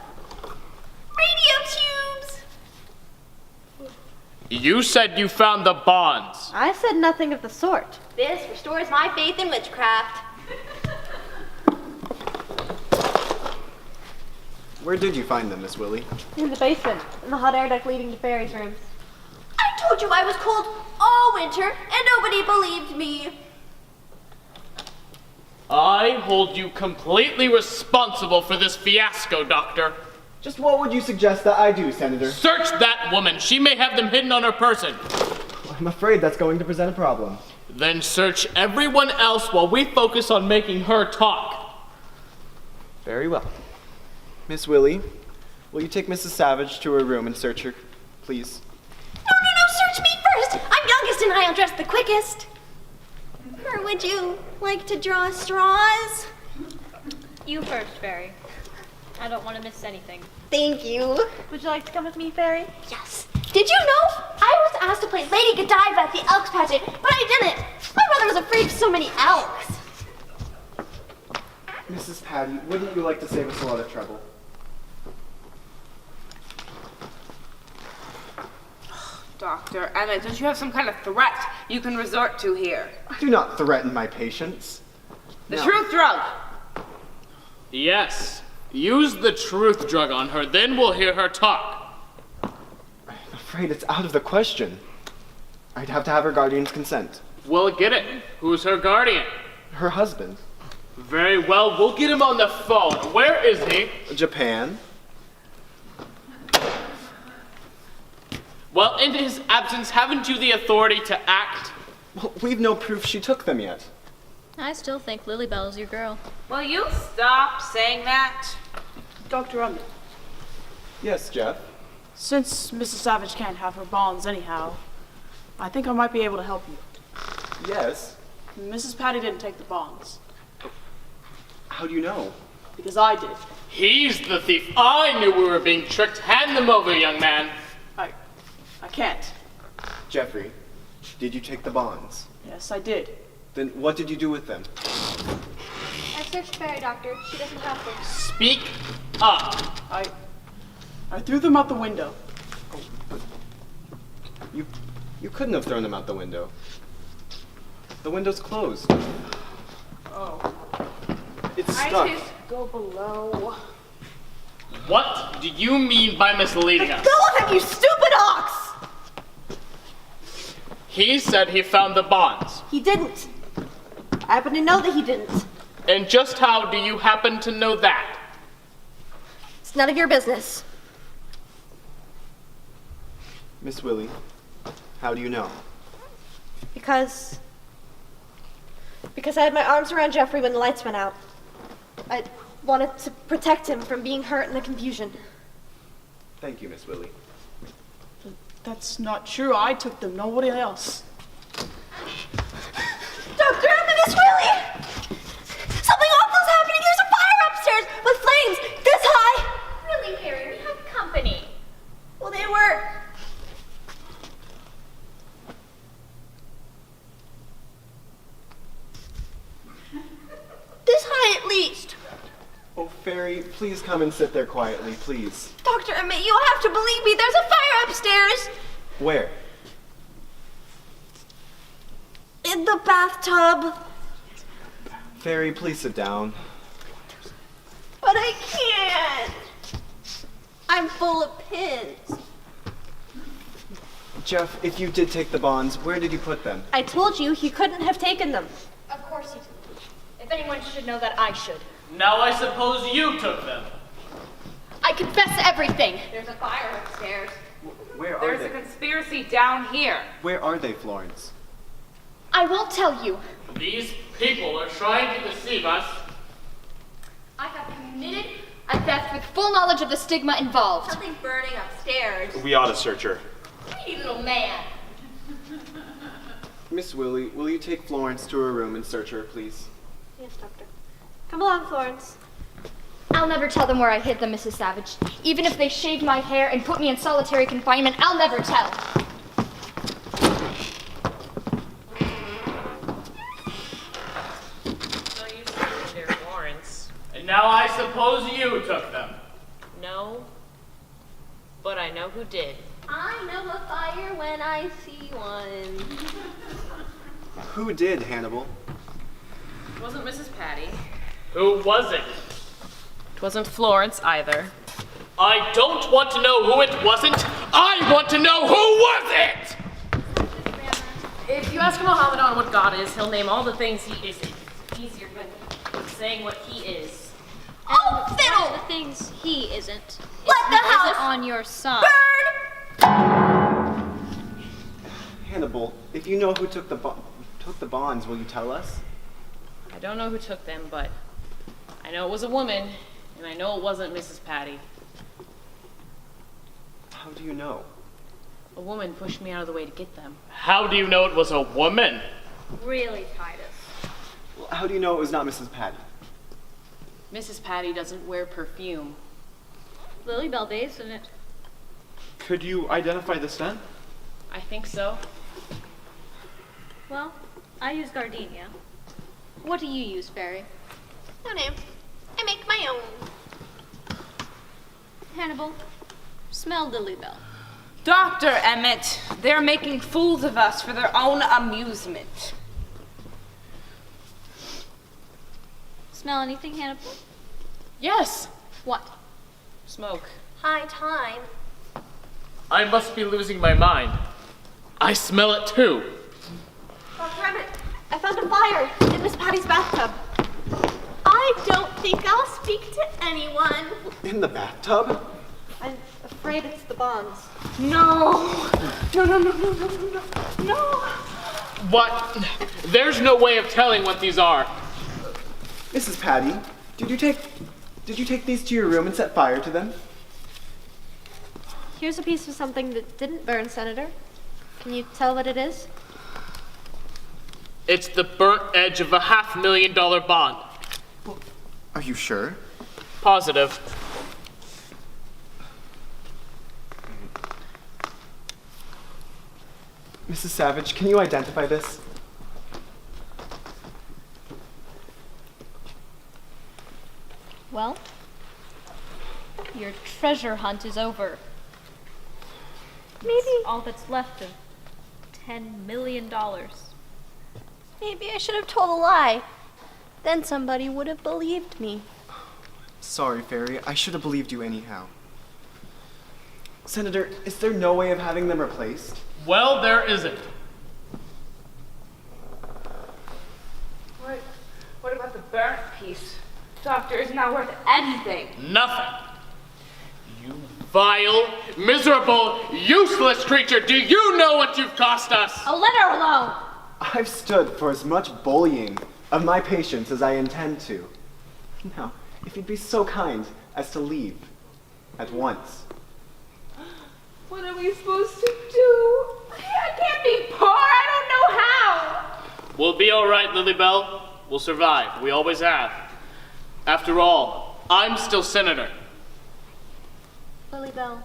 [SPEAKER 3] Radio tubes!
[SPEAKER 7] You said you found the bonds.
[SPEAKER 3] I said nothing of the sort. This restores my faith in witchcraft.
[SPEAKER 10] Where did you find them, Miss Willie?
[SPEAKER 3] In the basement, in the hot air duct leading to Fairy's rooms. I told you I was cold all winter, and nobody believed me.
[SPEAKER 7] I hold you completely responsible for this fiasco, Doctor.
[SPEAKER 10] Just what would you suggest that I do, Senator?
[SPEAKER 7] Search that woman. She may have them hidden on her person.
[SPEAKER 10] I'm afraid that's going to present a problem.
[SPEAKER 7] Then search everyone else while we focus on making her talk.
[SPEAKER 10] Very well. Miss Willie, will you take Mrs. Savage to her room and search her, please?
[SPEAKER 3] No, search me first! I'm youngest and I'll dress the quickest. Or would you like to draw straws?
[SPEAKER 1] You first, Fairy. I don't want to miss anything.
[SPEAKER 3] Thank you. Would you like to come with me, Fairy? Yes. Did you know I was asked to play Lady Godiva at the Elks pageant, but I didn't. My brother was afraid of so many elks.
[SPEAKER 10] Mrs. Patty, wouldn't you like to save us a lot of trouble?
[SPEAKER 9] Dr. Emmett, don't you have some kind of threat you can resort to here?
[SPEAKER 10] I do not threaten my patients.
[SPEAKER 9] The
[SPEAKER 10] No.
[SPEAKER 9] truth drug.
[SPEAKER 7] Yes. Use the truth drug on her, then we'll hear her talk.
[SPEAKER 10] I'm afraid it's out of the question. I'd have to have her guardian's consent.
[SPEAKER 7] We'll get it. Who's her guardian?
[SPEAKER 10] Her husband.
[SPEAKER 7] Very well, we'll get him on the phone. Where is he?
[SPEAKER 10] Japan.
[SPEAKER 7] Well, in his absence, haven't you the authority to act?
[SPEAKER 10] Well, we've no proof she took them yet.
[SPEAKER 1] I still think Lilybell's your girl.
[SPEAKER 9] Will you stop saying that?
[SPEAKER 4] Dr. Emmett,
[SPEAKER 10] Yes, Jeff.
[SPEAKER 4] since Mrs. Savage can't have her bonds anyhow, I think I might be able to help you.
[SPEAKER 10] Yes.
[SPEAKER 4] Mrs. Patty didn't take the bonds,
[SPEAKER 10] How do you know?
[SPEAKER 4] because I did.
[SPEAKER 7] He's the thief. I knew we were being tricked. Hand them over, young man.
[SPEAKER 4] I can't.
[SPEAKER 10] Jeffrey, did you take the bonds?
[SPEAKER 4] Yes, I did.
[SPEAKER 10] Then what did you do with them?
[SPEAKER 1] I searched Fairy, Doctor. She doesn't have them.
[SPEAKER 7] Speak up.
[SPEAKER 4] I threw them out the window.
[SPEAKER 10] You couldn't have thrown them out the window. The window's closed.
[SPEAKER 4] Oh.
[SPEAKER 10] It's stuck.
[SPEAKER 2] Go below.
[SPEAKER 7] What do you mean by misleading us?
[SPEAKER 3] Go with him, you stupid ox!
[SPEAKER 7] He said he found the bonds.
[SPEAKER 3] He didn't. I happen to know that he didn't.
[SPEAKER 7] And just how do you happen to know that?
[SPEAKER 3] It's none of your business.
[SPEAKER 10] Miss Willie, how do you know?
[SPEAKER 3] Because I had my arms around Jeffrey when the lights went out. I wanted to protect him from being hurt in the confusion.
[SPEAKER 10] Thank you, Miss Willie.
[SPEAKER 4] That's not true. I took them, nobody else.
[SPEAKER 3] Dr. Emma, Miss Willie! Something awful's happening! There's a fire upstairs with flames this high!
[SPEAKER 5] Really, Harry, we have company.
[SPEAKER 3] Well, they were... this high at least.
[SPEAKER 10] Oh, Fairy, please come and sit there quietly, please.
[SPEAKER 3] Dr. Emmett, you'll have to believe me. There's a fire upstairs.
[SPEAKER 10] Where?
[SPEAKER 3] In the bathtub.
[SPEAKER 10] Fairy, please sit down.
[SPEAKER 3] But I can't. I'm full of pins.
[SPEAKER 10] Jeff, if you did take the bonds, where did you put them?
[SPEAKER 3] I told you he couldn't have taken them.
[SPEAKER 5] Of course you did. If anyone should know that, I should.
[SPEAKER 7] Now I suppose you took them.
[SPEAKER 6] I confess everything.
[SPEAKER 5] There's a fire upstairs.
[SPEAKER 10] Where are
[SPEAKER 9] There's a
[SPEAKER 10] they?
[SPEAKER 9] conspiracy down here.
[SPEAKER 10] Where are they, Florence?
[SPEAKER 6] I won't tell you.
[SPEAKER 7] These people are trying to deceive us.
[SPEAKER 6] I have committed a theft with full knowledge of the stigma involved.
[SPEAKER 3] Something burning upstairs.
[SPEAKER 12] We ought to search her.
[SPEAKER 5] Pretty little man.
[SPEAKER 10] Miss Willie, will you take Florence to her room and search her, please?
[SPEAKER 3] Yes, Doctor. Come along, Florence.
[SPEAKER 6] I'll never tell them where I hid them, Mrs. Savage. Even if they shaved my hair and put me in solitary confinement, I'll never tell.
[SPEAKER 2] So you searched there, Florence.
[SPEAKER 7] And now I suppose you took them.
[SPEAKER 2] No, but I know who did.
[SPEAKER 3] I know a fire when I see one.
[SPEAKER 10] Who did, Hannibal?
[SPEAKER 2] It wasn't Mrs. Patty.
[SPEAKER 7] Who was it?
[SPEAKER 2] It wasn't Florence either.
[SPEAKER 7] I don't want to know who it wasn't. I want to know who was it!
[SPEAKER 2] If you ask a Mohammedan what God is, he'll name all the things he isn't. It's easier than saying what he is.
[SPEAKER 3] Oh,
[SPEAKER 11] One
[SPEAKER 3] fiddle!
[SPEAKER 11] of the things he isn't.
[SPEAKER 3] Let the house
[SPEAKER 11] Isn't on your side.
[SPEAKER 3] burn!
[SPEAKER 10] Hannibal, if you know who took the bonds, will you tell us?
[SPEAKER 2] I don't know who took them, but I know it was a woman, and I know it wasn't Mrs. Patty.
[SPEAKER 10] How do you know?
[SPEAKER 2] A woman pushed me out of the way to get them.
[SPEAKER 7] How do you know it was a woman?
[SPEAKER 11] Really, Titus.
[SPEAKER 10] Well, how do you know it was not Mrs. Patty?
[SPEAKER 2] Mrs. Patty doesn't wear perfume.
[SPEAKER 11] Lily Bell bathes in it.
[SPEAKER 12] Could you identify the scent?
[SPEAKER 2] I think so.
[SPEAKER 11] Well, I use gardenia. What do you use, Fairy?
[SPEAKER 3] No name. I make my own.
[SPEAKER 11] Hannibal, smell Lily Bell.
[SPEAKER 13] Dr. Emmett, they're making fools of us for their own amusement.
[SPEAKER 11] Smell anything, Hannibal?
[SPEAKER 2] Yes!
[SPEAKER 11] What?
[SPEAKER 2] Smoke.
[SPEAKER 3] High time.
[SPEAKER 7] I must be losing my mind. I smell it too.
[SPEAKER 3] Dr. Emmett, I found a fire in Miss Patty's bathtub. I don't think I'll speak to anyone.
[SPEAKER 10] In the bathtub?
[SPEAKER 3] I'm afraid it's the bonds.
[SPEAKER 13] No. No, no, no, no, no, no, no, no.
[SPEAKER 7] What? There's no way of telling what these are.
[SPEAKER 10] Mrs. Patty, did you take these to your room and set fire to them?
[SPEAKER 3] Here's a piece of something that didn't burn, Senator. Can you tell what it is?
[SPEAKER 7] It's the burnt edge of a $500,000 bond.
[SPEAKER 10] Are you sure?
[SPEAKER 7] Positive.
[SPEAKER 10] Mrs. Savage, can you identify this?
[SPEAKER 5] Well, your treasure hunt is over.
[SPEAKER 3] Maybe.
[SPEAKER 11] All that's left of $10 million.
[SPEAKER 3] Maybe I should have told a lie. Then somebody would have believed me.
[SPEAKER 10] Sorry, Fairy. I should have believed you anyhow. Senator, is there no way of having them replaced?
[SPEAKER 7] Well, there isn't.
[SPEAKER 13] What about the burnt piece? Doctor, it's not worth anything.
[SPEAKER 7] Nothing. You vile, miserable, useless creature, do you know what you've cost us?
[SPEAKER 3] Oh, let her alone.
[SPEAKER 10] I've stood for as much bullying of my patients as I intend to. Now, if you'd be so kind as to leave at once.
[SPEAKER 13] What are we supposed to do? I can't be poor. I don't know how.
[SPEAKER 7] We'll be all right, Lilybell. We'll survive. We always have. After all, I'm still senator.
[SPEAKER 11] Lilybell,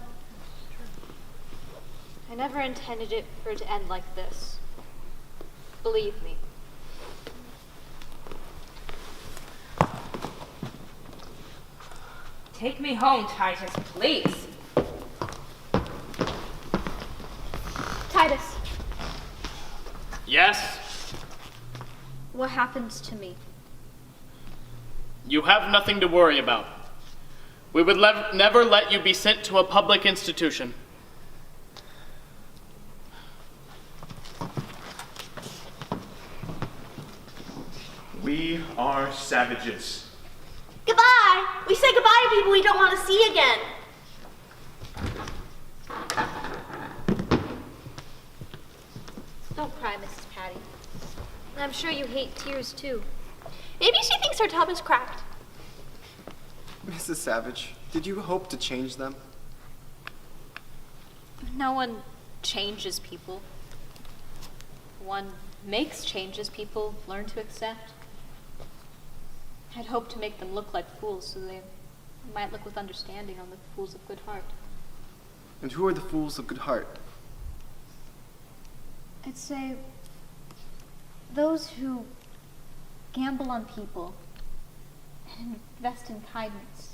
[SPEAKER 11] I never intended it for it to end like this. Believe me.
[SPEAKER 13] Take me home, Titus, please.
[SPEAKER 11] Titus,
[SPEAKER 7] Yes?
[SPEAKER 11] what happens to me?
[SPEAKER 7] You have nothing to worry about. We would never let you be sent to a public institution.
[SPEAKER 12] We are savages.
[SPEAKER 3] Goodbye. We say goodbye to people we don't want to see again.
[SPEAKER 11] Don't cry, Mrs. Patty. I'm sure you hate tears too.
[SPEAKER 3] Maybe she thinks her tub is cracked.
[SPEAKER 10] Mrs. Savage, did you hope to change them?
[SPEAKER 11] No one changes people. One makes changes people learn to accept. I'd hoped to make them look like fools so they might look with understanding on the fools of good heart.
[SPEAKER 10] And who are the fools of good heart?
[SPEAKER 1] I'd say those who gamble on people and invest in kindness.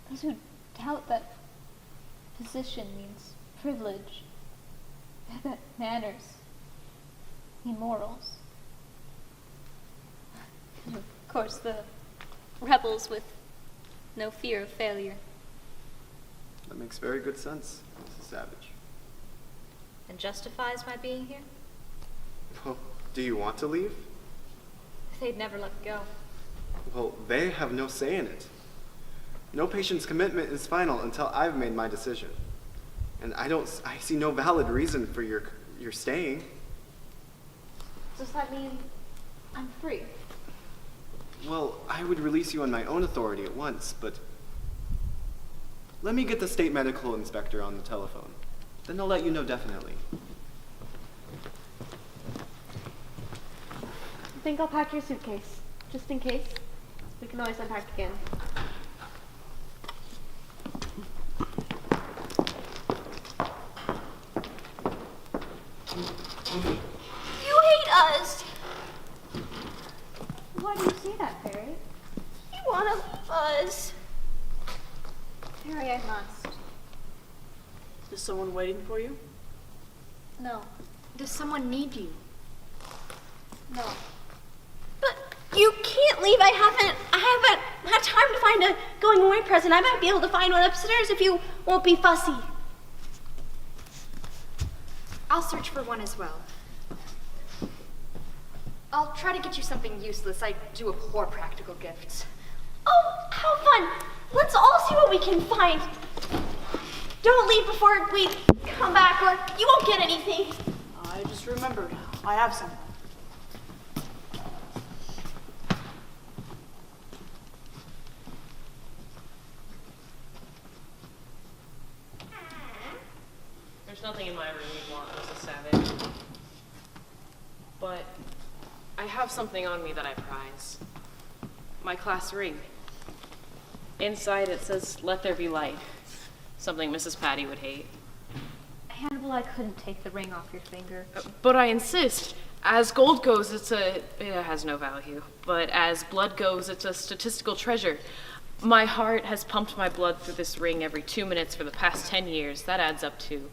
[SPEAKER 1] Those who doubt that position means privilege, that manners mean morals.
[SPEAKER 11] And of course, the rebels with no fear of failure.
[SPEAKER 10] That makes very good sense, Mrs. Savage.
[SPEAKER 11] And justifies my being here?
[SPEAKER 10] Well, do you want to leave?
[SPEAKER 11] They'd never let go.
[SPEAKER 10] Well, they have no say in it. No patient's commitment is final until I've made my decision. And I see no valid reason for your staying.
[SPEAKER 11] Does that mean I'm free?
[SPEAKER 10] Well, I would release you on my own authority at once, but let me get the state medical inspector on the telephone. Then I'll let you know definitely.
[SPEAKER 3] I think I'll pack your suitcase, just in case. We can always unpack again. You hate us!
[SPEAKER 1] Why do you say that, Fairy?
[SPEAKER 3] You want to leave us.
[SPEAKER 11] Fairy, I must.
[SPEAKER 4] Is someone waiting for you?
[SPEAKER 11] No.
[SPEAKER 1] Does someone need you?
[SPEAKER 11] No.
[SPEAKER 3] But you can't leave. I haven't had time to find a going away present. I might be able to find one upstairs if you won't be fussy.
[SPEAKER 1] I'll search for one as well. I'll try to get you something useless. I do abhor practical gifts.
[SPEAKER 3] Oh, how fun! Let's all see what we can find. Don't leave before we come back or you won't get anything.
[SPEAKER 4] I just remembered. I have something.
[SPEAKER 2] There's nothing in my room you'd want, Mrs. Savage. But I have something on me that I prize. My class ring. Inside it says, "Let there be light." Something Mrs. Patty would hate.
[SPEAKER 11] Hannibal, I couldn't take the ring off your finger.
[SPEAKER 2] But I insist. As gold goes, it has no value. But as blood goes, it's a statistical treasure. My heart has pumped my blood through this ring every 2 minutes for the past 10 years. That adds up to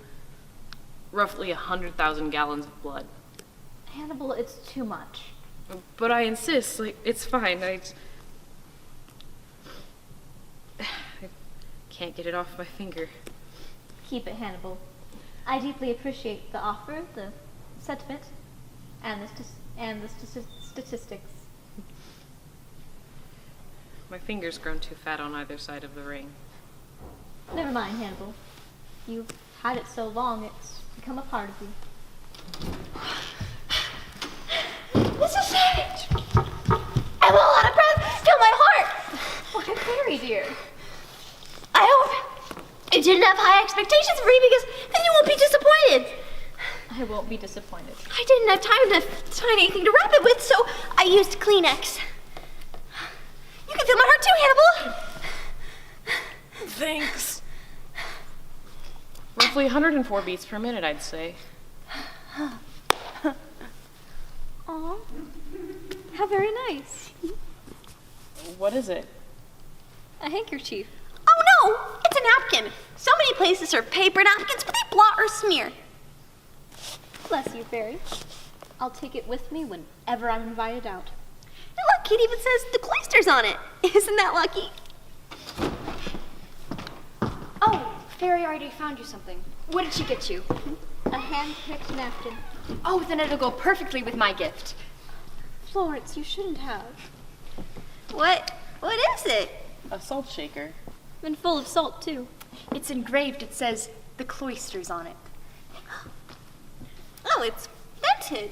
[SPEAKER 2] roughly 100,000 gallons of blood.
[SPEAKER 11] Hannibal, it's too much.
[SPEAKER 2] But I insist, like, it's fine. I can't get it off my finger.
[SPEAKER 1] Keep it, Hannibal. I deeply appreciate the offer, the sentiment, and the statistics.
[SPEAKER 2] My finger's grown too fat on either side of the ring.
[SPEAKER 1] Never mind, Hannibal. You've had it so long, it's become a part of you.
[SPEAKER 3] Mrs. Savage! I'm all out of breath. Feel my heart.
[SPEAKER 1] Why, Fairy dear.
[SPEAKER 3] I hope you didn't have high expectations for me because then you won't be disappointed.
[SPEAKER 1] I won't be disappointed.
[SPEAKER 3] I didn't have time to find anything to wrap it with, so I used Kleenex. You can feel my heart too, Hannibal.
[SPEAKER 2] Thanks. Roughly 104 beats per minute, I'd say.
[SPEAKER 1] Aw, how very nice.
[SPEAKER 2] What is it?
[SPEAKER 1] A handkerchief.
[SPEAKER 3] Oh no, it's a napkin. So many places serve paper napkins, but they blot or smear.
[SPEAKER 1] Bless you, Fairy. I'll take it with me whenever I'm invited out.
[SPEAKER 3] And look, it even says the cloisters on it. Isn't that lucky?
[SPEAKER 11] Oh, Fairy already found you something. What did she get you?
[SPEAKER 1] A hand-picked napkin.
[SPEAKER 11] Oh, then it'll go perfectly with my gift.
[SPEAKER 1] Florence, you shouldn't have.
[SPEAKER 3] What is it?
[SPEAKER 2] A salt shaker.
[SPEAKER 1] And full of salt, too.
[SPEAKER 11] It's engraved. It says the cloisters on it.
[SPEAKER 3] Oh, it's dented.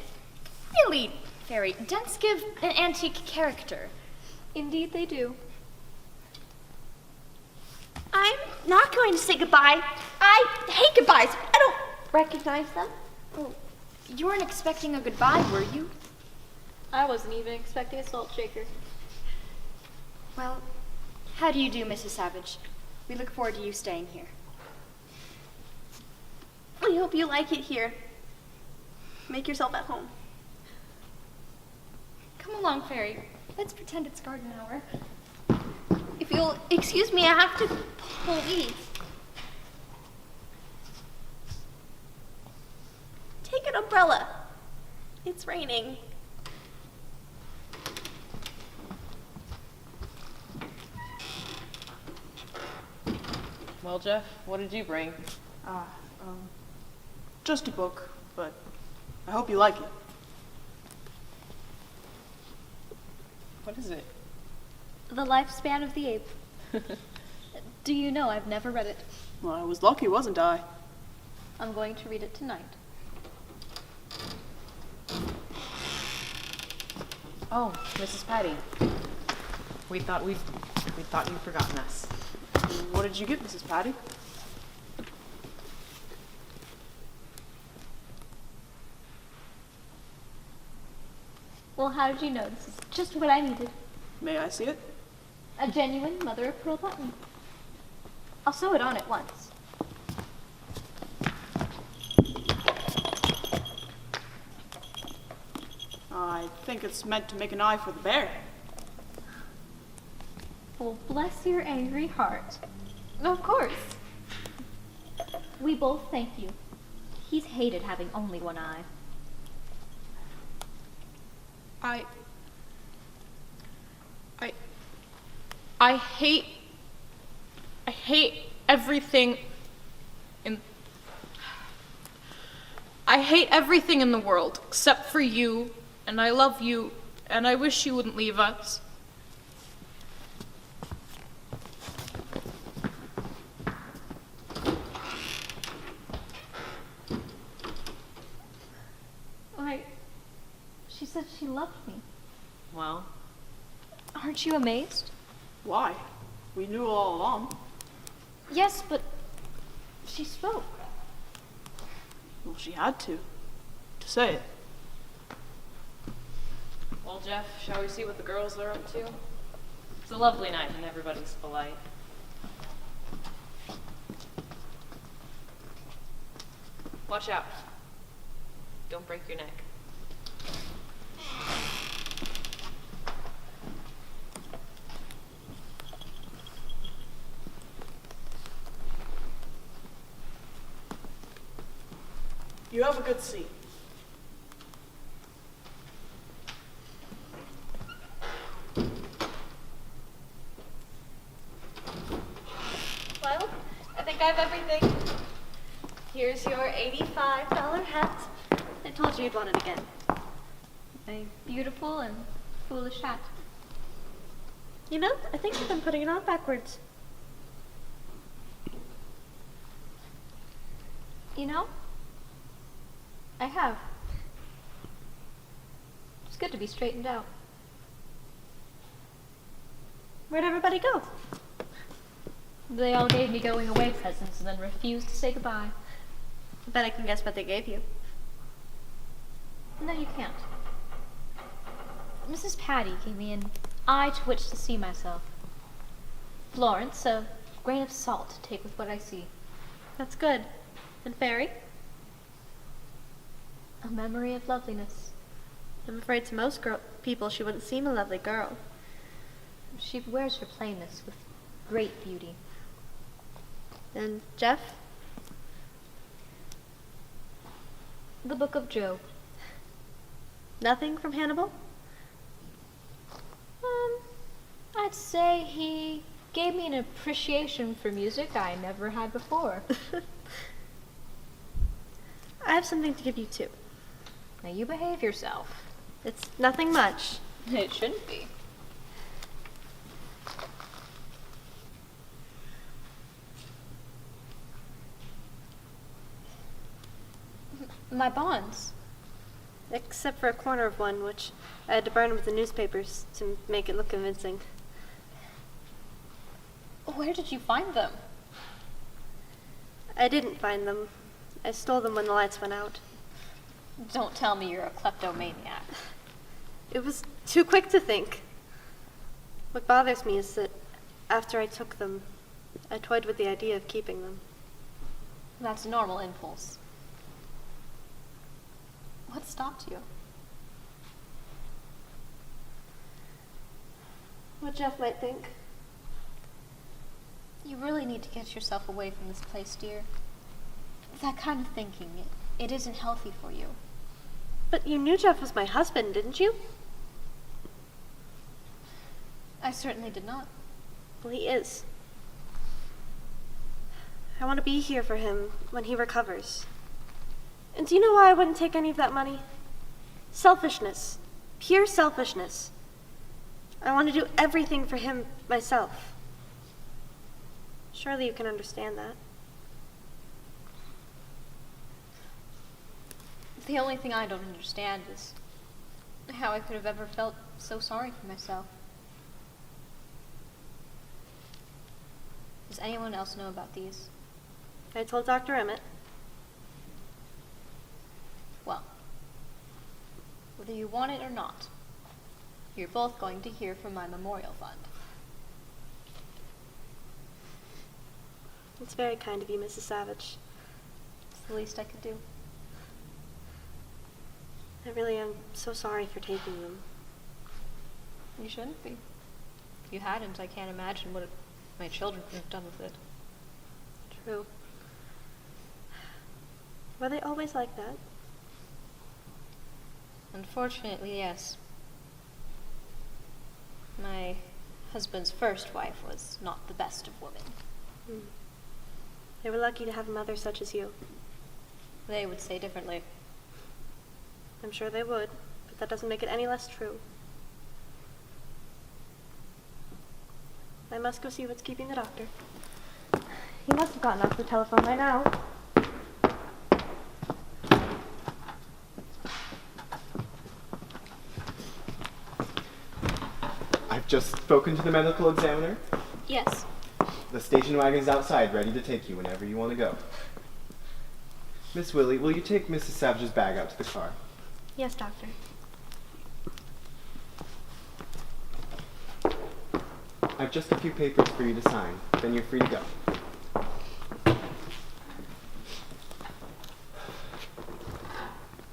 [SPEAKER 11] Really, Fairy, dents give an antique character.
[SPEAKER 1] Indeed they do.
[SPEAKER 3] I'm not going to say goodbye. I hate goodbyes. I don't recognize them.
[SPEAKER 11] Oh, you weren't expecting a goodbye, were you?
[SPEAKER 1] I wasn't even expecting a salt shaker.
[SPEAKER 11] Well, how do you do, Mrs. Savage? We look forward to you staying here.
[SPEAKER 3] We hope you like it here. Make yourself at home.
[SPEAKER 11] Come along, Fairy. Let's pretend it's garden hour.
[SPEAKER 3] If you'll excuse me, I have to pull these. Take an umbrella. It's raining.
[SPEAKER 2] Well, Jeff, what did you bring?
[SPEAKER 4] Just a book, but I hope you like it.
[SPEAKER 2] What is it?
[SPEAKER 1] The Lifespan of the Ape. Do you know I've never read it?
[SPEAKER 4] Well, I was lucky, wasn't I?
[SPEAKER 1] I'm going to read it tonight.
[SPEAKER 2] Oh, Mrs. Patty. We thought you'd forgotten us.
[SPEAKER 4] What did you get, Mrs. Patty?
[SPEAKER 1] Well, how did you know? This is just what I needed.
[SPEAKER 4] May I see it?
[SPEAKER 1] A genuine mother-of-pearl button. I'll sew it on at once.
[SPEAKER 4] I think it's meant to make an eye for the bear.
[SPEAKER 1] Well, bless your angry heart. Of course. We both thank you. He's hated having only one eye.
[SPEAKER 6] I hate everything I hate everything in the world except for you, and I love you, and I wish you wouldn't leave us.
[SPEAKER 1] She said she loved me.
[SPEAKER 2] Well,
[SPEAKER 1] Aren't you amazed?
[SPEAKER 4] Why? We knew all along.
[SPEAKER 1] Yes, but she spoke.
[SPEAKER 4] Well, she had to say it.
[SPEAKER 2] well, Jeff, shall we see what the girls are up to? It's a lovely night and everybody's polite. Watch out. Don't break your neck.
[SPEAKER 4] You have a good seat.
[SPEAKER 3] $85 hat. I told you you'd want it again.
[SPEAKER 11] A beautiful and foolish hat.
[SPEAKER 3] You know, I think you've been putting it on backwards.
[SPEAKER 11] You know, I have. It's good to be straightened out.
[SPEAKER 3] Where'd everybody go?
[SPEAKER 11] They all gave me going away presents and then refused to say goodbye.
[SPEAKER 3] I bet I can guess what they gave you.
[SPEAKER 11] No, you can't. Mrs. Patty gave me an eye to which to see myself. Florence, a grain of salt to take with what I see.
[SPEAKER 3] That's good. And Fairy?
[SPEAKER 11] A memory of loveliness.
[SPEAKER 3] I'm afraid to most people she wouldn't seem a lovely girl.
[SPEAKER 11] She wears her plainness with great beauty.
[SPEAKER 3] And Jeff?
[SPEAKER 11] The Book of Job.
[SPEAKER 3] Nothing from Hannibal?
[SPEAKER 11] I'd say he gave me an appreciation for music I never had before.
[SPEAKER 3] I have something to give you too.
[SPEAKER 11] Now you behave yourself.
[SPEAKER 3] It's nothing much.
[SPEAKER 11] It shouldn't be. My bonds.
[SPEAKER 3] Except for a corner of one, which I had to burn with the newspapers to make it look convincing.
[SPEAKER 11] Where did you find them?
[SPEAKER 3] I didn't find them. I stole them when the lights went out.
[SPEAKER 11] Don't tell me you're a kleptomaniac.
[SPEAKER 3] It was too quick to think. What bothers me is that after I took them, I toyed with the idea of keeping them.
[SPEAKER 11] That's a normal impulse. What stopped you?
[SPEAKER 3] What Jeff might think.
[SPEAKER 11] You really need to get yourself away from this place, dear. That kind of thinking, it isn't healthy for you.
[SPEAKER 3] But you knew Jeff was my husband, didn't you?
[SPEAKER 11] I certainly did not.
[SPEAKER 3] Well, he is. I want to be here for him when he recovers. And do you know why I wouldn't take any of that money? Selfishness. Pure selfishness. I want to do everything for him myself. Surely you can understand that.
[SPEAKER 11] The only thing I don't understand is how I could have ever felt so sorry for myself. Does anyone else know about these?
[SPEAKER 3] I told Dr. Emmett.
[SPEAKER 11] Well, whether you want it or not, you're both going to hear from my memorial fund.
[SPEAKER 3] It's very kind of you, Mrs. Savage.
[SPEAKER 11] It's the least I could do.
[SPEAKER 3] I really am so sorry for taking them.
[SPEAKER 11] You shouldn't be. If you hadn't, I can't imagine what my children would have done with it.
[SPEAKER 3] True. Were they always like that?
[SPEAKER 11] Unfortunately, yes. My husband's first wife was not the best of women.
[SPEAKER 3] They were lucky to have a mother such as you.
[SPEAKER 11] They would say differently.
[SPEAKER 3] I'm sure they would, but that doesn't make it any less true. I must go see what's keeping the doctor. He must have gotten off the telephone by now.
[SPEAKER 10] I've just spoken to the medical examiner.
[SPEAKER 3] Yes.
[SPEAKER 10] The station wagon's outside, ready to take you whenever you want to go. Miss Willie, will you take Mrs. Savage's bag out to the car?
[SPEAKER 3] Yes, doctor.
[SPEAKER 10] I've just a few papers for you to sign. Then you're free to go.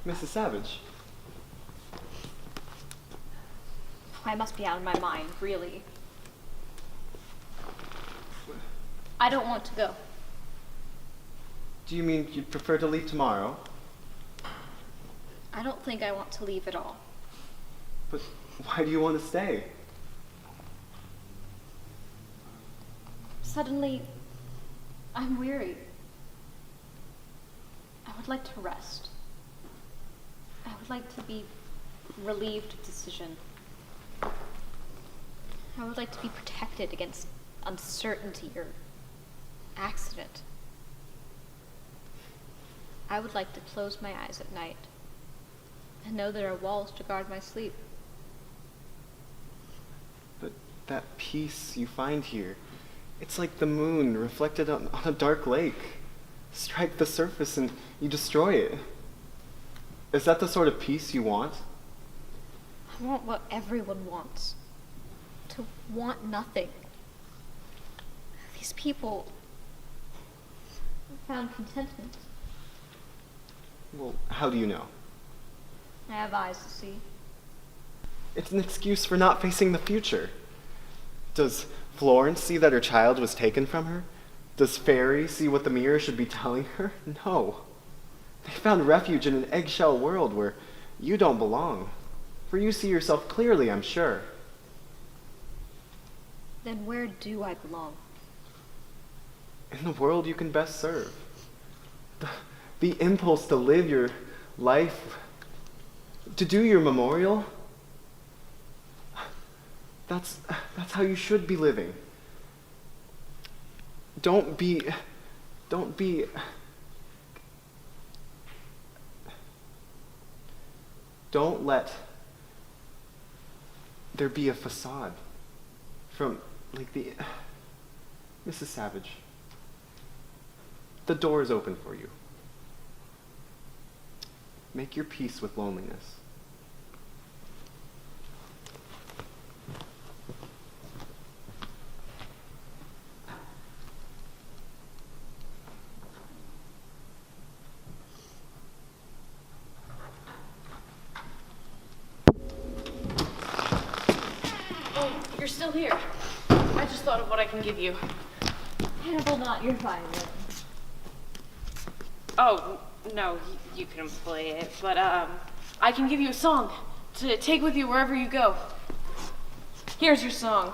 [SPEAKER 10] Mrs. Savage.
[SPEAKER 11] I must be out of my mind, really. I don't want to go.
[SPEAKER 10] Do you mean you'd prefer to leave tomorrow?
[SPEAKER 11] I don't think I want to leave at all.
[SPEAKER 10] But why do you want to stay?
[SPEAKER 11] Suddenly, I'm weary. I would like to rest. I would like to be relieved of decision. I would like to be protected against uncertainty or accident. I would like to close my eyes at night and know there are walls to guard my sleep.
[SPEAKER 10] But that peace you find here, it's like the moon reflected on a dark lake. Strike the surface and you destroy it. Is that the sort of peace you want?
[SPEAKER 11] I want what everyone wants. To want nothing. These people found contentment.
[SPEAKER 10] Well, how do you know?
[SPEAKER 11] I have eyes to see.
[SPEAKER 10] It's an excuse for not facing the future. Does Florence see that her child was taken from her? Does Fairy see what the mirror should be telling her? No. They found refuge in an eggshell world where you don't belong. For you see yourself clearly, I'm sure.
[SPEAKER 11] Then where do I belong?
[SPEAKER 10] In the world you can best serve. The impulse to live your life, to do your memorial, that's how you should be living. Don't let there be a facade from, Mrs. Savage, the door is open for you. Make your peace with loneliness.
[SPEAKER 2] Oh, you're still here. I just thought of what I can give you.
[SPEAKER 11] Hannibal, not your violin.
[SPEAKER 2] Oh, no, you can play it, but I can give you a song to take with you wherever you go. Here's your song.